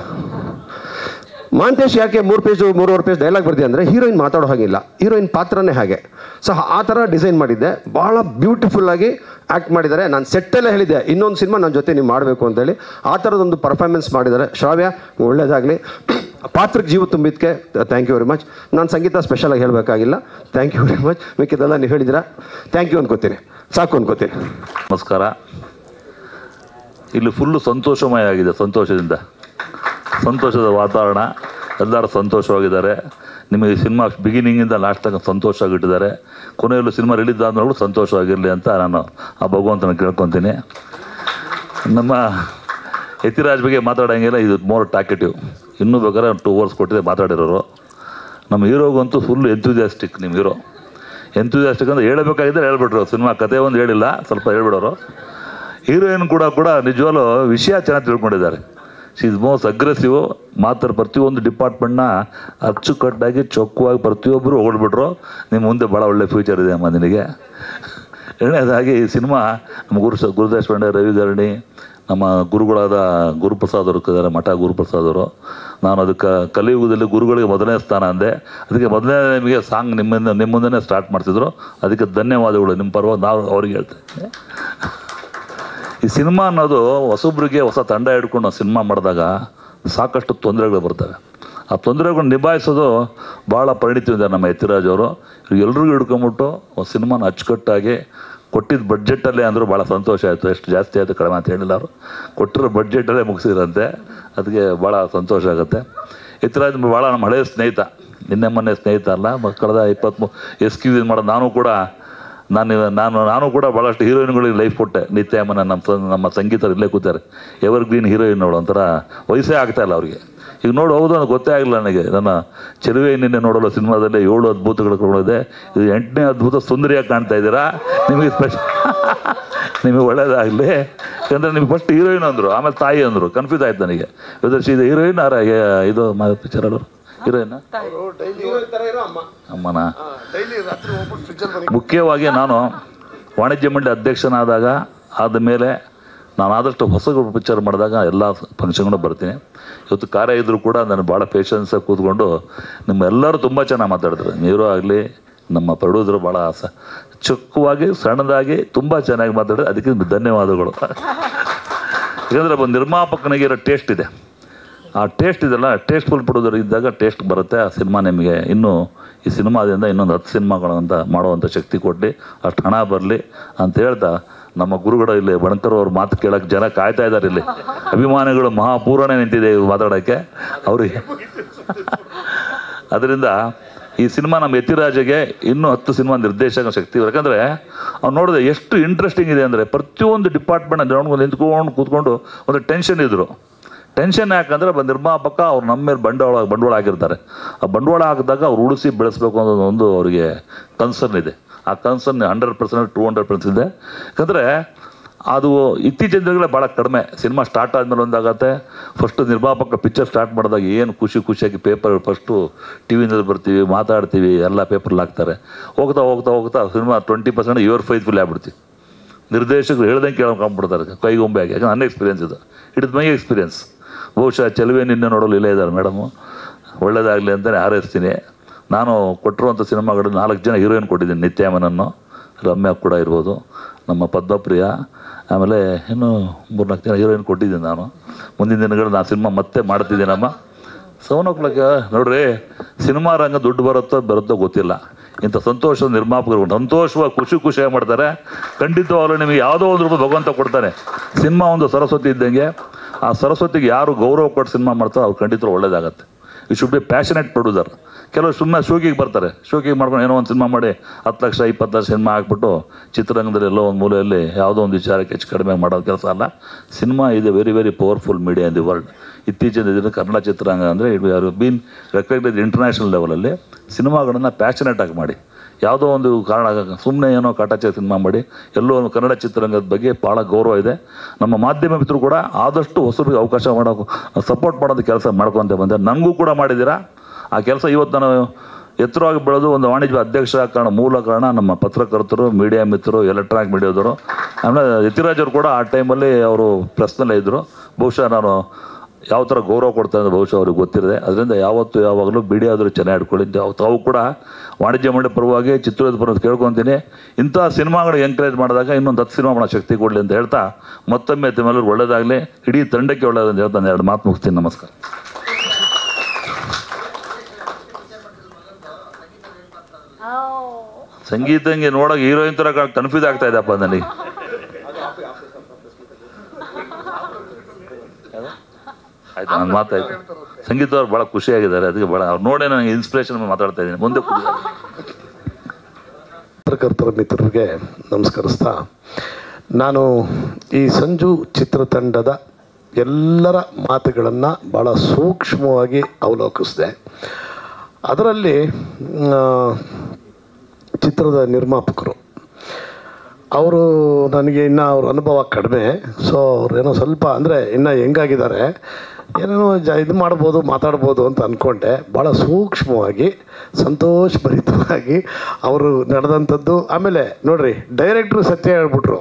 ಮಾಂತೇಶ್ ಯಾಕೆ 3.5 ಪೇಜ್ ಡೈಲಾಗ್ ಬರ್ದೆ ಅಂದರೆ ಹೀರೋಯಿನ್ ಮಾತಾಡೋ ಹಾಗಿಲ್ಲ, ಹೀರೋಯಿನ್ ಪಾತ್ರನೇ ಹಾಗೆ. ಸೊ ಆ ಥರ ಡಿಸೈನ್ ಮಾಡಿದ್ದೆ. ಭಾಳ ಬ್ಯೂಟಿಫುಲ್ಲಾಗಿ ಆ್ಯಕ್ಟ್ ಮಾಡಿದ್ದಾರೆ. ನಾನು ಸೆಟ್ಟಲ್ಲೇ ಹೇಳಿದ್ದೆ, ಇನ್ನೊಂದು ಸಿನಿಮಾ ನನ್ನ ಜೊತೆ ನೀವು ಮಾಡಬೇಕು ಅಂತೇಳಿ. ಆ ಥರದೊಂದು ಪರ್ಫಾರ್ಮೆನ್ಸ್ ಮಾಡಿದ್ದಾರೆ. ಶ್ರಾವ್ಯ, ಒಳ್ಳೆಯದಾಗಲಿ. ಪಾತ್ರಕ್ಕೆ ಜೀವ ತುಂಬಿದ್ದಕ್ಕೆ ಥ್ಯಾಂಕ್ ಯು ವೆರಿ ಮಚ್. ನಾನು ಸಂಗೀತ ಸ್ಪೆಷಲಾಗಿ ಹೇಳಬೇಕಾಗಿಲ್ಲ, ಥ್ಯಾಂಕ್ ಯು ವೆರಿ ಮಚ್. ಮಿಕ್ಕಿದ್ದೆಲ್ಲ ನೀವು ಹೇಳಿದಿರಾ, ಥ್ಯಾಂಕ್ ಯು ಅನ್ಕೋತೀನಿ, ಸಾಕು ಅನ್ಕೋತೀನಿ. ನಮಸ್ಕಾರ. ಇಲ್ಲಿ ಫುಲ್ಲು ಸಂತೋಷಮಯ ಆಗಿದೆ, ಸಂತೋಷದ ವಾತಾವರಣ, ಎಲ್ಲರೂ ಸಂತೋಷವಾಗಿದ್ದಾರೆ. ನಿಮಗೆ ಸಿನಿಮಾ ಬಿಗಿನಿಂಗಿಂದ ಲಾಸ್ಟ್ ತನಕ ಸಂತೋಷವಾಗಿಟ್ಟಿದ್ದಾರೆ. ಕೊನೆಯಲ್ಲೂ ಸಿನಿಮಾ ರಿಲೀಸ್ ಆದ್ಮೇಲೆ ಸಂತೋಷವಾಗಿರಲಿ ಅಂತ ನಾನು ಆ ಭಗವಂತನ ಕೇಳ್ಕೊತೀನಿ. ನಮ್ಮ ಯತಿರಾಜ್ ಬಗ್ಗೆ ಮಾತಾಡೋಂಗಿಲ್ಲ, ಇದು ಮೋರ್ ಟಾಕೆಟಿವ್. ಇನ್ನೂ ಬೇಕಾದ್ರೆ 2 hours ಕೊಟ್ಟಿದೆ ಮಾತಾಡಿರೋರು. ನಮ್ಮ ಹೀರೋಗಂತೂ ಫುಲ್ ಎಂಥೂಸಿಯಾಸ್ಟಿಕ್. ನಿಮ್ಮ ಹೀರೋ ಎಂಥೂಸಿಯಾಸ್ಟಿಕ್ ಅಂತ ಹೇಳಬೇಕಾಗಿದ್ದರೆ ಹೇಳ್ಬಿಟ್ರು. ಸಿನಿಮಾ ಕತೆ ಒಂದು ಹೇಳಿಲ್ಲ, ಸ್ವಲ್ಪ ಹೇಳ್ಬಿಡೋರು. ಹೀರೋಯಿನ್ ಕೂಡ ನಿಜವಾಗ್ಲೂ ವಿಷಯ ಚೆನ್ನಾಗಿ ತಿಳ್ಕೊಂಡಿದ್ದಾರೆ. She is most aggressive. ಪ್ರತಿಯೊಂದು ಡಿಪಾರ್ಟ್ಮೆಂಟ್ನ ಅಚ್ಚುಕಟ್ಟಾಗಿ ಚೊಕ್ಕವಾಗಿ ಪ್ರತಿಯೊಬ್ಬರು ಹೊಗಳ್ಬಿಟ್ರು. ನಿಮ್ಮ ಮುಂದೆ ಭಾಳ ಒಳ್ಳೆ ಫ್ಯೂಚರ್ ಇದೆ ಅಮ್ಮ ನಿನಗೆ. ಎರಡನೇದಾಗಿ ಈ ಸಿನಿಮಾ ನಮ್ಮ ಗುರುದೇಶಪಾಂಡೆ, ರವಿಗರ್ಣಿ, ನಮ್ಮ ಗುರುಗಳಾದ ಗುರುಪ್ರಸಾದ್ ಅವರು ಇದ್ದಾರೆ, ಮಠ ಗುರುಪ್ರಸಾದ್ ಅವರು. ನಾನು ಅದಕ್ಕೆ ಕಲಿಯುಗದಲ್ಲಿ ಗುರುಗಳಿಗೆ ಮೊದಲನೇ ಸ್ಥಾನ ಅಂದೆ. ಅದಕ್ಕೆ ಮೊದಲನೇ ನಿಮಗೆ ಸಾಂಗ್ ನಿಮ್ಮ ಮುಂದೆ ಸ್ಟಾರ್ಟ್ ಮಾಡ್ತಿದ್ರು. ಅದಕ್ಕೆ ಧನ್ಯವಾದಗಳು ನಿಮ್ಮ ಪರವಾಗಿ ನಾವು ಅವ್ರಿಗೆ ಹೇಳ್ತೇವೆ. ಈ ಸಿನಿಮಾ ಅನ್ನೋದು ಹೊಸೊಬ್ರಿಗೆ ಹೊಸ ತಂಡ ಹಿಡ್ಕೊಂಡು ಸಿನಿಮಾ ಮಾಡಿದಾಗ ಸಾಕಷ್ಟು ತೊಂದರೆಗಳು ಬರ್ತವೆ. ಆ ತೊಂದರೆಗಳನ್ನ ನಿಭಾಯಿಸೋದು ಭಾಳ ಪರಿಣಿತಿದೆ ನಮ್ಮ ಯತಿರಾಜ್ ಅವರು. ಎಲ್ರಿಗೂ ಹಿಡ್ಕೊಂಬಿಟ್ಟು ಸಿನಿಮಾನ ಅಚ್ಚುಕಟ್ಟಾಗಿ ಕೊಟ್ಟಿದ್ದ ಬಡ್ಜೆಟಲ್ಲೇ ಅಂದರೂ ಭಾಳ ಸಂತೋಷ ಆಯಿತು. ಎಷ್ಟು ಜಾಸ್ತಿ ಆಯಿತು ಕಡಿಮೆ ಅಂತ ಹೇಳಿಲ್ಲ ಅವರು, ಕೊಟ್ಟಿರೋ ಬಡ್ಜೆಟಲ್ಲೇ ಮುಗಿಸಿದ್ರಂತೆ. ಅದಕ್ಕೆ ಭಾಳ ಸಂತೋಷ ಆಗುತ್ತೆ. ಯತಿರಾಜ್ ಭಾಳ ನಮ್ಮ ಹಳೆಯ ಸ್ನೇಹಿತ, ಮೊನ್ನೆ ಸ್ನೇಹಿತ ಅಲ್ಲ, ಕಳೆದ 23 ಎಸ್ಕ್ಯೂಸ್ ಮಾಡೋದು. ನಾನು ಕೂಡ ಭಾಳಷ್ಟು ಹೀರೋಯಿನ್ಗಳಿಗೆ ಲೈಫ್ ಕೊಟ್ಟೆ. ನಿತ್ಯಮ್ಮನ ನಮ್ಮ ಸಂಗೀತರು ಇಲ್ಲೇ ಕೂತಾರೆ, ಎವರ್ ಗ್ರೀನ್ ಹೀರೋಯಿನ್ ನೋಡು. ಒಂಥರ ವಯಸ್ಸೇ ಆಗ್ತಾಯಿಲ್ಲ ಅವ್ರಿಗೆ. ಈಗ ನೋಡು, ಹೌದು ಅನ್ನೋದು ಗೊತ್ತೇ ಆಗಿಲ್ಲ ನನಗೆ. ನನ್ನ ಚೆಲುವೆ ನಿನ್ನೆ ನೋಡೋಲ್ಲ ಸಿನಿಮಾದಲ್ಲಿ 7 ಅದ್ಭುತಗಳು ಕೊಡೋದೆ. ಇದು 8ನೇ ಅದ್ಭುತ ಸುಂದರಿಯಾಗಿ ಕಾಣ್ತಾ ಇದ್ದೀರಾ. ನಿಮಗೆ ನಿಮಗೆ ಒಳ್ಳೇದಾಗಲಿ. ಯಾಕಂದರೆ ನಿಮಗೆ ಫಸ್ಟ್ ಹೀರೋಯಿನ್ ಅಂದರು, ಆಮೇಲೆ ತಾಯಿ ಅಂದರು. ಕನ್ಫ್ಯೂಸ್ ಆಯ್ತು ನನಗೆ. ಇದು ಹೀರೋಯಿನ್ ಇದು ಪಿಕ್ಚರ್ ಹೀರೋಯಿನ್ ಅಮ್ಮನ. ಮುಖ್ಯವಾಗಿ ನಾನು ವಾಣಿಜ್ಯ ಮಂಡಳಿ ಅಧ್ಯಕ್ಷನಾದಾಗ ಆದಮೇಲೆ ನಾನು ಆದಷ್ಟು ಹೊಸ ಪಿಕ್ಚರ್ ಮಾಡಿದಾಗ ಎಲ್ಲ ಫಂಕ್ಷನ್ಗಳು ಬರ್ತೀನಿ. ಇವತ್ತು ಕಾರ್ಯ ಇದ್ದರೂ ಕೂಡ ನಾನು ಭಾಳ ಪೇಷನ್ಸಾಗಿ ಕೂತ್ಕೊಂಡು ನಿಮ್ಮೆಲ್ಲರೂ ತುಂಬ ಚೆನ್ನಾಗಿ ಮಾತಾಡಿದ್ರು. ನೀರು ಆಗಲಿ, ನಮ್ಮ ಪ್ರೊಡ್ಯೂಸರು ಭಾಳ ಚೊಕ್ಕವಾಗಿ ಸಣ್ಣದಾಗಿ ತುಂಬ ಚೆನ್ನಾಗಿ ಮಾತಾಡಿದ್ರೆ ಅದಕ್ಕೆ ಧನ್ಯವಾದಗಳು. ಯಾಕಂದರೆ ಒಬ್ಬ ನಿರ್ಮಾಪಕನಿಗೆ ಇರೋ ಟೇಸ್ಟ್ ಇದೆ. ಆ ಟೇಸ್ಟ್ ಇದೆಲ್ಲ ಟೇಸ್ಟ್ಫುಲ್ ಪ್ರೊಡ್ಯೂಸರ್ ಇದ್ದಾಗ ಟೇಸ್ಟ್ ಬರುತ್ತೆ. ಆ ಸಿನಿಮಾ ನಿಮಗೆ ಇನ್ನೂ ಈ ಸಿನಿಮಾದಿಂದ ಇನ್ನೊಂದು 10 ಸಿನಿಮಾಗಳಂತ ಮಾಡುವಂಥ ಶಕ್ತಿ ಕೊಟ್ಟು ಅಷ್ಟು ಹಣ ಬರಲಿ ಅಂತ ಹೇಳ್ತಾ, ನಮ್ಮ ಗುರುಗಳು ಇಲ್ಲಿ ಬಣಕರ್ ಅವ್ರ ಮಾತು ಕೇಳೋಕ್ಕೆ ಜನ ಕಾಯ್ತಾ ಇದ್ದಾರೆ. ಇಲ್ಲಿ ಅಭಿಮಾನಿಗಳು ಮಹಾಪೂರಣೆ ನಿಂತಿದೆ ಮಾತಾಡೋಕ್ಕೆ ಅವ್ರಿಗೆ. ಅದರಿಂದ ಈ ಸಿನಿಮಾ ನಮ್ಮ ಯತಿರಾಜಗೆ ಇನ್ನೂ 10 ಸಿನಿಮಾ ನಿರ್ದೇಶಕ ಶಕ್ತಿ. ಯಾಕಂದರೆ ಅವ್ನು ನೋಡಿದೆ ಎಷ್ಟು ಇಂಟ್ರೆಸ್ಟಿಂಗ್ ಇದೆ ಅಂದರೆ ಪ್ರತಿಯೊಂದು ಡಿಪಾರ್ಟ್ಮೆಂಟ್ ನೋಡ್ಕೊಂಡು ನಿಂತ್ಕೊಂಡು ಕೂತ್ಕೊಂಡು ಒಂದು ಟೆನ್ಷನ್ ಇದ್ದರು. ಟೆನ್ಷನ್ ಯಾಕಂದರೆ ನಿರ್ಮಾಪಕ ಅವ್ರು ನಮ್ಮ ಮೇಲೆ ಬಂಡವಾಳ ಹಾಕಿರ್ತಾರೆ. ಆ ಬಂಡವಾಳ ಹಾಕಿದಾಗ ಅವ್ರು ಉಳಿಸಿ ಬೆಳೆಸಬೇಕು ಅನ್ನೋದು ಒಂದು ಅವರಿಗೆ ಕನ್ಸರ್ನ್ ಇದೆ. ಆ ಕನ್ಸರ್ನ್ 100% 200% ಇದೆ. ಯಾಕಂದರೆ ಅದು ಇತ್ತೀಚಿನ ದಿನಗಳೇ ಭಾಳ ಕಡಿಮೆ. ಸಿನಿಮಾ ಸ್ಟಾರ್ಟ್ ಆದಮೇಲೆ ಒಂದಾಗತ್ತೆ. ಫಸ್ಟು ನಿರ್ಮಾಪಕ ಪಿಕ್ಚರ್ ಸ್ಟಾರ್ಟ್ ಮಾಡಿದಾಗ ಏನು ಖುಷಿಯಾಗಿ ಪೇಪರ್ ಫಸ್ಟು ಟಿ ವಿನಲ್ಲಿ ಬರ್ತೀವಿ, ಮಾತಾಡ್ತೀವಿ, ಎಲ್ಲ ಪೇಪರ್ಲ್ಲಿ ಹಾಕ್ತಾರೆ. ಹೋಗ್ತಾ ಸಿನಿಮಾ 20% ಯುವರ್ ಫೈತ್ಫುಲ್ ಆಗ್ಬಿಡ್ತೀವಿ. ನಿರ್ದೇಶಕರು ಹೇಳ್ದಂಗೆ ಕೇಳ್ಕೊಂಡ್ಬಿಡ್ತಾರೆ ಕೈಗೊಂಬೆಯಾಗಿ. ಯಾಕಂದ್ರೆ ನನ್ನ ಎಕ್ಸ್ಪೀರಿಯನ್ಸ್ ಇದು, ಇಟ್ ಇಸ್ ಮೈ ಎಕ್ಸ್ಪೀರಿಯನ್ಸ್. ಬಹುಶಃ ಚೆಲುವೆ ನಿನ್ನೆ ನೋಡಲು ಇಲ್ಲೇ ಇದ್ದಾರೆ ಮೇಡಮು, ಒಳ್ಳೇದಾಗಲಿ ಅಂತಲೇ ಹಾರೈಸ್ತೀನಿ. ನಾನು ಕೊಟ್ಟಿರುವಂಥ ಸಿನಿಮಾಗಳು 4 ಜನ ಹೀರೋಯಿನ್ ಕೊಟ್ಟಿದ್ದೀನಿ. ನಿತ್ಯಾಮನನ್ನು, ರಮ್ಯಾ ಕೂಡ ಇರ್ಬೋದು, ನಮ್ಮ ಪದ್ಮಪ್ರಿಯ, ಆಮೇಲೆ ಇನ್ನೂ 3-4 ಜನ ಹೀರೋಯಿನ್ ಕೊಟ್ಟಿದ್ದೀನಿ ನಾನು. ಮುಂದಿನ ದಿನಗಳು ನಾನು ಸಿನಿಮಾ ಮತ್ತೆ ಮಾಡ್ತಿದ್ದೀನಮ್ಮ. 7 o'clock ನೋಡ್ರಿ, ಸಿನಿಮಾ ರಂಗ ದುಡ್ಡು ಬರುತ್ತೋ ಗೊತ್ತಿಲ್ಲ. ಇಂಥ ಸಂತೋಷದ ನಿರ್ಮಾಪಕರು ಸಂತೋಷವಾಗಿ ಖುಷಿಯಾಗಿ ಮಾಡ್ತಾರೆ. ಖಂಡಿತವಾಗಲೂ ನಿಮಗೆ ಯಾವುದೋ ಒಂದು ರೂಪಾಯಿ ಭಗವಂತ ಕೊಡ್ತಾನೆ. ಸಿನಿಮಾ ಒಂದು ಸರಸ್ವತಿ ಇದ್ದಂಗೆ. ಆ ಸರಸ್ವತಿಗೆ ಯಾರು ಗೌರವ ಕೊಟ್ಟು ಸಿನಿಮಾ ಮಾಡ್ತಾರೋ ಅವ್ರು ಖಂಡಿತ ಒಳ್ಳೇದಾಗತ್ತೆ. You should be passionate producer. ಕೆಲವರು ಸುಮ್ಮನೆ ಶೋಕಿಗೆ ಬರ್ತಾರೆ. ಶೋಕಿಗೆ ಮಾಡ್ಕೊಂಡು ಏನೋ ಒಂದು ಸಿನಿಮಾ ಮಾಡಿ 10 ಲಕ್ಷ 20 ಲಕ್ಷ ಸಿನಿಮಾ ಹಾಕ್ಬಿಟ್ಟು ಚಿತ್ರರಂಗದಲ್ಲಿ ಎಲ್ಲೋ ಒಂದು ಮೂಲೆಯಲ್ಲಿ ಯಾವುದೋ ಒಂದು ವಿಚಾರಕ್ಕೆ ಹೆಚ್ಚು ಕಡಿಮೆ ಮಾಡೋದು ಕೆಲಸ ಅಲ್ಲ. ಸಿನಿಮಾ ಇದೆ very very powerful media in the world. ಇತ್ತೀಚಿನ ದಿನ ಕನ್ನಡ ಚಿತ್ರರಂಗ ಅಂದರೆ it are been recognised international ಲೆವೆಲಲ್ಲಿ. ಸಿನಿಮಾಗಳನ್ನು ಪ್ಯಾಷನೇಟಾಗಿ ಮಾಡಿ, ಯಾವುದೋ ಒಂದು ಕಾರಣ ಸುಮ್ಮನೆ ಏನೋ ಕಾಟಾಚಾರ ಸಿನಿಮಾ ಮಾಡಿ ಎಲ್ಲೋ ಒಂದು ಕನ್ನಡ ಚಿತ್ರರಂಗದ ಬಗ್ಗೆ ಭಾಳ ಗೌರವ ಇದೆ. ನಮ್ಮ ಮಾಧ್ಯಮ ಮಿತ್ರರು ಕೂಡ ಆದಷ್ಟು ಹೊಸರಿಗೆ ಅವಕಾಶ ಮಾಡೋದು, ಸಪೋರ್ಟ್ ಮಾಡೋದು ಕೆಲಸ ಮಾಡ್ಕೊತ ಬಂದೆ. ನನಗೂ ಕೂಡ ಮಾಡಿದ್ದೀರಾ ಆ ಕೆಲಸ. ಇವತ್ತು ನಾನು ಎತ್ತರವಾಗಿ ಬೆಳೆದು ಒಂದು ವಾಣಿಜ್ಯ ಅಧ್ಯಕ್ಷ ಕಾರಣ ಮೂಲ ಕಾರಣ ನಮ್ಮ ಪತ್ರಕರ್ತರು, ಮೀಡಿಯಾ ಮಿತ್ರರು, ಎಲೆಕ್ಟ್ರಾನಿಕ್ ಮೀಡಿಯಾದವರು. ಆಮೇಲೆ ಯತಿರಾಜರು ಕೂಡ ಆ ಟೈಮಲ್ಲಿ ಅವರು ಪ್ರೆಸ್ನಲ್ಲೇ ಇದ್ದರು. ಬಹುಶಃ ನಾನು ಯಾವ ಥರ ಗೌರವ ಕೊಡ್ತಾ ಇದ್ದರೆ ಬಹುಶಃ ಅವ್ರಿಗೆ ಗೊತ್ತಿರದೆ. ಅದರಿಂದ ಯಾವಾಗಲೂ ಮೀಡಿಯಾದರು ಚೆನ್ನಾಗಿ ಇಟ್ಕೊಳ್ಳಿ. ತಾವು ಕೂಡ ವಾಣಿಜ್ಯ ಮಂಡಳಿ ಪರವಾಗಿ, ಚಿತ್ರದ ಪರವಾಗಿ ಕೇಳ್ಕೊತೀನಿ, ಇಂಥ ಸಿನಿಮಾಗಳು ಎಂಕರೇಜ್ ಮಾಡಿದಾಗ ಇನ್ನೊಂದು 10 ಸಿನಿಮಾ ಮಾಡೋ ಶಕ್ತಿ ಕೊಡಲಿ ಅಂತ ಹೇಳ್ತಾ ಮತ್ತೊಮ್ಮೆ ತಿಮ್ಮೆಲ್ಲರೂ ಒಳ್ಳೇದಾಗಲಿ, ಇಡೀ ತಂಡಕ್ಕೆ ಒಳ್ಳೇದಂತ ಹೇಳ್ತಾ 2 ಮಾತು ಮುಗಿಸ್ತೀನಿ. ನಮಸ್ಕಾರ. ಸಂಗೀತ ಹಿಂಗೆ ನೋಡೋಕೆ ಹೀರೋಯಿನ್ ಥರ ಕನ್ಫ್ಯೂಸ್ ಆಗ್ತಾ ಇದೆಯಪ್ಪ ನನಗೆ. ಆಯ್ತು, ನನ್ನ ಮಾತಾಯ್ತು. ಸಂಗೀತ ಅವ್ರು ಭಾಳ ಖುಷಿಯಾಗಿದ್ದಾರೆ. ಅದಕ್ಕೆ ಭಾಳ ಅವ್ರು ನೋಡೇ ನನಗೆ ಇನ್ಸ್ಪಿರೇಷನ್ ಮಾತಾಡ್ತಾ ಇದ್ದೀನಿ. ಮುಂದೆ ಪತ್ರಕರ್ತರ ಮಿತ್ರರಿಗೆ ನಮಸ್ಕರಿಸ್ತಾ, ನಾನು ಈ ಸಂಜು ಚಿತ್ರತಂಡದ ಎಲ್ಲರ ಮಾತುಗಳನ್ನು ಭಾಳ ಸೂಕ್ಷ್ಮವಾಗಿ ಅವಲೋಕಿಸಿದೆ. ಅದರಲ್ಲಿ ಚಿತ್ರದ ನಿರ್ಮಾಪಕರು ಅವರು ನನಗೆ ಇನ್ನೂ ಅವ್ರ ಅನುಭವ ಕಡಿಮೆ. ಸೊ ಅವ್ರೇನೋ ಸ್ವಲ್ಪ ಅಂದರೆ ಇನ್ನೂ ಹೆಂಗಾಗಿದ್ದಾರೆ, ಏನೇನೋ ಇದು ಮಾಡ್ಬೋದು, ಮಾತಾಡ್ಬೋದು ಅಂತ ಅಂದ್ಕೊಂಡೆ. ಭಾಳ ಸೂಕ್ಷ್ಮವಾಗಿ, ಸಂತೋಷಭರಿತವಾಗಿ ಅವರು ನಡೆದಂಥದ್ದು. ಆಮೇಲೆ ನೋಡಿರಿ, ಡೈರೆಕ್ಟ್ರು ಸತ್ಯ ಹೇಳ್ಬಿಟ್ರು,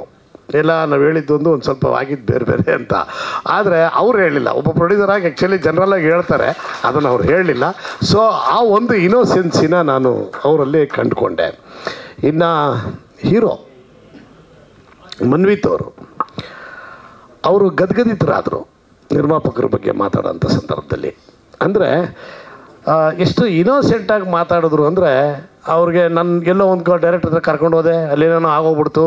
ಎಲ್ಲ ನಾವು ಹೇಳಿದ್ದೊಂದು ಒಂದು ಸ್ವಲ್ಪ ಆಗಿದ್ದು ಬೇರೆ ಅಂತ. ಆದರೆ ಅವ್ರು ಹೇಳಿಲ್ಲ. ಒಬ್ಬ ಪ್ರೊಡ್ಯೂಸರಾಗಿ ಆ್ಯಕ್ಚುಲಿ ಜನರಲಾಗಿ ಹೇಳ್ತಾರೆ, ಅದನ್ನು ಅವ್ರು ಹೇಳಲಿಲ್ಲ. ಸೊ ಆ ಒಂದು ಇನೋಸೆನ್ಸಿನ ನಾನು ಅವರಲ್ಲಿ ಕಂಡುಕೊಂಡೆ. ಇನ್ನು ಹೀರೋ ಮನ್ವಿತ್ ಅವರು ಗದ್ಗದಿತರಾದರು ನಿರ್ಮಾಪಕರ ಬಗ್ಗೆ ಮಾತಾಡೋಂಥ ಸಂದರ್ಭದಲ್ಲಿ. ಅಂದರೆ ಎಷ್ಟು ಇನೋಸೆಂಟಾಗಿ ಮಾತಾಡಿದ್ರು ಅಂದರೆ, ಅವ್ರಿಗೆ ನನ್ನ ಎಲ್ಲೋ ಒಂದು ಡೈರೆಕ್ಟರ್ ಹತ್ರ ಕರ್ಕೊಂಡು ಹೋದೆ, ಅಲ್ಲೇನೋ ಆಗೋಗ್ಬಿಡ್ತು,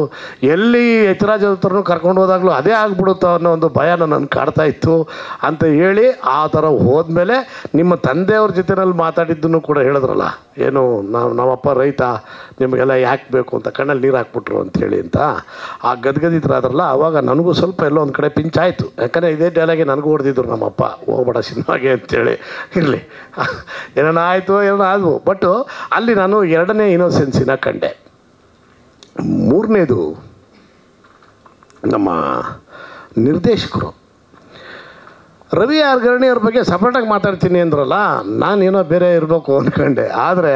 ಎಲ್ಲಿ ಯತಿರಾಜ್ ಹತ್ರನೂ ಕರ್ಕೊಂಡು ಹೋದಾಗಲೂ ಅದೇ ಆಗ್ಬಿಡುತ್ತೋ ಅನ್ನೋ ಒಂದು ಭಯ ನನಗೆ ಕಾಡ್ತಾ ಇತ್ತು ಅಂತ ಹೇಳಿ, ಆ ಥರ ಹೋದ್ಮೇಲೆ ನಿಮ್ಮ ತಂದೆಯವ್ರ ಜೊತೆನಲ್ಲಿ ಮಾತಾಡಿದ್ದನ್ನು ಕೂಡ ಹೇಳಿದ್ರಲ್ಲ, ಏನು ನಮ್ಮಪ್ಪ ರೈತ, ನಿಮಗೆಲ್ಲ ಯಾಕೆ ಬೇಕು ಅಂತ ಕಣ್ಣಲ್ಲಿ ನೀರು ಹಾಕ್ಬಿಟ್ರು ಅಂಥೇಳಿ ಅಂತ ಆ ಗದ್ಗದಿತರಾದ್ರಲ್ಲ, ಆವಾಗ ನನಗೂ ಸ್ವಲ್ಪ ಎಲ್ಲೋ ಒಂದು ಕಡೆ ಪಿಂಚ್ ಆಯಿತು. ಯಾಕಂದರೆ ಇದೇ ಡೈಲಾಗೆ ನನಗೂ ಹೊಡೆದಿದ್ರು ನಮ್ಮಪ್ಪ, ಹೋಗ್ಬೇಡ ಸಿನಿಮಾಗೆ ಅಂತೇಳಿ. ಇರಲಿ, ಏನೇನೋ ಆಯಿತು, ಏನೋ ಆದವು. ಬಟ್ಟು ಅಲ್ಲಿ ನಾನು 2ನೇ ಇನೋಸೆನ್ಸಿನ ಕಂಡೆ. 3ನೇದು ನಮ್ಮ ನಿರ್ದೇಶಕರು ರವಿ ಆರ್ ಗರ್ಣಿಯವ್ರ ಬಗ್ಗೆ ಸಪರೇಟಾಗಿ ಮಾತಾಡ್ತೀನಿ ಅಂದ್ರಲ್ಲ, ನಾನೇನೋ ಬೇರೆ ಇರಬೇಕು ಅಂದ್ಕೊಂಡೆ. ಆದರೆ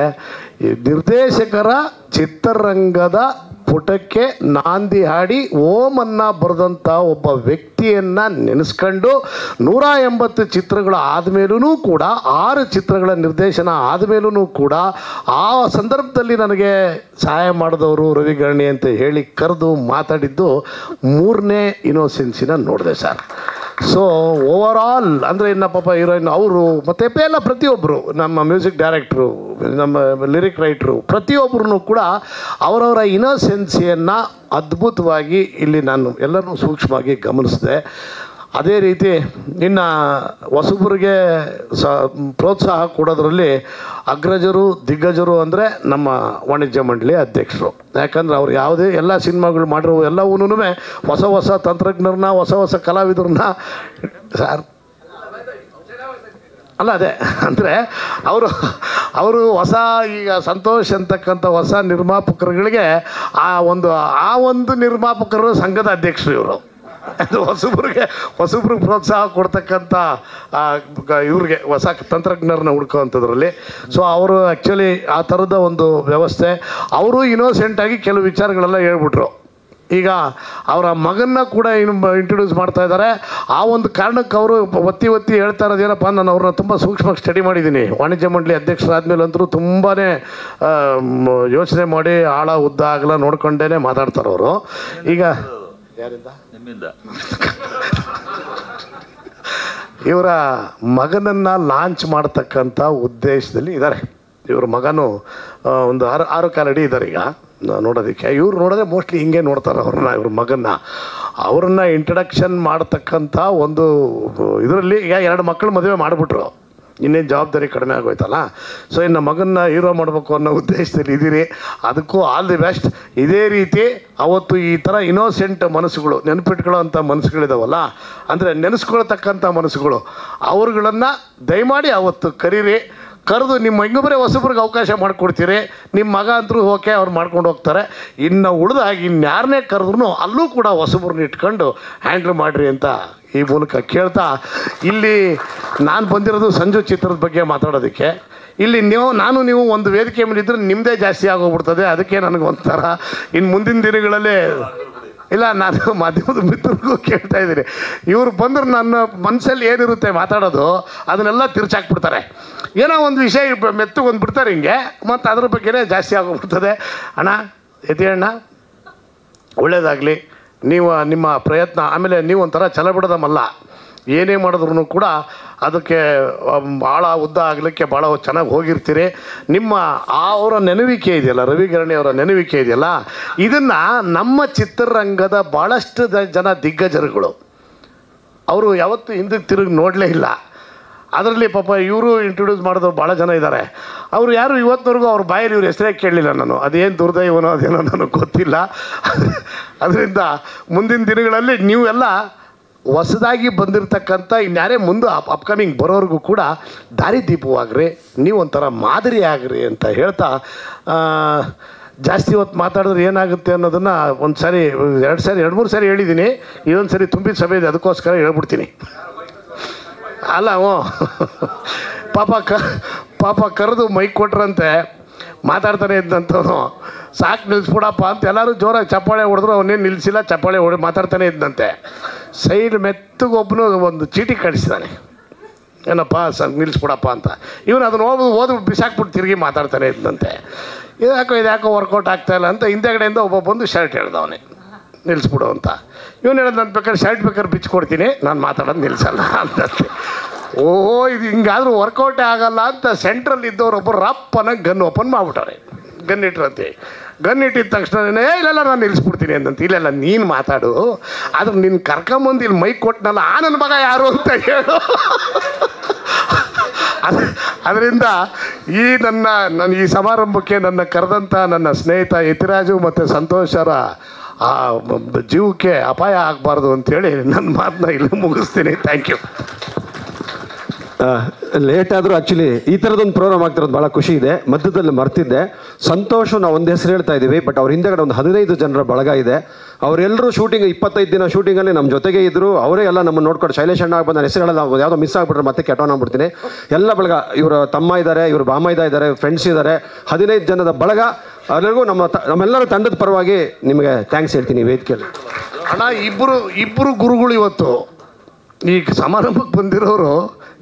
ಈ ನಿರ್ದೇಶಕರ ಚಿತ್ರರಂಗದ ಪುಟಕ್ಕೆ ನಾಂದಿ ಹಾಡಿ ಓಮನ್ನು ಬರೆದಂಥ ಒಬ್ಬ ವ್ಯಕ್ತಿಯನ್ನು ನೆನೆಸ್ಕೊಂಡು 180 ಚಿತ್ರಗಳು ಆದಮೇಲೂ ಕೂಡ, 6 ಚಿತ್ರಗಳ ನಿರ್ದೇಶನ ಆದಮೇಲೂ ಕೂಡ ಆ ಸಂದರ್ಭದಲ್ಲಿ ನನಗೆ ಸಹಾಯ ಮಾಡಿದವರು ರವಿ ಗರ್ಣಿ ಅಂತ ಹೇಳಿ ಕರೆದು ಮಾತಾಡಿದ್ದು 3ನೇ ಇನೋಸೆನ್ಸಿನ ನೋಡಿದೆ ಸರ್. ಸೊ ಓವರ್ ಆಲ್ ಅಂದರೆ ಇನ್ನು ಪಾಪ ಹೀರೋಯಿನ್ ಅವರು ಮತ್ತು ಎಲ್ಲ ಪ್ರತಿಯೊಬ್ಬರು, ನಮ್ಮ ಮ್ಯೂಸಿಕ್ ಡೈರೆಕ್ಟ್ರು, ನಮ್ಮ ಲಿರಿಕ್ ರೈಟ್ರು, ಪ್ರತಿಯೊಬ್ಬರೂ ಕೂಡ ಅವರವರ ಇನೋಸೆನ್ಸಿಯನ್ನು ಅದ್ಭುತವಾಗಿ ಇಲ್ಲಿ ನಾನು ಎಲ್ಲರನ್ನೂ ಸೂಕ್ಷ್ಮವಾಗಿ ಗಮನಿಸಿದೆ. ಅದೇ ರೀತಿ ಇನ್ನು ಹೊಸಬರಿಗೆ ಪ್ರೋತ್ಸಾಹ ಕೊಡೋದ್ರಲ್ಲಿ ಅಗ್ರಜರು ದಿಗ್ಗಜರು ಅಂದರೆ ನಮ್ಮ ವಾಣಿಜ್ಯ ಮಂಡಳಿ ಅಧ್ಯಕ್ಷರು. ಯಾಕಂದರೆ ಅವ್ರು ಯಾವುದೇ ಎಲ್ಲ ಸಿನಿಮಾಗಳು ಮಾಡಿರೋ ಎಲ್ಲವೂ ಹೊಸ ಹೊಸ ತಂತ್ರಜ್ಞರನ್ನ ಹೊಸ ಹೊಸ ಕಲಾವಿದರನ್ನ ಸರ್ ಅಲ್ಲ ಅದೇ ಅಂದರೆ ಅವರು ಹೊಸ ಈಗ ಸಂತೋಷ್ ಅಂತಕ್ಕಂಥ ಹೊಸ ನಿರ್ಮಾಪಕರುಗಳಿಗೆ ಆ ಒಂದು ನಿರ್ಮಾಪಕರು ಸಂಘದ ಅಧ್ಯಕ್ಷರು ಇವರು. ಅದು ಹೊಸಬ್ರಿಗೆ ಪ್ರೋತ್ಸಾಹ ಕೊಡ್ತಕ್ಕಂಥ ಇವ್ರಿಗೆ ಹೊಸ ತಂತ್ರಜ್ಞರನ್ನ ಹುಡ್ಕೋವಂಥದ್ರಲ್ಲಿ. ಸೊ ಅವರು ಆ್ಯಕ್ಚುಲಿ ಆ ಥರದ ಒಂದು ವ್ಯವಸ್ಥೆ ಅವರು ಇನ್ನೋಸೆಂಟಾಗಿ ಕೆಲವು ವಿಚಾರಗಳೆಲ್ಲ ಹೇಳ್ಬಿಟ್ರು. ಈಗ ಅವರ ಮಗನ್ನ ಕೂಡ ಇಂಟ್ರೊಡ್ಯೂಸ್ ಮಾಡ್ತಾ ಇದ್ದಾರೆ. ಆ ಒಂದು ಕಾರಣಕ್ಕೆ ಅವರು ಒತ್ತಿ ಹೇಳ್ತಾ ಇರೋದೇನಪ್ಪ, ನಾನು ಅವ್ರನ್ನ ತುಂಬ ಸೂಕ್ಷ್ಮವಾಗಿ ಸ್ಟಡಿ ಮಾಡಿದ್ದೀನಿ. ವಾಣಿಜ್ಯ ಮಂಡಳಿ ಅಧ್ಯಕ್ಷರಾದ್ಮೇಲೆ ಅಂತೂ ತುಂಬಾ ಯೋಚನೆ ಮಾಡಿ ಆಳ ಉದ್ದ ಆಗಲ್ಲ ನೋಡ್ಕೊಂಡೇ ಮಾತಾಡ್ತಾರೆ ಅವರು. ಈಗ ಯಾರಿಂದ ನಿಮ್ಮಿಂದ ಇವರ ಮಗನನ್ನು ಲಾಂಚ್ ಮಾಡ್ತಕ್ಕಂಥ ಉದ್ದೇಶದಲ್ಲಿ ಇದ್ದಾರೆ. ಇವ್ರ ಮಗನು ಒಂದು 6 ಕಾಲಡಿ ಇದ್ದಾರೆ ಈಗ ನೋಡೋದಕ್ಕೆ. ಇವ್ರು ನೋಡಿದ್ರೆ ಮೋಸ್ಟ್ಲಿ ಹಿಂಗೆ ನೋಡ್ತಾರೆ ಇವ್ರ ಮಗನ್ನ. ಅವ್ರನ್ನ ಇಂಟ್ರಡಕ್ಷನ್ ಮಾಡ್ತಕ್ಕಂಥ ಒಂದು ಇದರಲ್ಲಿ ಈಗ 2 ಮಕ್ಕಳು ಮದುವೆ ಮಾಡಿಬಿಟ್ರು, ಇನ್ನೇನು ಜವಾಬ್ದಾರಿ ಕಡಿಮೆ ಆಗೋಯ್ತಲ್ಲ. ಸೊ ಇನ್ನು ಮಗನ್ನ ಹೀರೋ ಮಾಡಬೇಕು ಅನ್ನೋ ಉದ್ದೇಶದಲ್ಲಿ ಇದ್ದೀರಿ. ಅದಕ್ಕೂ ಆಲ್ ದಿ ಬೆಸ್ಟ್. ಇದೇ ರೀತಿ ಅವತ್ತು ಈ ಥರ ಇನ್ನೋಸೆಂಟ್ ಮನಸ್ಸುಗಳು, ನೆನಪಿಟ್ಕೊಳ್ಳೋ ಅಂಥ ಮನಸ್ಸುಗಳಿದಾವಲ್ಲ, ಅಂದರೆ ನೆನೆಸ್ಕೊಳ್ತಕ್ಕಂಥ ಮನಸ್ಸುಗಳು, ಅವ್ರುಗಳನ್ನು ದಯಮಾಡಿ ಅವತ್ತು ಕರೆದು ನಿಮ್ಮ ಇನ್ನೊಬ್ಬರೇ ಹೊಸಬ್ರಿಗೆ ಅವಕಾಶ ಮಾಡಿಕೊಡ್ತೀರಿ. ನಿಮ್ಮ ಮಗ ಅಂತರೂ ಓಕೆ, ಅವ್ರು ಮಾಡ್ಕೊಂಡು ಹೋಗ್ತಾರೆ. ಇನ್ನು ಉಳಿದಾಗಿ ಇನ್ಯಾರನ್ನೇ ಕರೆದ್ರೂ ಅಲ್ಲೂ ಕೂಡ ಹೊಸಬ್ರನ್ನ ಇಟ್ಕೊಂಡು ಹ್ಯಾಂಡ್ಲ್ ಮಾಡಿರಿ ಅಂತ ಈ ಮೂಲಕ ಕೇಳ್ತಾ, ಇಲ್ಲಿ ನಾನು ಬಂದಿರೋದು ಸಂಜು ಚಿತ್ರದ ಬಗ್ಗೆ ಮಾತಾಡೋದಕ್ಕೆ. ಇಲ್ಲಿ ನೀವು ಒಂದು ವೇದಿಕೆ ಮೇಲೆ ಇದ್ದರೆ ನಿಮ್ಮದೇ ಜಾಸ್ತಿ ಆಗೋಗ್ಬಿಡ್ತದೆ. ಅದಕ್ಕೆ ನನಗೆ ಒಂಥರ ಇನ್ನು ಮುಂದಿನ ದಿನಗಳಲ್ಲೇ ಇಲ್ಲ, ನಾನು ಮಾಧ್ಯಮದ ಮಿತ್ರರಿಗೂ ಕೇಳ್ತಾ ಇದ್ದೀನಿ, ಇವರು ಬಂದ್ರೆ ನನ್ನ ಮನಸ್ಸಲ್ಲಿ ಏನಿರುತ್ತೆ ಮಾತಾಡೋದು ಅದನ್ನೆಲ್ಲ ತಿರ್ಚಾಕ್ಬಿಡ್ತಾರೆ. ಏನೋ ಒಂದು ವಿಷಯ ಮೆತ್ತಗೊಂಡು ಬಿಡ್ತಾರೆ ಹಿಂಗೆ, ಮತ್ತು ಅದ್ರ ಬಗ್ಗೆನೇ ಜಾಸ್ತಿ ಆಗೋಗ್ಬಿಡ್ತದೆ. ಅಣ್ಣ ಯತಿ ಅಣ್ಣ ಒಳ್ಳೆಯದಾಗಲಿ, ನೀವು ನಿಮ್ಮ ಪ್ರಯತ್ನ. ಆಮೇಲೆ ನೀವು ಒಂಥರ ಛಲ ಬಿಡೋದಮ್ಮಲ್ಲ, ಏನೇ ಮಾಡಿದ್ರು ಕೂಡ ಅದಕ್ಕೆ ಭಾಳ ಉದ್ದ ಆಗಲಿಕ್ಕೆ ಭಾಳ ಚೆನ್ನಾಗಿ ಹೋಗಿರ್ತೀರಿ. ನಿಮ್ಮ ಅವರ ನೆನವಿಕೆ ಇದೆಯಲ್ಲ, ರವಿಗರಣಿ ಅವರ ನೆನವಿಕೆ ಇದೆಯಲ್ಲ, ಇದನ್ನು ನಮ್ಮ ಚಿತ್ರರಂಗದ ಭಾಳಷ್ಟು ಜನ ದಿಗ್ಗಜರುಗಳು ಅವರು ಯಾವತ್ತೂ ಹಿಂದಕ್ಕೆ ತಿರುಗಿ ನೋಡಲೇ ಇಲ್ಲ. ಅದರಲ್ಲಿ ಪಾಪ ಇವರು ಇಂಟ್ರೊಡ್ಯೂಸ್ ಮಾಡಿದವ್ರು ಭಾಳ ಜನ ಇದ್ದಾರೆ. ಅವರು ಯಾರು ಇವತ್ತಿನವರೆಗೂ ಅವ್ರ ಬಾಯಲ್ಲಿ ಇವ್ರ ಹೆಸರೇ ಕೇಳಲಿಲ್ಲ ನಾನು. ಅದೇನು ದುರ್ದೈವನೋ ಅದೇನೋ ನನಗೆ ಗೊತ್ತಿಲ್ಲ. ಅದರಿಂದ ಮುಂದಿನ ದಿನಗಳಲ್ಲಿ ನೀವೆಲ್ಲ ಹೊಸದಾಗಿ ಬಂದಿರತಕ್ಕಂಥ ಇನ್ಯಾರೇ ಮುಂದೆ ಅಪ್ಕಮಿಂಗ್ ಬರೋರಿಗೂ ಕೂಡ ದಾರಿದೀಪವಾಗ್ರಿ, ನೀವು ಒಂಥರ ಮಾದರಿ ಆಗ್ರಿ ಅಂತ ಹೇಳ್ತಾ, ಜಾಸ್ತಿ ಹೊತ್ತು ಮಾತಾಡಿದ್ರೆ ಏನಾಗುತ್ತೆ ಅನ್ನೋದನ್ನು ಒಂದು ಸಾರಿ 2 3 ಸಾರಿ ಹೇಳಿದ್ದೀನಿ. ಇದೊಂದು ಸರಿ ತುಂಬಿದ ಸಭೆ ಇದೆ, ಅದಕ್ಕೋಸ್ಕರ ಹೇಳ್ಬಿಡ್ತೀನಿ. ಅಲ್ಲ ಪಾಪ ಕರೆದು ಮೈಕ್ ಕೊಟ್ರಂತೆ, ಮಾತಾಡ್ತಾನೆ ಇದ್ದಂಥವನು. ಸಾಕು ನಿಲ್ಲಿಸ್ಬಿಡಪ್ಪ ಅಂತ ಎಲ್ಲರೂ ಜೋರಾಗಿ ಚಪ್ಪಾಳೆ ಹೊಡೆದ್ರು, ಅವನೇನು ನಿಲ್ಲಿಸಿಲ್ಲ, ಚಪ್ಪಾಳೆ ಹೊಡೆ ಮಾತಾಡ್ತಾನೆ ಇದ್ದಂತೆ. ಸೈಡ್ ಮೆತ್ತಗೊಬ್ಬನು ಒಂದು ಚೀಟಿ ಕಳಿಸ್ತಾನೆ, ಏನಪ್ಪ ನಿಲ್ಲಿಸ್ಬಿಡಪ್ಪ ಅಂತ. ಇವನು ಅದನ್ನು ಓದಿ ಬಿಸಾಕ್ಬಿಟ್ಟು ತಿರುಗಿ ಮಾತಾಡ್ತಾನೆ ಇದ್ದಂತೆ. ಇದ್ಯಾಕೋ ವರ್ಕೌಟ್ ಆಗ್ತಾಯಿಲ್ಲ ಅಂತ ಹಿಂದೆಗಡೆಯಿಂದ ಒಬ್ಬ ಬಂದು ಶರ್ಟ್ ಹೇಳ್ದವನೇ, ನಿಲ್ಲಿಸ್ಬಿಡು ಅಂತ. ಇವನು ಹೇಳೋದು, ನಾನು ಬೇಕಾದ್ರೆ ಶರ್ಟ್ ಬೇಕಾದ್ರೆ ಬಿಚ್ಕೊಡ್ತೀನಿ, ನಾನು ಮಾತಾಡೋದು ನಿಲ್ಲಿಸಲ್ಲ ಅಂತಂತೆ. ಓಹೋ, ಇದು ಹಿಂಗಾದ್ರೂ ವರ್ಕೌಟೇ ಆಗಲ್ಲ ಅಂತ ಸೆಂಟ್ರಲ್ಲಿ ಇದ್ದವರೊಬ್ಬರು ರಪ್ಪನ ಗನ್ ಓಪನ್ ಮಾಡ್ಬಿಟ್ಟಾರೆ. ಗನ್ ಇಟ್ರಂತೆ. ಗನ್ ಇಟ್ಟಿದ ತಕ್ಷಣನೇ ಇಲ್ಲೆಲ್ಲ ನಾನು ನಿಲ್ಲಿಸ್ಬಿಡ್ತೀನಿ ಅಂದಂತೆ. ಇಲ್ಲೆಲ್ಲ ನೀನು ಮಾತಾಡು, ಆದ್ರೆ ನಿನ್ನ ಕರ್ಕೊಂಬಂದು ಇಲ್ಲಿ ಮೈಕ್ ಕೊಟ್ಟನಲ್ಲ, ನನ್ನ ಮಗ ಯಾರು ಅಂತ ಹೇಳು. ಅದರಿಂದ ನನ್ನ ಈ ಸಮಾರಂಭಕ್ಕೆ ನನ್ನ ಕರೆದಂಥ ನನ್ನ ಸ್ನೇಹಿತ ಯತಿರಾಜು ಮತ್ತು ಸಂತೋಷರ ಆ ಜೀವಕ್ಕೆ ಅಪಾಯ ಆಗಬಾರ್ದು ಅಂಥೇಳಿ ನನ್ನ ಮಾತನ್ನ ಇಲ್ಲಿ ಮುಗಿಸ್ತೀನಿ. Thank you. ಲೇಟ್ ಆದರೂ ಆ್ಯಕ್ಚುಲಿ ಈ ಥರದೊಂದು ಪ್ರೋಗ್ರಾಮ್ ಆಗ್ತಿರೋದು ಭಾಳ ಖುಷಿ ಇದೆ. ಮಧ್ಯದಲ್ಲಿ ಮರ್ತಿದ್ದೆ, ಸಂತೋಷ್ ನಾವು ಒಂದು ಹೆಸರು ಹೇಳ್ತಾ ಇದ್ದೀವಿ, ಬಟ್ ಅವ್ರ ಹಿಂದೆಗಡೆ ಒಂದು 15 ಜನರ ಬಳಗ ಇದೆ. ಅವರೆಲ್ಲರೂ ಶೂಟಿಂಗ್ 25 ದಿನ ಶೂಟಿಂಗಲ್ಲಿ ನಮ್ಮ ಜೊತೆಗೆ ಇದ್ದರು. ಅವರೇ ಎಲ್ಲ ನಮ್ಮನ್ನು ನೋಡ್ಕೊಂಡು ಶೈಲೇಶ್ ಅಣ್ಣ ಆಗ್ಬೋದು, ನಾನು ಹೆಸರುಗಳೆಲ್ಲ ಯಾವುದೋ ಮಿಸ್ ಆಗಿಬಿಟ್ರೆ ಮತ್ತೆ ಕೆಟ್ಟೋನ್ ಆಗ್ಬಿಡ್ತೀನಿ. ಎಲ್ಲ ಬಳಗ, ಇವರ ತಮ್ಮ ಇದ್ದಾರೆ, ಇವರು ಬಾಮೈದ ಇದ್ದಾರೆ, ಫ್ರೆಂಡ್ಸ್ ಇದ್ದಾರೆ, 15 ಜನದ ಬಳಗ. ಅವರೆಲ್ಲರಿಗೂ ನಮ್ಮೆಲ್ಲರ ತಂಡದ ಪರವಾಗಿ ನಿಮಗೆ ಥ್ಯಾಂಕ್ಸ್ ಹೇಳ್ತೀನಿ ವೇದಿಕೆಯಲ್ಲಿ. ಅಣ್ಣ, ಇಬ್ಬರು ಗುರುಗಳು ಇವತ್ತು ಈ ಸಮಾರಂಭಕ್ಕೆ ಬಂದಿರೋರು.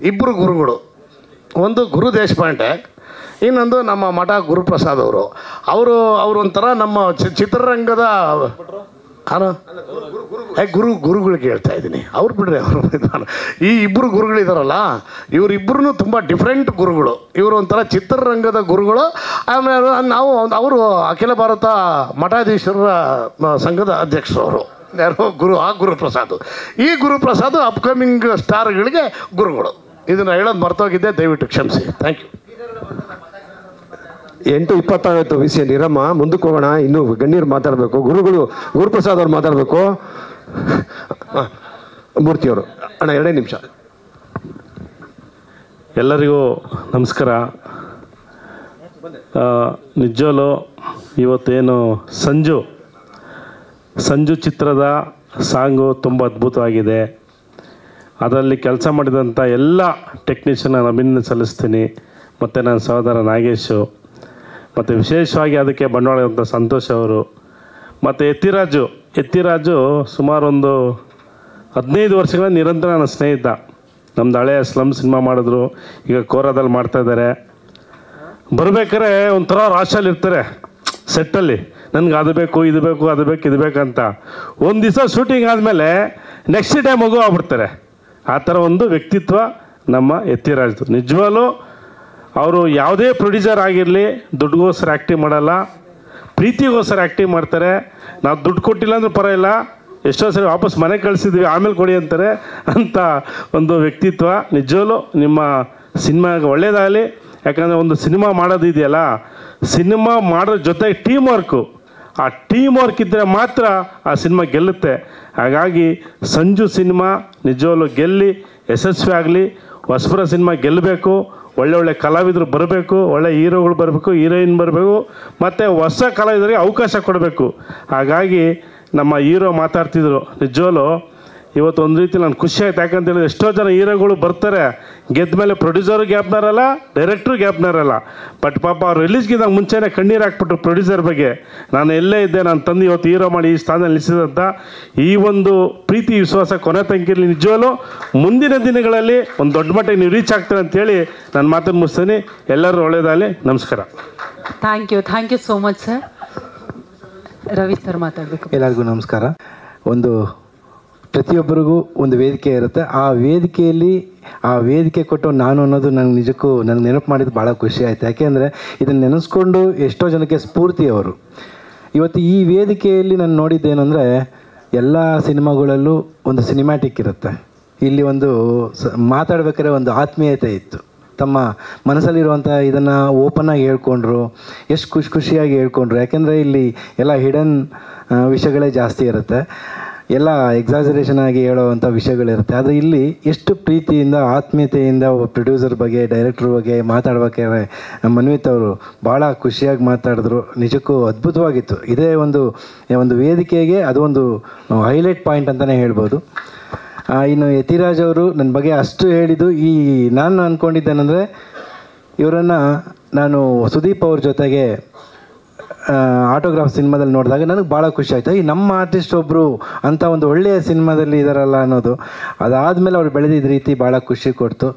ಇಬ್ಬರು ಗುರುಗಳು, ಒಂದು ಗುರು ದೇಶಪಾಂಡೆ, ಇನ್ನೊಂದು ನಮ್ಮ ಮಠ ಗುರುಪ್ರಸಾದ್ ಅವರು ಒಂಥರ ನಮ್ಮ ಚಿತ್ರರಂಗದ ಗುರುಗಳಿಗೆ ಹೇಳ್ತಾ ಇದ್ದೀನಿ. ಅವ್ರು ಬಿಡ್ರಿ, ಈ ಇಬ್ಬರು ಗುರುಗಳಿದಾರಲ್ಲ, ಇವರಿಬ್ಬರೂ ತುಂಬ ಡಿಫ್ರೆಂಟ್ ಗುರುಗಳು. ಇವರು ಒಂಥರ ಚಿತ್ರರಂಗದ ಗುರುಗಳು. ಆಮೇಲೆ ಅವರು ಅಖಿಲ ಭಾರತ ಮಠಾಧೀಶರ ಸಂಘದ ಅಧ್ಯಕ್ಷರು ಅವರು. ಯಾರು ಗುರುಪ್ರಸಾದ್. ಈ ಗುರುಪ್ರಸಾದ್ ಅಪ್ಕಮಿಂಗ್ ಸ್ಟಾರ್ಗಳಿಗೆ ಗುರುಗಳು. ಇದನ್ನು ಹೇಳೋದು ಮರ್ತೋಗಿದ್ದೆ, ದಯವಿಟ್ಟು ಕ್ಷಮಿಸಿ. Thank you. 8:20 ವಿಷಯ ಇರಮ್ಮ, ಮುಂದಕ್ಕೆ ಹೋಗೋಣ. ಇನ್ನು ಗಣ್ಯರು ಮಾತಾಡಬೇಕು, ಗುರುಪ್ರಸಾದ್ ಅವ್ರು ಮಾತಾಡಬೇಕು. ಮೂರ್ತಿಯವರು ಅಣ್ಣ 2 ನಿಮಿಷ. ಎಲ್ಲರಿಗೂ ನಮಸ್ಕಾರ. ನಿಜವಲ್ಲೂ ಇವತ್ತೇನು ಸಂಜು ಚಿತ್ರದ ಸಾಂಗು ತುಂಬ ಅದ್ಭುತವಾಗಿದೆ. ಅದರಲ್ಲಿ ಕೆಲಸ ಮಾಡಿದಂಥ ಎಲ್ಲ ಟೆಕ್ನಿಷಿಯನ್ ನಾನು ಅಭಿನಂದನೆ ಸಲ್ಲಿಸ್ತೀನಿ. ಮತ್ತು ನನ್ನ ಸಹೋದರ ನಾಗೇಶು, ಮತ್ತು ವಿಶೇಷವಾಗಿ ಅದಕ್ಕೆ ಬಂಡವಾಳದಂಥ ಸಂತೋಷ್ ಅವರು, ಮತ್ತು ಎತ್ತಿರಾಜು ಸುಮಾರು ಒಂದು 15 ವರ್ಷಗಳ ನಿರಂತರ ನನ್ನ ಸ್ನೇಹಿತ. ನಮ್ಮದು ಹಳೆಯ ಸ್ಲಮ್ ಸಿನಿಮಾ ಮಾಡಿದ್ರು, ಈಗ ಕೋರಾದಲ್ಲಿ ಮಾಡ್ತಾಯಿದ್ದಾರೆ. ಬರಬೇಕಾದ್ರೆ ಒಂಥರ ರಾಶಲ್ಲಿ ಇರ್ತಾರೆ ಸೆಟ್ಟಲ್ಲಿ, ನನಗೆ ಅದು ಬೇಕು ಇದು ಬೇಕು ಅದು ಬೇಕು ಇದು ಬೇಕಂತ. ಒಂದು ದಿವಸ ಶೂಟಿಂಗ್ ಆದಮೇಲೆ ನೆಕ್ಸ್ಟ್ ಡೇ ಮಗು ಆಗ್ಬಿಡ್ತಾರೆ. ಆ ಥರ ಒಂದು ವ್ಯಕ್ತಿತ್ವ ನಮ್ಮ ಎತ್ತಿರಾಜ್ದು. ನಿಜವಾಗ್ಲೂ ಅವರು ಯಾವುದೇ ಪ್ರೊಡ್ಯೂಸರ್ ಆಗಿರಲಿ ದುಡ್ಡುಗೋಸ್ಕರ ಆ್ಯಕ್ಟಿಂಗ್ ಮಾಡಲ್ಲ, ಪ್ರೀತಿಗೋಸ್ಕರ ಆ್ಯಕ್ಟಿಂಗ್ ಮಾಡ್ತಾರೆ. ನಾವು ದುಡ್ಡು ಕೊಟ್ಟಿಲ್ಲ ಅಂದ್ರೆ ಪರವಾಗಿಲ್ಲ, ಎಷ್ಟೋ ಸರಿ ವಾಪಸ್ ಮನೆಗೆ ಕಳಿಸಿದ್ವಿ ಆಮೇಲೆ ಕೊಡಿ ಅಂತಾರೆ ಅಂತ ಒಂದು ವ್ಯಕ್ತಿತ್ವ. ನಿಜವಲ್ಲೂ ನಿಮ್ಮ ಸಿನಿಮಾಗೆ ಒಳ್ಳೆಯದಾಗಲಿ. ಯಾಕಂದರೆ ಒಂದು ಸಿನಿಮಾ ಮಾಡೋದಿದೆಯಲ್ಲ, ಸಿನಿಮಾ ಮಾಡೋ ಜೊತೆಗೆ ಟೀಮ್ ವರ್ಕು, ಆ ಟೀಮ್ ವರ್ಕ್ ಇದ್ದರೆ ಮಾತ್ರ ಆ ಸಿನಿಮಾ ಗೆಲ್ಲುತ್ತೆ. ಹಾಗಾಗಿ ಸಂಜು ಸಿನಿಮಾ ನಿಜವಲ್ಲೂ ಗೆಲ್ಲಿ ಯಶಸ್ವಿ ಆಗಲಿ. ಹೊಸಬರ ಸಿನಿಮಾ ಗೆಲ್ಲಬೇಕು, ಒಳ್ಳೆ ಕಲಾವಿದರು ಬರಬೇಕು, ಒಳ್ಳೆ ಹೀರೋಗಳು ಬರಬೇಕು, ಹೀರೋಯಿನ್ ಬರಬೇಕು, ಮತ್ತು ಹೊಸ ಕಲಾವಿದರಿಗೆ ಅವಕಾಶ ಕೊಡಬೇಕು. ಹಾಗಾಗಿ ನಮ್ಮ ಹೀರೋ ಮಾತಾಡ್ತಿದ್ರು, ನಿಜವಲ್ಲೂ ಇವತ್ತು ಒಂದು ರೀತಿ ನಾನು ಖುಷಿ ಆಯ್ತು. ಯಾಕಂತ ಹೇಳಿದ್ರೆ ಎಷ್ಟೋ ಜನ ಹೀರೋಗಳು ಬರ್ತಾರೆ, ಗೆದ್ದ ಮೇಲೆ ಪ್ರೊಡ್ಯೂಸರು ಗ್ಯಾಪ್ನರಲ್ಲ, ಡೈರೆಕ್ಟ್ರು ಗ್ಯಾಪ್ನರಲ್ಲ. ಬಟ್ ಪಾಪ ಅವ್ರು ರಿಲೀಸ್ಗಿಂತ ಮುಂಚೆನೇ ಕಣ್ಣೀರು ಹಾಕ್ಬಿಟ್ರು ಪ್ರೊಡ್ಯೂಸರ್ ಬಗ್ಗೆ. ನಾನು ಎಲ್ಲೇ ಇದ್ದೆ, ನಾನು ತಂದು ಇವತ್ತು ಹೀರೋ ಮಾಡಿ ಈ ಸ್ಥಾನದಲ್ಲಿ ನಿಲ್ಲಿಸಿದಂಥ ಈ ಒಂದು ಪ್ರೀತಿ ವಿಶ್ವಾಸ ಕೊನೆ ತನಕಿರಲಿ. ನಿಜವಲ್ಲೂ ಮುಂದಿನ ದಿನಗಳಲ್ಲಿ ಒಂದು ದೊಡ್ಡ ಮಟ್ಟಿಗೆ ನೀವು ರೀಚ್ ಆಗ್ತಾರೆ ಅಂತೇಳಿ ನಾನು ಮಾತನ್ನು ಮುಗಿಸ್ತೀನಿ. ಎಲ್ಲರೂ ಒಳ್ಳೆಯದಾಗಲಿ. ನಮಸ್ಕಾರ. Thank you so much sir. Ravi sir ಮಾತಾಡಬೇಕು. ಎಲ್ಲರಿಗೂ ನಮಸ್ಕಾರ. ಪ್ರತಿಯೊಬ್ಬರಿಗೂ ಒಂದು ವೇದಿಕೆ ಇರುತ್ತೆ. ಆ ವೇದಿಕೆ ಕೊಟ್ಟು ನಾನು ಅನ್ನೋದು ನನಗೆ ನೆನಪು ಮಾಡಿದ್ದು ಭಾಳ ಖುಷಿ ಆಯಿತು. ಯಾಕೆಂದರೆ ಇದನ್ನು ನೆನೆಸ್ಕೊಂಡು ಎಷ್ಟೋ ಜನಕ್ಕೆ ಸ್ಫೂರ್ತಿ ಅವರು. ಇವತ್ತು ಈ ವೇದಿಕೆಯಲ್ಲಿ ನಾನು ನೋಡಿದ್ದೇನೆಂದರೆ ಎಲ್ಲ ಸಿನಿಮಾಗಳಲ್ಲೂ ಒಂದು ಸಿನಿಮ್ಯಾಟಿಕ್ ಇರುತ್ತೆ. ಇಲ್ಲಿ ಮಾತಾಡ್ಬೇಕಾದ್ರೆ ಒಂದು ಆತ್ಮೀಯತೆ ಇತ್ತು. ತಮ್ಮ ಮನಸ್ಸಲ್ಲಿರುವಂಥ ಇದನ್ನು ಓಪನ್ನಾಗಿ ಹೇಳ್ಕೊಂಡ್ರು, ಎಷ್ಟು ಖುಷಿಯಾಗಿ ಹೇಳ್ಕೊಂಡ್ರು. ಯಾಕೆಂದರೆ ಇಲ್ಲಿ ಎಲ್ಲ ಹಿಡನ್ ವಿಷಯಗಳೇ ಜಾಸ್ತಿ ಇರುತ್ತೆ, ಎಲ್ಲ ಎಕ್ಸಾಜರೇಷನ್ ಆಗಿ ಹೇಳೋವಂಥ ವಿಷಯಗಳಿರುತ್ತೆ. ಆದರೆ ಇಲ್ಲಿ ಎಷ್ಟು ಪ್ರೀತಿಯಿಂದ ಆತ್ಮೀಯತೆಯಿಂದ ಪ್ರೊಡ್ಯೂಸರ್ ಬಗ್ಗೆ ಡೈರೆಕ್ಟ್ರ್ ಬಗ್ಗೆ ಮಾತಾಡ್ಬೇಕಾದ್ರೆ ಮನ್ವಿತ್ ಅವರು ಭಾಳ ಖುಷಿಯಾಗಿ ಮಾತಾಡಿದ್ರು. ನಿಜಕ್ಕೂ ಅದ್ಭುತವಾಗಿತ್ತು. ಇದೇ ಒಂದು ವೇದಿಕೆಗೆ ಅದು ಒಂದು ಹೈಲೈಟ್ ಪಾಯಿಂಟ್ ಅಂತಲೇ ಹೇಳ್ಬೋದು. ಇನ್ನು ಯತಿರಾಜ್ ಅವರು ನನ್ನ ಬಗ್ಗೆ ಅಷ್ಟು ಹೇಳಿದ್ದು, ನಾನು ಅಂದ್ಕೊಂಡಿದ್ದೇನೆಂದರೆ ಇವರನ್ನು ನಾನು ಸುದೀಪ್ ಅವ್ರ ಜೊತೆಗೆ ಆಟೋಗ್ರಾಫ್ ಸಿನಿಮಾದಲ್ಲಿ ನೋಡಿದಾಗ ನನಗೆ ಭಾಳ ಖುಷಿ ಆಯಿತು. ನಮ್ಮ ಆರ್ಟಿಸ್ಟ್ ಒಬ್ಬರು ಅಂಥ ಒಂದು ಒಳ್ಳೆಯ ಸಿನಿಮಾದಲ್ಲಿ ಇದ್ದಾರಲ್ಲ ಅನ್ನೋದು. ಅದಾದಮೇಲೆ ಅವ್ರು ಬೆಳೆದಿದ್ದ ರೀತಿ ಭಾಳ ಖುಷಿ ಕೊಡ್ತು.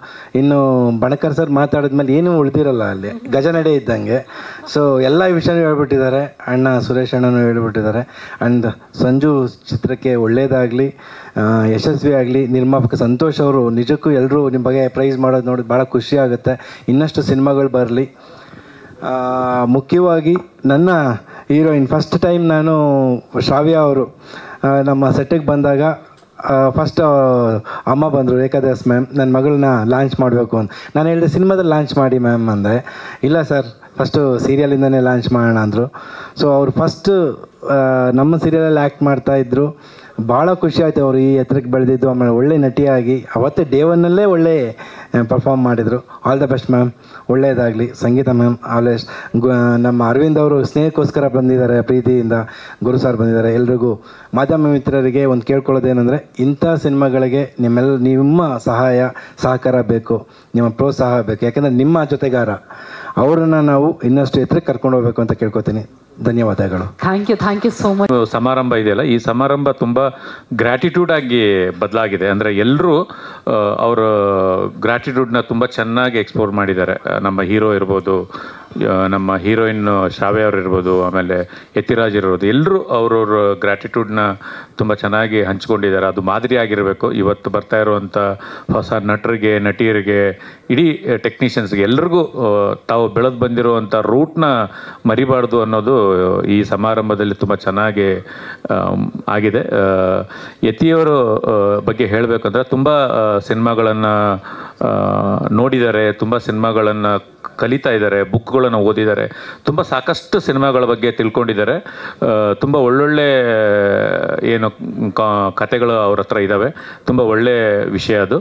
ಇನ್ನು ಬಣಕರ್ ಸರ್ ಮಾತಾಡಿದ್ಮೇಲೆ ಏನೂ ಉಳಿದಿರಲ್ಲ, ಅಲ್ಲಿ ಗಜನಡೆ ಇದ್ದಂಗೆ. ಸೊ ಎಲ್ಲ ವಿಷಯನೂ ಹೇಳ್ಬಿಟ್ಟಿದ್ದಾರೆ, ಅಣ್ಣ ಸುರೇಶ್ ಅಣ್ಣನೂ ಹೇಳ್ಬಿಟ್ಟಿದ್ದಾರೆ. ಆ್ಯಂಡ್ ಸಂಜು ಚಿತ್ರಕ್ಕೆ ಒಳ್ಳೆಯದಾಗಲಿ, ಯಶಸ್ವಿ ಆಗಲಿ. ನಿರ್ಮಾಪಕ ಸಂತೋಷ್ ಅವರು ನಿಜಕ್ಕೂ ಎಲ್ಲರೂ ನಿಮ್ಮ ಬಗ್ಗೆ ಪ್ರೈಸ್ ಮಾಡೋದು ನೋಡಿ ಭಾಳ ಖುಷಿ ಆಗುತ್ತೆ. ಇನ್ನಷ್ಟು ಸಿನಿಮಾಗಳು ಬರಲಿ. ಮುಖ್ಯವಾಗಿ ನನ್ನ ಹೀರೋಯಿನ್ ಫಸ್ಟ್ ಟೈಮ್ ನಾನು ಶ್ರಾವ್ಯ ಅವರು ನಮ್ಮ ಸೆಟ್ಟಿಗೆ ಬಂದಾಗ ಫಸ್ಟ್ ಅಮ್ಮ ಬಂದರು, ಏಕಾದಶ್ ಮ್ಯಾಮ್ ನನ್ನ ಮಗಳನ್ನ ಲಾಂಚ್ ಮಾಡಬೇಕು ಅಂತ. ನಾನು ಹೇಳಿದೆ ಸಿನಿಮಾದಲ್ಲಿ ಲಾಂಚ್ ಮಾಡಿ ಮ್ಯಾಮ್ ಅಂದೆ. ಇಲ್ಲ ಸರ್ ಫಸ್ಟು ಸೀರಿಯಲಿಂದನೇ ಲಾಂಚ್ ಮಾಡೋಣ ಅಂದರು. ಸೊ ಅವರು ಫಸ್ಟು ನಮ್ಮ ಸೀರಿಯಲಲ್ಲಿ ಆ್ಯಕ್ಟ್ ಮಾಡ್ತಾಯಿದ್ರು. ಭಾಳ ಖುಷಿ ಆಯಿತು ಅವರು ಈ ಎತ್ತರಕ್ಕೆ ಬೆಳೆದಿದ್ದು. ಆಮೇಲೆ ಒಳ್ಳೆ ನಟಿಯಾಗಿ ಅವತ್ತೇ ಡೇ ಒನ್ನಲ್ಲೇ ಒಳ್ಳೆ ಪರ್ಫಾರ್ಮ್ ಮಾಡಿದರು. ಆಲ್ ದ ಬೆಸ್ಟ್ ಮ್ಯಾಮ್, ಒಳ್ಳೆಯದಾಗಲಿ. ಸಂಗೀತ ಮ್ಯಾಮ್ ಆಲ್ವೇಸ್. ನಮ್ಮ ಅರವಿಂದ್ ಅವರು ಸ್ನೇಹಕ್ಕೋಸ್ಕರ ಬಂದಿದ್ದಾರೆ, ಪ್ರೀತಿಯಿಂದ ಗುರು ಸಾರ್ ಬಂದಿದ್ದಾರೆ. ಎಲ್ರಿಗೂ ಮಾಧ್ಯಮ ಮಿತ್ರರಿಗೆ ಒಂದು ಕೇಳ್ಕೊಳ್ಳೋದೇನೆಂದರೆ, ಇಂಥ ಸಿನಿಮಾಗಳಿಗೆ ನಿಮ್ಮ ಸಹಾಯ ಸಹಕಾರ ಬೇಕು, ನಿಮ್ಮ ಪ್ರೋತ್ಸಾಹ ಬೇಕು. ಯಾಕೆಂದರೆ ನಿಮ್ಮ ಜೊತೆಗಾರ ಅವರನ್ನು ನಾವು ಇನ್ನಷ್ಟು ಎತ್ತರಕ್ಕೆ ಕರ್ಕೊಂಡು ಹೋಗಬೇಕು ಅಂತ ಕೇಳ್ಕೊತೀನಿ. ಧನ್ಯವಾದಗಳು. Thank you so much. ಸಮಾರಂಭ ಇದೆಯಲ್ಲ, ಈ ಸಮಾರಂಭ ತುಂಬ ಗ್ರ್ಯಾಟಿಟ್ಯೂಡ್ ಆಗಿ ಬದಲಾಗಿದೆ. ಅಂದರೆ ಎಲ್ಲರೂ ಅವರ ಗ್ರ್ಯಾಟಿಟ್ಯೂಡ್ನ ತುಂಬ ಚೆನ್ನಾಗಿ ಎಕ್ಸ್ಪ್ಲೋರ್ ಮಾಡಿದ್ದಾರೆ. ನಮ್ಮ ಹೀರೋ ಇರ್ಬೋದು, ನಮ್ಮ ಹೀರೋಯಿನ್ ಶ್ರಾವ್ಯ ಅವ್ರು ಇರ್ಬೋದು, ಆಮೇಲೆ ಯತಿರಾಜ್ ಇರ್ಬೋದು, ಎಲ್ಲರೂ ಅವ್ರವ್ರ ಗ್ರ್ಯಾಟಿಟ್ಯೂಡ್ನ ತುಂಬ ಚೆನ್ನಾಗಿ ಹಂಚ್ಕೊಂಡಿದ್ದಾರೆ. ಅದು ಮಾದರಿ ಆಗಿರಬೇಕು. ಇವತ್ತು ಬರ್ತಾ ಇರುವಂಥ ಹೊಸ ನಟರಿಗೆ, ನಟಿಯರಿಗೆ, ಇಡೀ ಟೆಕ್ನಿಷಿಯನ್ಸ್ಗೆ ಎಲ್ರಿಗೂ ತಾವು ಬೆಳೆದು ಬಂದಿರುವಂಥ ರೂಟ್ನ ಮರಿಬಾರ್ದು ಅನ್ನೋದು ಈ ಸಮಾರಂಭದಲ್ಲಿ ತುಂಬ ಚೆನ್ನಾಗಿ ಆಗಿದೆ. ಯತಿಯವರು ಬಗ್ಗೆ ಹೇಳಬೇಕಂದ್ರೆ ತುಂಬ ಸಿನಿಮಾಗಳನ್ನು ನೋಡಿದ್ದಾರೆ, ತುಂಬ ಸಿನಿಮಾಗಳನ್ನು ಕಲಿತಾ ಇದ್ದಾರೆ, ಬುಕ್ಗಳನ್ನು ಓದಿದ್ದಾರೆ, ತುಂಬ ಸಾಕಷ್ಟು ಸಿನಿಮಾಗಳ ಬಗ್ಗೆ ತಿಳ್ಕೊಂಡಿದ್ದಾರೆ. ತುಂಬ ಒಳ್ಳೊಳ್ಳೆ ಏನು ಕತೆಗಳು ಅವ್ರ ಹತ್ರ ಇದ್ದಾವೆ. ತುಂಬ ಒಳ್ಳೆ ವಿಷಯ ಅದು.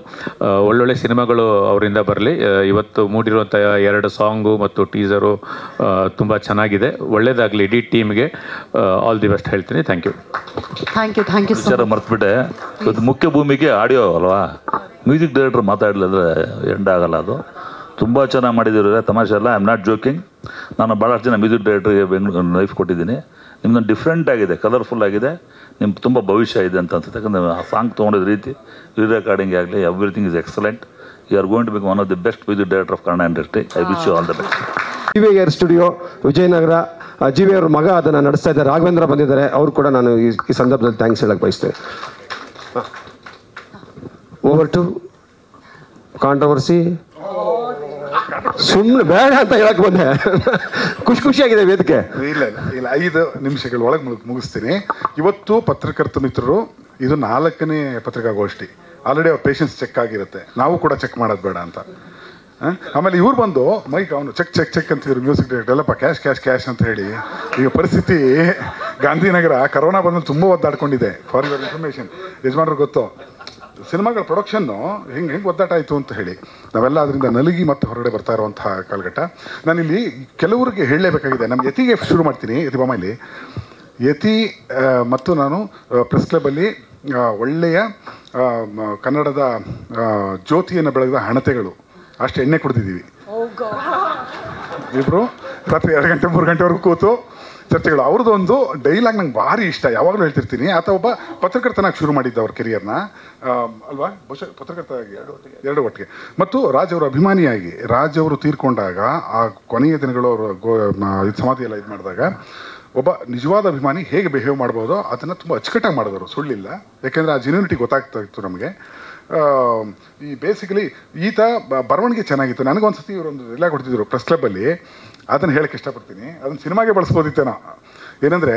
ಒಳ್ಳೊಳ್ಳೆ ಸಿನಿಮಾಗಳು ಅವರಿಂದ ಬರಲಿ. ಇವತ್ತು ಮೂಡಿರುವಂಥ 2 ಸಾಂಗು ಮತ್ತು ಟೀಸರು ತುಂಬ ಚೆನ್ನಾಗಿದೆ. ಒಳ್ಳೆಯದಾಗಲಿ ಇಡೀ ಟೀಮ್ಗೆ. ಆಲ್ ದಿ ಬೆಸ್ಟ್ ಹೇಳ್ತೀನಿ. Thank you. ಥ್ಯಾಂಕ್ ಯು ವಿಚಾರ ಮರ್ತ್ಬಿಟ್ಟೆ. ಇವತ್ತು ಮುಖ್ಯ ಭೂಮಿಗೆ ಆಡಿಯೋ ಅಲ್ವಾ, ಮ್ಯೂಸಿಕ್ ಡೈರೆಕ್ಟರ್ ಮಾತಾಡಲಿಲ್ಲ ಎಂಡ್ ಆಗಲ್ಲ. ಅದು ತುಂಬ ಚೆನ್ನಾಗಿ ಮಾಡಿದ್ದೀರ, ತಮಾಷೆ ಅಲ್ಲ. I am not joking. ನಾನು ಭಾಳಷ್ಟು ಜನ ಮ್ಯೂಸಿಕ್ ಡೈರೆಕ್ಟ್ರಿಗೆ ಬೆಂಗಳೂರು ಲೈಫ್ ಕೊಟ್ಟಿದ್ದೀನಿ. ನಿಮ್ಮದು ಡಿಫ್ರೆಂಟ್ ಆಗಿದೆ, ಕಲರ್ಫುಲ್ ಆಗಿದೆ, ನಿಮ್ಗೆ ತುಂಬ ಭವಿಷ್ಯ ಇದೆ ಅಂತ ಅನ್ಸುತ್ತೆ. ಯಾಕಂದರೆ ಆ ಸಾಂಗ್ ತೊಗೊಂಡಿದ್ದ ರೀತಿ, ರೀ ರೆಕಾರ್ಡಿಂಗ್ ಆಗಲಿ, everything is excellent. You are going to become one of the best music director of Kannada industry. I wish you all the best. GVR studio Vijayanagar, GVR ಮಗ ಅದನ್ನು ನಡೆಸ್ತಾ ಇದ್ದಾರೆ, ರಾಘವೇಂದ್ರ ಬಂದಿದ್ದಾರೆ. ಅವರು ಕೂಡ ನಾನು ಈ ಸಂದರ್ಭದಲ್ಲಿ ಥ್ಯಾಂಕ್ಸ್ ಹೇಳಕ್ಕೆ ಬಯಸ್ತೇನೆ. Over to controversy. ಸುಮ್ಮನೆ ಬೇಡ ಅಂತ ಹೇಳಕ್ ಬಂದೆ. ಖುಷಿಯಾಗಿದೆ ವೇದಿಕೆ. ಇಲ್ಲ 5 ನಿಮಿಷಗಳ ಒಳಗೆ ಮುಗಿಸ್ತೀನಿ. ಇವತ್ತು ಪತ್ರಕರ್ತ ಮಿತ್ರರು, ಇದು 4ನೇ ಪತ್ರಿಕಾಗೋಷ್ಠಿ. ಆಲ್ರೆಡಿ ಅವ್ರ ಪೇಷನ್ಸ್ ಚೆಕ್ ಆಗಿರುತ್ತೆ, ನಾವು ಕೂಡ ಚೆಕ್ ಮಾಡೋದು ಬೇಡ ಅಂತ. ಆಮೇಲೆ ಇವ್ರು ಬಂದು ಮೈಕ್ ಅವನು ಚೆಕ್ ಅಂತಿದ್ರು ಮ್ಯೂಸಿಕ್ ಡೈರೆಕ್ಟರ್ ಎಲ್ಲಪ್ಪ ಕ್ಯಾಶ್ ಅಂತ ಹೇಳಿ. ಈಗ ಪರಿಸ್ಥಿತಿ ಗಾಂಧಿನಗರ ಕರೋನಾ ಬಂದು ತುಂಬ ಒದ್ದಾಡ್ಕೊಂಡಿದೆ. ಫಾರ್ ಯುವರ್ ಇನ್ಫಾರ್ಮೇಷನ್, ಯಜಮಾನ್ರಿಗೆ ಗೊತ್ತು ಸಿನಿಮಾಗಳ ಪ್ರೊಡಕ್ಷನ್ನು ಹೆಂಗೆ ಒದ್ದಾಟ ಆಯಿತು ಅಂತ ಹೇಳಿ. ನಾವೆಲ್ಲ ಅದರಿಂದ ನಲುಗಿ ಮತ್ತೆ ಹೊರಗಡೆ ಬರ್ತಾ ಇರುವಂತಹ ಕಾಲಘಟ್ಟ. ನಾನಿಲ್ಲಿ ಕೆಲವರಿಗೆ ಹೇಳಲೇಬೇಕಾಗಿದೆ. ನಮ್ಮ ಯತಿಗೆ ಶುರು ಮಾಡ್ತೀನಿ. ಯತಿ ಬೊಮ್ಮಾಲಿ, ಯತಿ ಮತ್ತು ನಾನು ಪ್ರೆಸ್ ಕ್ಲಬ್ಬಲ್ಲಿ ಒಳ್ಳೆಯ ಕನ್ನಡದ ಜ್ಯೋತಿಯನ್ನು ಬೆಳಗಿದ ಹಣತೆಗಳು ಅಷ್ಟು ಎಣ್ಣೆ ಕುಡಿದಿದ್ದೀವಿ ಇಬ್ಬರು. ರಾತ್ರಿ 2 ಗಂಟೆ 3 ಗಂಟೆವರೆಗೂ ಕೂತು ಚರ್ಚೆಗಳು. ಅವ್ರದ್ದು ಒಂದು ಡೈಲಾಗ್ ನಂಗೆ ಭಾರಿ ಇಷ್ಟ, ಯಾವಾಗಲೂ ಹೇಳ್ತಿರ್ತೀನಿ. ಆತ ಒಬ್ಬ ಪತ್ರಕರ್ತನಾಗಿ ಶುರು ಮಾಡಿದ್ದ ಅವ್ರ ಕೆರಿಯರ್ನ ಅಲ್ವಾ, ಬಹುಶಃ ಪತ್ರಕರ್ತರಾಗಿ 2 ಒಟ್ಟಿಗೆ. ಮತ್ತು ರಾಜ್ ಅವರ ಅಭಿಮಾನಿಯಾಗಿ, ರಾಜ್ ಅವರು ತೀರ್ಕೊಂಡಾಗ ಆ ಕೊನೆಯ ದಿನಗಳು ಅವರು ಸಮಾಧಿ ಎಲ್ಲ ಇದು ಮಾಡಿದಾಗ ಒಬ್ಬ ನಿಜವಾದ ಅಭಿಮಾನಿ ಹೇಗೆ ಬಿಹೇವ್ ಮಾಡ್ಬೋದೋ ಅದನ್ನು ತುಂಬ ಅಚ್ಚುಕಟ್ಟಾಗಿ ಮಾಡಿದವರು, ಸುಳ್ಳಿಲ್ಲ. ಯಾಕೆಂದರೆ ಆ ಜೆನ್ಯೂನಿಟಿ ಗೊತ್ತಾಗ್ತಾ ಇತ್ತು ನಮಗೆ. ಈ ಬೇಸಿಕಲಿ ಈತ ಬರವಣಿಗೆ ಚೆನ್ನಾಗಿತ್ತು. ನನಗೊಂದು ಸತಿ ಇವರೊಂದು ಎಲ್ಲ ಕೊಡ್ತಿದ್ರು ಪ್ರೆಸ್ ಕ್ಲಬ್ಬಲ್ಲಿ, ಅದನ್ನು ಹೇಳಕ್ಕೆ ಇಷ್ಟಪಡ್ತೀನಿ. ಅದನ್ನು ಸಿನಿಮಾಗೆ ಬಳಸ್ಬೋದಿತ್ತೇನೋ. ಏನಂದರೆ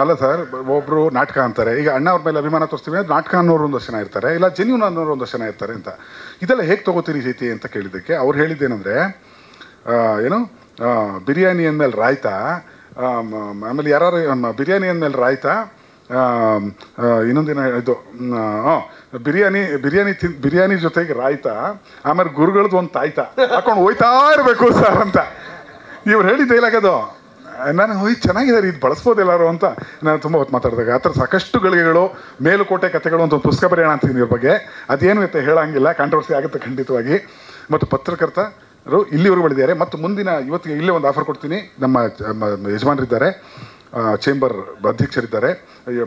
ಅಲ್ಲ ಸರ್, ಒಬ್ಬರು ನಾಟಕ ಅಂತಾರೆ. ಈಗ ಅಣ್ಣ ಅವ್ರ ಮೇಲೆ ಅಭಿಮಾನ ತೋರಿಸ್ತೀವಿ ಅಂದರೆ ನಾಟಕ ಅನ್ನೋರು ಒಂದಷ್ಟು ಜನ ಇರ್ತಾರೆ, ಇಲ್ಲ ಜೆನ್ಯೂನ್ ಅನ್ನೋರು ಒಂದಷ್ಟು ಜನ ಇರ್ತಾರೆ ಅಂತ. ಇದೆಲ್ಲ ಹೇಗೆ ತೊಗೋತೀರಿ ಜೈತಿ ಅಂತ ಕೇಳಿದ್ದಕ್ಕೆ ಅವ್ರು ಹೇಳಿದ್ದೇನೆಂದರೆ, ಏನು ಬಿರಿಯಾನಿ ಅಂದಮೇಲೆ ರಾಯ್ತಾ, ಆಮೇಲೆ ಯಾರು ಬಿರಿಯಾನಿ ಅಂದಮೇಲೆ ರಾಯ್ತಾ, ಇನ್ನೊಂದಿನ ಇದು ಬಿರಿಯಾನಿ ಜೊತೆಗೆ ರಾಯ್ತಾ, ಆಮೇಲೆ ಗುರುಗಳದ್ದು ಒಂದು ತಾಯ್ತಾ ಹಾಕೊಂಡು ಹೋಯ್ತಾ ಇರಬೇಕು ಸರ್ ಅಂತ ಇವ್ರು ಹೇಳಿದ್ದೆ. ಇಲ್ಲಾಗದು ನಾನು ಚೆನ್ನಾಗಿದೆ ಇದು ಬಳಸ್ಬೋದು ಎಲ್ಲರೂ ಅಂತ ನಾನು ತುಂಬ ಹೊತ್ತು ಮಾತಾಡಿದಾಗ. ಆ ಥರ ಸಾಕಷ್ಟು ಗಳಿಗೆಗಳು, ಮೇಲುಕೋಟೆ ಕಥೆಗಳು ಅಂತ ಒಂದು ಪುಸ್ತಕ ಬರೆಯೋಣ ಅಂತೀನಿ ಇವ್ರ ಬಗ್ಗೆ. ಅದೇನು ಇರುತ್ತೆ ಹೇಳಂಗಿಲ್ಲ, ಕಾಂಟ್ರವರ್ಸಿ ಆಗುತ್ತೆ ಖಂಡಿತವಾಗಿ. ಮತ್ತು ಪತ್ರಕರ್ತರು ಇಲ್ಲಿವರೆಗೂ ಬೆಳೆದಿದ್ದಾರೆ. ಮತ್ತು ಮುಂದಿನ ಇವತ್ತಿಗೆ ಇಲ್ಲೇ ಒಂದು ಆಫರ್ ಕೊಡ್ತೀನಿ. ನಮ್ಮ ಯಜಮಾನರಿದ್ದಾರೆ, ಚೇಂಬರ್ ಅಧ್ಯಕ್ಷರಿದ್ದಾರೆ,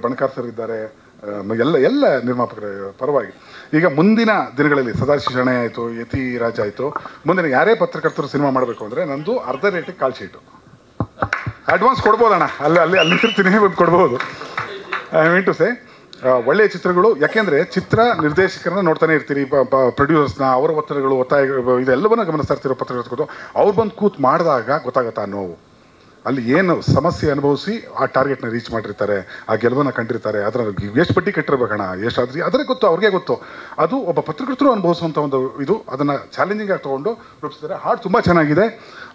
ಬಣಕಾರ್ ಸರ್ ಇದ್ದಾರೆ, ಎಲ್ಲ ನಿರ್ಮಾಪಕರ ಪರವಾಗಿ. ಈಗ ಮುಂದಿನ ದಿನಗಳಲ್ಲಿ ಸದಾಶಿವ ಶೆಣೈ ಆಯಿತು, ಯತಿ ರಾಜ ಆಯಿತು, ಮುಂದಿನ ಯಾರೇ ಪತ್ರಕರ್ತರು ಸಿನಿಮಾ ಮಾಡಬೇಕು ಅಂದರೆ ನಂದು ಅರ್ಧ ರೇಟಿಗೆ ಕಾಲ್ ಶೀಟು ಅಡ್ವಾನ್ಸ್ ಕೊಡ್ಬೋದಣ್ಣ. ಅಲ್ಲಿ ನಿಂತಿರ್ತೀನಿ, ಒಂದು ಕೊಡ್ಬೋದು. ಐ ಮೀನ್ ಟು ಸೇ ಒಳ್ಳೆಯ ಚಿತ್ರಗಳು. ಯಾಕೆಂದರೆ ಚಿತ್ರ ನಿರ್ದೇಶಕರನ್ನ ನೋಡ್ತಾನೆ ಇರ್ತೀರಿ, ಪ್ರೊಡ್ಯೂಸರ್ಸ್ನ, ಅವರ ಒತ್ತಡಗಳು, ಒತ್ತಾಯ ಇದೆಲ್ಲವನ್ನ ಗಮನಿಸ್ತಾ ಇರ್ತೀರೋ ಪತ್ರಕರ್ತರು. ಅವ್ರು ಬಂದು ಕೂತು ಮಾಡಿದಾಗ ಗೊತ್ತಾಗತ್ತಾ ನೋವು, ಅಲ್ಲಿ ಏನು ಸಮಸ್ಯೆ ಅನುಭವಿಸಿ ಆ ಟಾರ್ಗೆಟ್ನ ರೀಚ್ ಮಾಡಿರ್ತಾರೆ, ಆ ಗೆಲುವನ್ನು ಕಂಡಿರ್ತಾರೆ, ಅದರ ಎಷ್ಟು ಬಡ್ಡಿ ಕಟ್ಟಿರ್ಬೇಕಣ್ಣ, ಎಷ್ಟಾದ್ರೂ ಅದರೇ ಗೊತ್ತು, ಅವ್ರಿಗೆ ಗೊತ್ತು. ಅದು ಒಬ್ಬ ಪತ್ರಕರ್ತರು ಅನುಭವಿಸುವಂಥ ಒಂದು ಇದು. ಅದನ್ನು ಚಾಲೆಂಜಿಂಗ್ ಆಗಿ ತೊಗೊಂಡು ರೂಪಿಸ್ತಾರೆ. ಹಾಡು ತುಂಬ ಚೆನ್ನಾಗಿದೆ.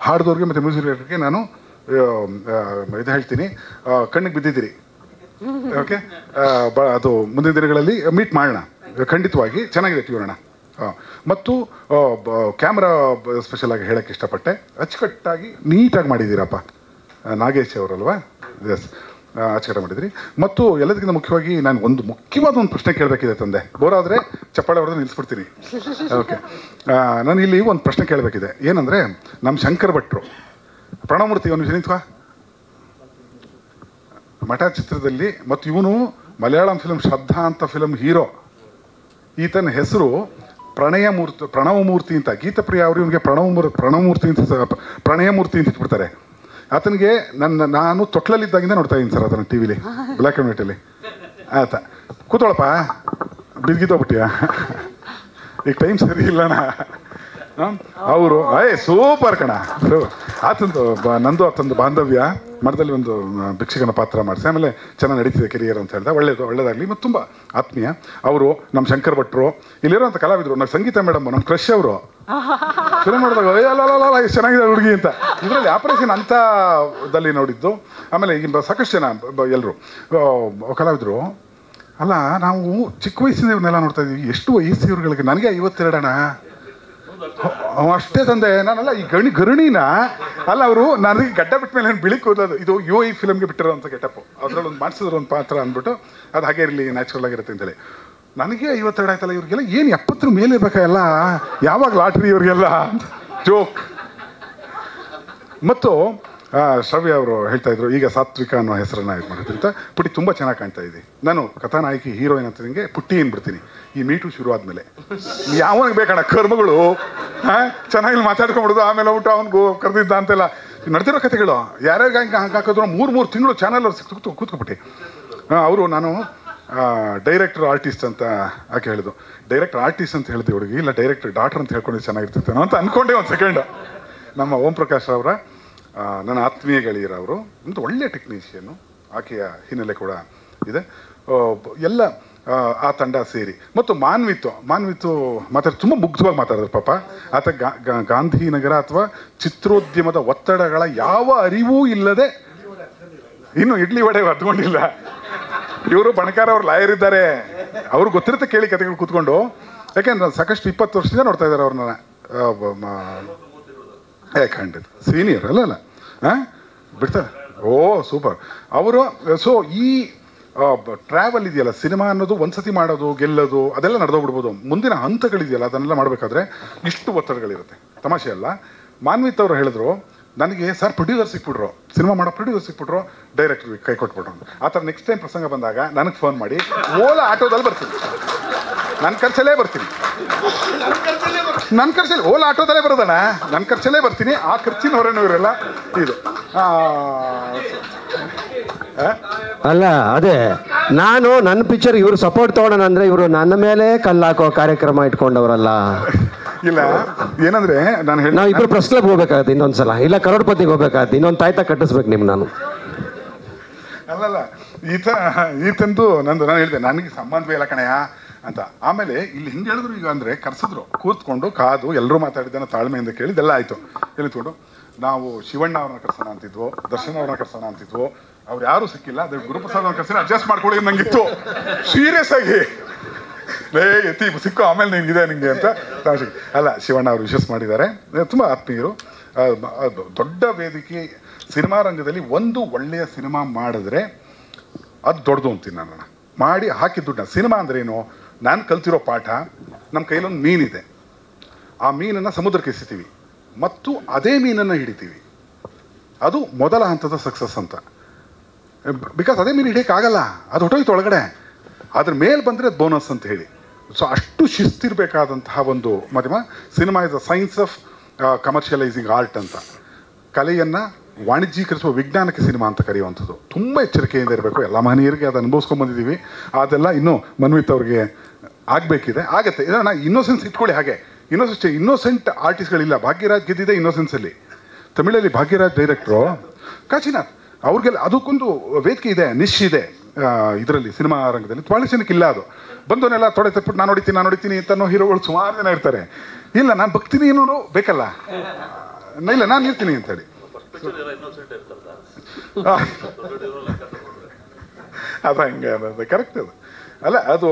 ಹಾಡ್ದವ್ರಿಗೆ ಮತ್ತು ಮ್ಯೂಸಿಕ್ ಡೈರೆಕ್ಟರ್ಗೆ ನಾನು ಇದು ಹೇಳ್ತೀನಿ, ಕಣ್ಣಿಗೆ ಬಿದ್ದಿದ್ದೀರಿ. ಓಕೆ, ಅದು ಮುಂದಿನ ದಿನಗಳಲ್ಲಿ ಮೀಟ್ ಮಾಡೋಣ ಖಂಡಿತವಾಗಿ. ಚೆನ್ನಾಗಿದೆ ಟ್ಯೂನ್. ಮತ್ತು ಕ್ಯಾಮ್ರಾ ಸ್ಪೆಷಲ್ ಆಗಿ ಹೇಳೋಕ್ಕೆ ಇಷ್ಟಪಟ್ಟೆ. ಅಚ್ಚುಕಟ್ಟಾಗಿ ನೀಟಾಗಿ ಮಾಡಿದ್ದೀರಪ್ಪ. ನಾಗೇಶ್ ಅವರಲ್ವಾ? ಎಸ್, ಅಚ್ಚುಕಟ್ಟಾಗಿ ಮಾಡಿದ್ರಿ. ಮತ್ತು ಎಲ್ಲದಕ್ಕಿಂತ ಮುಖ್ಯವಾಗಿ ನಾನು ಒಂದು ಮುಖ್ಯವಾದ ಒಂದು ಪ್ರಶ್ನೆ ಕೇಳಬೇಕಿದೆ ತಂದೆ. ಬೋರಾದರೆ ಚಪ್ಪಾಳೆ ಹೊಡೆದು ನಿಲ್ಲಿಸ್ಬಿಡ್ತೀನಿ. ಓಕೆ, ನಾನು ಇಲ್ಲಿ ಒಂದು ಪ್ರಶ್ನೆ ಕೇಳಬೇಕಿದೆ. ಏನಂದರೆ, ನಮ್ಮ ಶಂಕರ್ ಭಟ್ರು, ಪ್ರಣವಮೂರ್ತಿ ಒಂದು ನಿಂತ್ವಾ ಮಠ ಚಿತ್ರದಲ್ಲಿ, ಮತ್ತು ಇವನು ಮಲಯಾಳಂ ಫಿಲಮ್ ಶ್ರದ್ಧಾ ಅಂತ ಫಿಲಮ್ ಹೀರೋ. ಈತನ ಹೆಸರು ಪ್ರಣವಮೂರ್ತಿ ಅಂತ ಗೀತಪ್ರಿಯ ಅವರು ಇವನಿಗೆ ಪ್ರಣವಮೂರ್ತಿ ಅಂತ ಪ್ರಣಯಮೂರ್ತಿ ಅಂತ ಇಟ್ಬಿಡ್ತಾರೆ. ಆತನಿಗೆ ನಾನು ತೊಟ್ಲಲ್ಲಿದ್ದಾಗಿಂದ ನೋಡ್ತಾ ಇದ್ದೀನಿ ಸರ್ ಅದನ್ನು ಟಿ ವಿಲಿ ಬ್ಲ್ಯಾಕ್ ಆ್ಯಂಡ್ ವೈಟಲ್ಲಿ. ಆತ ಕೂತ್ಕೊಳಪ್ಪ ಬಿದ್ಗಿದ್ದೋಗ್ಬಿಟ್ಟಿಯಾ ಈಗ ಟೈಮ್ ಸರಿ ಇಲ್ಲಣ್ಣ. ಅವರು ಸೂಪರ್ ಕಣ. ಆತಂದು ನಂದು ಆತಂದು ಬಾಂಧವ್ಯ ಮಠದಲ್ಲಿ ಒಂದು ಭಿಕ್ಷಕನ ಪಾತ್ರ ಮಾಡಿಸಿ ಆಮೇಲೆ ಚೆನ್ನಾಗಿ ನಡೀತಿದೆ ಕೆರಿಯರ್ ಅಂತ ಹೇಳಿದೆ. ಒಳ್ಳೇದಾಗಲಿ ಮತ್ತು ತುಂಬ ಆತ್ಮೀಯ. ಅವರು ನಮ್ಮ ಶಂಕರ್ ಭಟ್ರು ಇಲ್ಲಿರೋಂಥ ಕಲಾವಿದರು, ನಮ್ಮ ಸಂಗೀತ ಮೇಡಮ್, ನಮ್ಮ ಕ್ರಶ್ ಅವರು ಫಿಲ್ಮ್ ನೋಡಿದಾಗ ಅಲ್ಲ ಎಷ್ಟು ಚೆನ್ನಾಗಿದೆ ಹುಡುಗಿ ಅಂತ. ಇದರಲ್ಲಿ ಆಪರೇಷನ್ ಅಂತದಲ್ಲಿ ನೋಡಿದ್ದು. ಆಮೇಲೆ ಈಗ ಸಾಕಷ್ಟು ಜನ ಎಲ್ಲರೂ ಕಲಾವಿದರು. ಅಲ್ಲ ನಾವು ಚಿಕ್ಕ ವಯಸ್ಸಿನ ಇವ್ರನ್ನೆಲ್ಲ ನೋಡ್ತಾ ಇದ್ದೀವಿ. ಎಷ್ಟು ವಯಸ್ಸು ಇವ್ರುಗಳಿಗೆ? ನನಗೆ 52 ಅಣ್ಣ. ಅಷ್ಟೇ ತಂದೆ ನಾನಲ್ಲ ಈ ಗರುಣಿನ ಅಲ್ಲ ಅವರು ನನಗೆ ಗಡ್ಡ ಬಿಟ್ಟ ಮೇಲೆ ನಾನು ಬಿಳಿ ಕೂದಲು ಇದು UI ಫಿಲಮ್ಗೆ ಬಿಟ್ಟಿರೋಂಥ ಗೆಟಪ್ಪು. ಅದರಲ್ಲಿ ಒಂದು ಮಾಡಿಸಿದ್ರು ಒಂದು ಪಾತ್ರ ಅಂದ್ಬಿಟ್ಟು ಅದು ಹಾಗೆ ಇರಲಿ ನ್ಯಾಚುರಲ್ ಆಗಿರುತ್ತೆ ಅಂತೇಳಿ. ನನಗೆ 52 ಆಯ್ತಲ್ಲ, ಇವ್ರಿಗೆಲ್ಲ ಏನು 70 ಮೇಲೆ ಇರ್ಬೇಕಾ ಎಲ್ಲ? ಯಾವಾಗ ಲಾಟ್ರಿ ಇವ್ರಿಗೆಲ್ಲ ಜೋಕ್. ಮತ್ತು ಶ್ರವ್ಯ ಅವರು ಹೇಳ್ತಾ ಇದ್ರು ಈಗ ಸಾತ್ವಿಕ ಅನ್ನೋ ಹೆಸರನ್ನ ಇದು ಮಾಡೋದ್ರಿಂದ ಪುಟ್ಟಿ ತುಂಬ ಚೆನ್ನಾಗಿ ಕಾಣ್ತಾ ಇದೆ. ನಾನು ಕಥಾನಾಯಕಿ ಹೀರೋಯಿನ್ ಅಂತ ನಿಮಗೆ ಪುಟ್ಟಿ ಏನ್ಬಿಡ್ತೀನಿ ಈ ಮೀಟು ಶುರು ಆದಮೇಲೆ. ಯಾವನಿಗೆ ಬೇಕಣ್ಣ ಕರ್ಮಗಳು ಚೆನ್ನಾಗಿ ಮಾತಾಡ್ಕೊಂಡ್ಬಿಡೋದು, ಆಮೇಲೆ ಊಟ ಅವ್ನಿಗೂ ಕರೆದಿದ್ದ ಅಂತೆಲ್ಲ ನಡೆದಿರೋ ಕಥೆಗಳು. ಯಾರ್ಯಾರಿಗೆ ಹಂಗೆ ಹಾಕಿದ್ರು 3 ತಿಂಗಳು ಚಾನಲ್ ಅವ್ರು ಕೂತ್ಕೊಬಿಟ್ಟು ಅವರು ನಾನು ಡೈರೆಕ್ಟರ್ ಆರ್ಟಿಸ್ಟ್ ಅಂತ ಆಕೆ ಹೇಳಿದ್ರು. ಡೈರೆಕ್ಟರ್ ಆರ್ಟಿಸ್ಟ್ ಅಂತ ಹೇಳಿದೆ ಹುಡುಗಿ, ಇಲ್ಲ ಡೈರೆಕ್ಟರ್ ಡಾಕ್ಟರ್ ಅಂತ ಹೇಳ್ಕೊಂಡು ಚೆನ್ನಾಗಿರ್ತಿರ್ತೇನೋ ಅಂತ ಅಂದ್ಕೊಂಡೆ ಒಂದು ಸೆಕೆಂಡ್. ನಮ್ಮ ಓಂ ಪ್ರಕಾಶ್ ಅವರ ನನ್ನ ಆತ್ಮೀಯ ಗೆಳೆಯರವರು ಒಂದು ಒಳ್ಳೆಯ ಟೆಕ್ನಿಷಿಯನ್ನು, ಆಕೆಯ ಹಿನ್ನೆಲೆ ಕೂಡ ಇದೆ. ಎಲ್ಲ ಆ ತಂಡ ಸೇರಿ ಮತ್ತು ಮಾನ್ವಿತು ತುಂಬ ಮುಗ್ಧವಾಗಿ ಮಾತಾಡಿದ್ರು ಪಾಪ. ಆತ ಗಾಂಧಿನಗರ ಅಥವಾ ಚಿತ್ರೋದ್ಯಮದ ಒತ್ತಡಗಳ ಯಾವ ಅರಿವೂ ಇಲ್ಲದೆ ಇನ್ನು ಇಡ್ಲಿ ವಡೆ ಹತ್ಕೊಂಡಿಲ್ಲ. ಇವರು ಬಣಕಾರ ಅವ್ರು ಲಾಯರ್ ಇದ್ದಾರೆ, ಅವ್ರು ಗೊತ್ತಿರುತ್ತೆ ಕೇಳಿ ಕಥೆಗಳು ಕೂತ್ಕೊಂಡು. ಯಾಕೆಂದ್ರೆ ಸಾಕಷ್ಟು 20 ವರ್ಷದಿಂದ ನೋಡ್ತಾ ಇದ್ದಾರೆ ಅವ್ರನ್ನ. ಖಂಡಿತ ಸೀನಿಯರ್ ಅಲ್ಲ ಬಿಡ್ತಾರೆ. ಸೂಪರ್ ಅವರು. ಸೊ ಈ ಟ್ರಾವೆಲ್ ಇದೆಯಲ್ಲ, ಸಿನಿಮಾ ಅನ್ನೋದು ಒಂದ್ಸತಿ ಮಾಡೋದು ಗೆಲ್ಲೋದು ಅದೆಲ್ಲ ನಡೆದೋಗ್ಬಿಡ್ಬೋದು. ಮುಂದಿನ ಹಂತಗಳಿದೆಯಲ್ಲ ಅದನ್ನೆಲ್ಲ ಮಾಡಬೇಕಾದ್ರೆ ಇಷ್ಟು ಒತ್ತಡಗಳಿರುತ್ತೆ, ತಮಾಷೆ ಅಲ್ಲ. ಮಾನ್ವಿತ್ ಅವರು ಹೇಳಿದ್ರು ನನಗೆ ಸರ್ ಪ್ರೊಡ್ಯೂಸರ್ ಸಿಕ್ಬಿಟ್ರು, ಸಿನಿಮಾ ಮಾಡೋ ಪ್ರೊಡ್ಯೂಸರ್ ಸಿಕ್ಬಿಟ್ರು, ಡೈರೆಕ್ಟರ್ ಕೈ ಕೊಟ್ಬಿಟ್ರು. ಆ ಥರ ನೆಕ್ಸ್ಟ್ ಟೈಮ್ ಪ್ರಸಂಗ ಬಂದಾಗ ನನಗೆ ಫೋನ್ ಮಾಡಿ ಓಲಾ ಆಟೋದಲ್ಲಿ ಬರ್ತೀನಿ, ನನ್ನ ಖರ್ಚಲ್ಲೇ ಬರ್ತೀನಿ, ನನ್ನ ಖರ್ಚಲ್ಲಿ ಓಲಾ ಆಟೋದಲ್ಲೇ ಬರೋದಣ್ಣ, ನನ್ನ ಖರ್ಚಲ್ಲೇ ಬರ್ತೀನಿ, ಆ ಖರ್ಚಿನ ಹೊರೆನೂ ಇರಲ್ಲ. ಇದು ಅಲ್ಲ ಅದೇ ನಾನು ನನ್ನ ಪಿಕ್ಚರ್ ಇವರು ಸಪೋರ್ಟ್ ತೊಗೊಳೋಣ ಅಂದರೆ ಇವರು ನನ್ನ ಮೇಲೆ ಕಲ್ಲಾಕೋ ಕಾರ್ಯಕ್ರಮ ಇಟ್ಕೊಂಡವರಲ್ಲ. ಇಲ್ಲ ಏನಂದ್ರೆ ನಾವು ಇಬ್ಬರು ಪ್ರೆಸ್ ಕ್ಲಬ್ ಹೋಗ್ಬೇಕಾಗತ್ತೆ ಇನ್ನೊಂದ್ಸಲ, ಇಲ್ಲ ಕರೋಡ್ಪತಿಗೆ ಹೋಗ್ಬೇಕಾಗತ್ತೆ, ಇನ್ನೊಂದು ತಾಯ್ತ ಕಟ್ಟಿಸ್ಬೇಕು ನಿಮ್ಗೆ ನಾನು. ಅಲ್ಲಲ್ಲ ಈತಂದು ನಂದು ನಾನು ಹೇಳಿದೆ ನನಗೆ ಸಂಬಂಧವೇ ಇಲ್ಲ ಕಣಯ್ಯ ಅಂತ. ಆಮೇಲೆ ಇಲ್ಲಿ ಹಿಂಗೆ ಹೇಳಿದ್ರು ಈಗ ಅಂದರೆ ಕರ್ಸಿದ್ರು, ಕೂತ್ಕೊಂಡು ಕಾದು ಎಲ್ಲರೂ ಮಾತಾಡಿದ್ದಾನೆ ತಾಳ್ಮೆಯಿಂದ ಕೇಳಿದೆಲ್ಲ ಆಯಿತು. ಎಲ್ಲಿತ್ಕೊಂಡು ನಾವು ಶಿವಣ್ಣ ಅವ್ರನ್ನ ಕರ್ಸೋಣ ಅಂತಿದ್ವು, ದರ್ಶನ್ ಅವ್ರನ್ನ ಕರ್ಸೋಣ ಅಂತಿದ್ವು, ಅವ್ರು ಯಾರೂ ಸಿಕ್ಕಿಲ್ಲ. ಅದೇ ಗುರುಪ್ರಸಾದ್ ಅವ್ರನ್ನ ಕರ್ಸಿನ ಅಡ್ಜಸ್ಟ್ ಮಾಡ್ಕೊಳ್ಳಿ ನಂಗಿತ್ತು ಸೀರಿಯಸ್ ಆಗಿ. ಎತ್ತಿ ಸಿಕ್ಕು ಆಮೇಲೆ ನಿಂಗಿದೆ ನಿಂಗೆ ಅಂತ ಅಲ್ಲ. ಶಿವಣ್ಣ ಅವರು ವಿಶಸ್ ಮಾಡಿದ್ದಾರೆ, ತುಂಬ ಆತ್ಮೀಯರು. ದೊಡ್ಡ ವೇದಿಕೆ ಸಿನಿಮಾ ರಂಗದಲ್ಲಿ ಒಂದು ಒಳ್ಳೆಯ ಸಿನಿಮಾ ಮಾಡಿದ್ರೆ ಅದು ದೊಡ್ಡದು ಅಂತೀನಿ ನಾನು. ಮಾಡಿ ಹಾಕಿದ್ದು ಸಿನಿಮಾ ಅಂದ್ರೇನು, ನಾನು ಕಲ್ತಿರೋ ಪಾಠ, ನಮ್ಮ ಕೈಲೊಂದು ಮೀನಿದೆ, ಆ ಮೀನನ್ನು ಸಮುದ್ರಕ್ಕೆ ಎಸಿತೀವಿ ಮತ್ತು ಅದೇ ಮೀನನ್ನು ಹಿಡಿತೀವಿ. ಅದು ಮೊದಲ ಹಂತದ ಸಕ್ಸಸ್ ಅಂತ. ಬಿಕಾಸ್ ಅದೇ ಮೀನು ಹಿಡಿಯೋಕ್ಕಾಗಲ್ಲ, ಅದು ಹೊಟ್ಟೋಯ್ತು ಒಳಗಡೆ, ಅದ್ರ ಮೇಲೆ ಬಂದರೆ ಅದು ಬೋನಸ್ ಅಂತ ಹೇಳಿ. ಸೊ ಅಷ್ಟು ಶಿಸ್ತಿರಬೇಕಾದಂತಹ ಒಂದು ಮಾಧ್ಯಮ. Cinema is a science of commercialising art ಅಂತ. ಕಲೆಯನ್ನು ವಾಣಿಜ್ಯೀಕರಿಸುವ ವಿಜ್ಞಾನಕ್ಕೆ ಸಿನಿಮಾ ಅಂತ ಕರೆಯುವಂಥದ್ದು. ತುಂಬ ಎಚ್ಚರಿಕೆಯಿಂದ ಇರಬೇಕು. ಎಲ್ಲ ಮಹನೀಯರಿಗೆ ಅದು ಅನುಭವಿಸ್ಕೊಂಡ್ಬಂದಿದ್ದೀವಿ. ಅದೆಲ್ಲ ಇನ್ನೂ ಮನ್ವಿತ್ ಅವ್ರಿಗೆ ಆಗಬೇಕಿದೆ, ಆಗತ್ತೆ. ಇದನ್ನು ಇನ್ನೋಸೆನ್ಸ್ ಇಟ್ಕೊಳ್ಳಿ. ಹಾಗೆ ಇನ್ನೋಸೆಂಟ್ ಆರ್ಟಿಸ್ಟ್ಗಳಿಲ್ಲ. ಭಾಗ್ಯರಾಜ್ ಗೆದ್ದಿದೆ ಇನ್ನೋಸೆನ್ಸಲ್ಲಿ. ತಮಿಳಲ್ಲಿ ಭಾಗ್ಯರಾಜ್ ಡೈರೆಕ್ಟ್ರು, ಕಾಶಿನಾಥ್, ಅವ್ರಿಗೆಲ್ಲ ಅದಕ್ಕೊಂದು ವೇದಿಕೆ ಇದೆ, ನಿಶ್ ಇದೆ ಇದರಲ್ಲಿ ಸಿನಿಮಾ ರಂಗದಲ್ಲಿ. ಭಾಳ ಜನಕ್ಕೆ ಇಲ್ಲ ಅದು. ಬಂದವನ್ನೆಲ್ಲ ತೊಡೆ ತಪ್ಪಿಟ್ಟು ನಾನು ನೋಡಿತೀನಿ ಅಂತನೋ ಹೀರೋಗಳು ಸುಮಾರು ಜನ ಇರ್ತಾರೆ. ಇಲ್ಲ ನಾನು ಭಕ್ತಿನಿ ಏನೋ ಬೇಕಲ್ಲ, ಇಲ್ಲ ನಾನು ಇರ್ತೀನಿ ಅಂತೇಳಿ. ಅದು ಹಂಗೆ ಅದು ಕರೆಕ್ಟ್. ಅದು ಅಲ್ಲ, ಅದು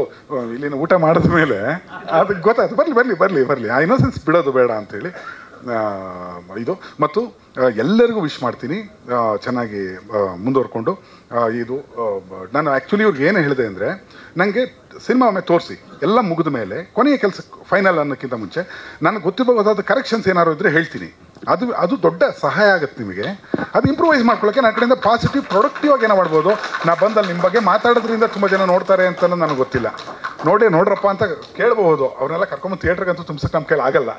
ಇಲ್ಲಿನ ಊಟ ಮಾಡಿದ ಮೇಲೆ ಅದಕ್ಕೆ ಗೊತ್ತಾಯ್ತು, ಬರಲಿ ಆ ಇನ್ನೋಸೆನ್ಸ್ ಬಿಡೋದು ಬೇಡ ಅಂಥೇಳಿ ಇದು. ಮತ್ತು ಎಲ್ಲರಿಗೂ ವಿಶ್ ಮಾಡ್ತೀನಿ ಚೆನ್ನಾಗಿ ಮುಂದುವರ್ಕೊಂಡು. ಇದು ನಾನು ಆ್ಯಕ್ಚುಲಿ ಇವ್ರಿಗೆ ಏನು ಹೇಳಿದೆ ಅಂದರೆ, ನನಗೆ ಸಿನಿಮಾ ಒಮ್ಮೆ ತೋರಿಸಿ ಎಲ್ಲ ಮುಗಿದ ಮೇಲೆ ಕೊನೆಯ ಕೆಲಸ ಫೈನಲ್ ಅನ್ನೋಕ್ಕಿಂತ ಮುಂಚೆ ನನಗೆ ಗೊತ್ತಿರಬಹುದಾದ ಕರೆಕ್ಷನ್ಸ್ ಏನಾದ್ರು ಇದ್ದರೆ ಹೇಳ್ತೀನಿ. ಅದು ದೊಡ್ಡ ಸಹಾಯ ಆಗುತ್ತೆ ನಿಮಗೆ. ಅದು ಇಂಪ್ರೂವೈಸ್ ಮಾಡ್ಕೊಳ್ಳೋಕ್ಕೆ ನನ್ನ ಕಡೆಯಿಂದ ಪಾಸಿಟಿವ್ ಪ್ರೊಡಕ್ಟಿವ್ ಆಗಿ ಏನೋ ಮಾಡ್ಬೋದು. ನಾ ಬಂದಲ್ಲಿ ನಿಮ್ಮ ಬಗ್ಗೆ ಮಾತಾಡೋದ್ರಿಂದ ತುಂಬ ಜನ ನೋಡ್ತಾರೆ ಅಂತ ನನಗೆ ಗೊತ್ತಿಲ್ಲ. ನೋಡ್ರಪ್ಪ ಅಂತ ಕೇಳಬಹುದು. ಅವ್ರನ್ನೆಲ್ಲ ಕರ್ಕೊಂಬಂದು ಥಿಯೇಟ್ರಿಗಂತೂ ತುಂಬಿಸಕ್ಕೆ ನಮ್ಮ ಕೈಲಿ ಆಗಲ್ಲ.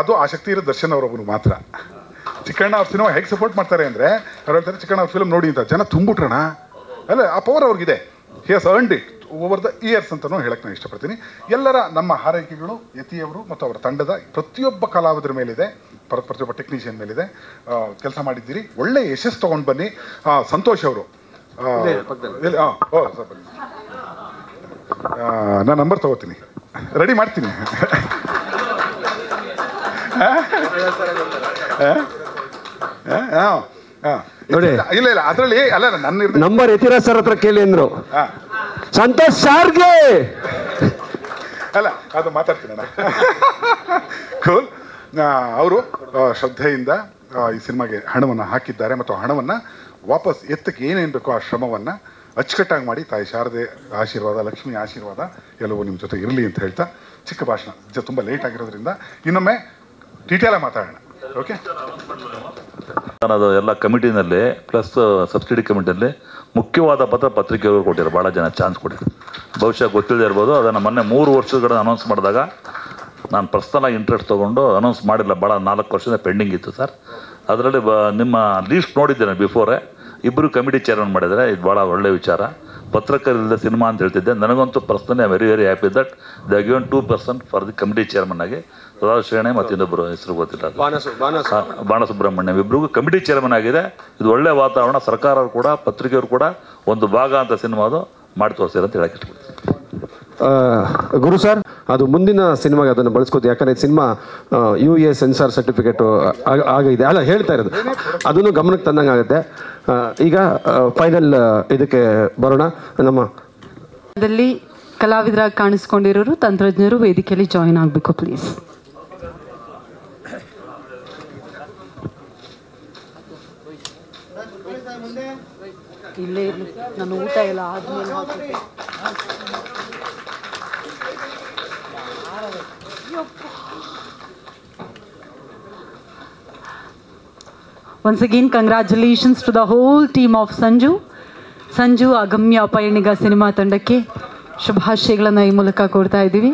ಅದು ಆ ಶಕ್ತಿ ಇರೋ ದರ್ಶನ್ ಅವರೊಬ್ಬರು ಮಾತ್ರ. ಚಿಕ್ಕಣ್ಣ ಅವ್ರ ಸಿನಿಮಾ ಹೇಗೆ ಸಪೋರ್ಟ್ ಮಾಡ್ತಾರೆ ಅಂದರೆ ಅವ್ರು ಹೇಳ್ತಾರೆ ಚಿಕ್ಕಣ್ಣ ಅವ್ರ ಫಿಲ್ಮ್ ನೋಡಿ ಅಂತ ಜನ ತುಂಬಿಟ್ರಣ ಅಲ್ಲ, ಆ ಪವರ್ ಅವ್ರಿಗಿದೆ. He has earned it over the years ಅಂತಲೂ ಹೇಳಕ್ಕೆ ನಾನು ಇಷ್ಟಪಡ್ತೀನಿ. ಎಲ್ಲರ ನಮ್ಮ ಹಾರೈಕೆಗಳು ಯತಿಯವರು ಮತ್ತು ಅವರ ತಂಡದ ಪ್ರತಿಯೊಬ್ಬ ಕಲಾವಿದರ ಮೇಲಿದೆ, ಪ್ರತಿಯೊಬ್ಬ ಟೆಕ್ನಿಷಿಯನ್ ಮೇಲಿದೆ. ಕೆಲಸ ಮಾಡಿದ್ದೀರಿ, ಒಳ್ಳೆ ಯಶಸ್ಸು ತೊಗೊಂಡು ಬನ್ನಿ. ಸಂತೋಷ್ ಅವರು ನಾನು ನಂಬರ್ ತೊಗೋತೀನಿ, ರೆಡಿ ಮಾಡ್ತೀನಿ. ನೋಡಿ ಇಲ್ಲ ಇಲ್ಲ ಅದರಲ್ಲಿ ಅಲ್ಲ ನನ್ನ ನಂಬರ್ ಯತಿರಾಜ್ ಸರ್ ಹತ್ರ ಕೇಳಿ ಅಂದ್ರು. ಸಂತೋಷ್ ಸಾರ್ಗೆ ಅಲ್ಲ ಅದು ಮಾತಾಡ್ತೀನಿ ನಾನು. ಕೂಲ್. ಅವರು ಶ್ರದ್ಧೆಯಿಂದ ಈ ಸಿನಿಮಾಗೆ ಹಣವನ್ನು ಹಾಕಿದ್ದಾರೆ ಮತ್ತು ಹಣವನ್ನು ವಾಪಸ್ ಎತ್ತಕ್ಕೆ ಏನೇನು ಬೇಕೋ ಆ ಶ್ರಮವನ್ನು ಅಚ್ಚುಕಟ್ಟಾಗಿ ಮಾಡಿ ತಾಯಿ ಶಾರದೆ ಆಶೀರ್ವಾದ, ಲಕ್ಷ್ಮಿ ಆಶೀರ್ವಾದ ಎಲ್ಲವೂ ನಿಮ್ಮ ಜೊತೆ ಇರಲಿ ಅಂತ ಹೇಳ್ತಾ ಚಿಕ್ಕ ಭಾಷಣ ತುಂಬ ಲೇಟ್ ಆಗಿರೋದ್ರಿಂದ ಇನ್ನೊಮ್ಮೆ ಡೀಟೇಲಾಗಿ ಮಾತಾಡೋಣ. ಓಕೆ. ಅದು ಎಲ್ಲ ಕಮಿಟಿನಲ್ಲಿ ಪ್ಲಸ್ ಸಬ್ಸಿಡಿ ಕಮಿಟಿಯಲ್ಲಿ ಮುಖ್ಯವಾದ ಪತ್ರಿಕೆಯವರು ಕೊಟ್ಟಿದ್ದಾರೆ, ಭಾಳ ಜನ ಚಾನ್ಸ್ ಕೊಟ್ಟಿದ್ದಾರೆ. ಬಹುಶಃ ಗೊತ್ತಿಲ್ಲದೆ ಇರ್ಬೋದು. ಅದನ್ನು ಮೊನ್ನೆ 3 ವರ್ಷಗಳ ಅನೌನ್ಸ್ ಮಾಡಿದಾಗ ನಾನು ಪರ್ಸ್ನಲಾಗಿ ಇಂಟ್ರೆಸ್ಟ್ ತೊಗೊಂಡು ಅನೌನ್ಸ್ ಮಾಡಿಲ್ಲ, ಭಾಳ 4 ವರ್ಷದಿಂದ ಪೆಂಡಿಂಗ್ ಇತ್ತು ಸರ್. ಅದರಲ್ಲಿ ನಿಮ್ಮ ಲೀಸ್ಟ್ ನೋಡಿದ್ದೇನೆ ಬಿಫೋರೇ. ಇಬ್ಬರು ಕಮಿಟಿ ಚೇರ್ಮನ್ ಮಾಡಿದ್ದಾರೆ, ಇದು ಭಾಳ ಒಳ್ಳೆಯ ವಿಚಾರ. ಪತ್ರಕರಿಲ್ಲದ ಸಿನಿಮಾ ಅಂತ ಹೇಳ್ತಿದ್ದೆ. ನನಗಂತೂ personally I very very happy that they given 2% for the committee chairman ಆಗಿ ಸದಾಶಿವಣ್ಣ ಮತ್ತು ಇನ್ನೊಬ್ಬರು ಹೆಸರು ಗೊತ್ತಿಲ್ಲ, ಬಾಣಸುಬ್ರಹ್ಮಣ್ಯಂ, ಇಬ್ಬರಿಗೂ ಕಮಿಟಿ ಚೇರ್ಮನ್ ಆಗಿದೆ. ಇದು ಒಳ್ಳೆಯ ವಾತಾವರಣ. ಸರ್ಕಾರವರು ಕೂಡ ಪತ್ರಿಕೆಯವರು ಕೂಡ ಒಂದು ಭಾಗ ಅಂತ ಸಿನಿಮಾದು ಮಾಡಿ ತೋರಿಸ್ತಾರೆ ಅಂತ ಹೇಳಕ್ಕೆ ಇಷ್ಟಪಡ್ತೀನಿ. ಗುರು ಸರ್, ಅದು ಮುಂದಿನ ಸಿನಿಮಾಗೆ ಅದನ್ನು ಬಳಸ್ಕೋದು. ಯಾಕಂದರೆ ಸಿನಿಮಾ UA ಸೆನ್ಸಾರ್ ಸರ್ಟಿಫಿಕೇಟು ಆಗಿದೆ ಅಲ್ಲ ಹೇಳ್ತಾ ಇರೋದು, ಅದನ್ನು ಗಮನಕ್ಕೆ ತಂದಂಗೆ ಆಗುತ್ತೆ. ಈಗ ಫೈನಲ್ ಇದಕ್ಕೆ ಬರೋಣ. ನಮ್ಮ ಕಲಾವಿದರಾಗಿ ಕಾಣಿಸ್ಕೊಂಡಿರೋರು ತಂತ್ರಜ್ಞರು ವೇದಿಕೆಯಲ್ಲಿ ಜಾಯಿನ್ ಆಗಬೇಕು ಪ್ಲೀಸ್. ಇಲ್ಲೇ ಇರಲಿ, ನಾನು ಊಟ ಎಲ್ಲ ಆದ್ಮೇಲೆ Once again, congratulations to the whole team of Sanju. Sanju ಅಗಮ್ಯ ಪಯಣಿಗ ಸಿನಿಮಾ ತಂಡಕ್ಕೆ ಶುಭಾಶಯಗಳನ್ನು ಈ ಮೂಲಕ ಕೊಡ್ತಾ ಇದ್ದೀವಿ.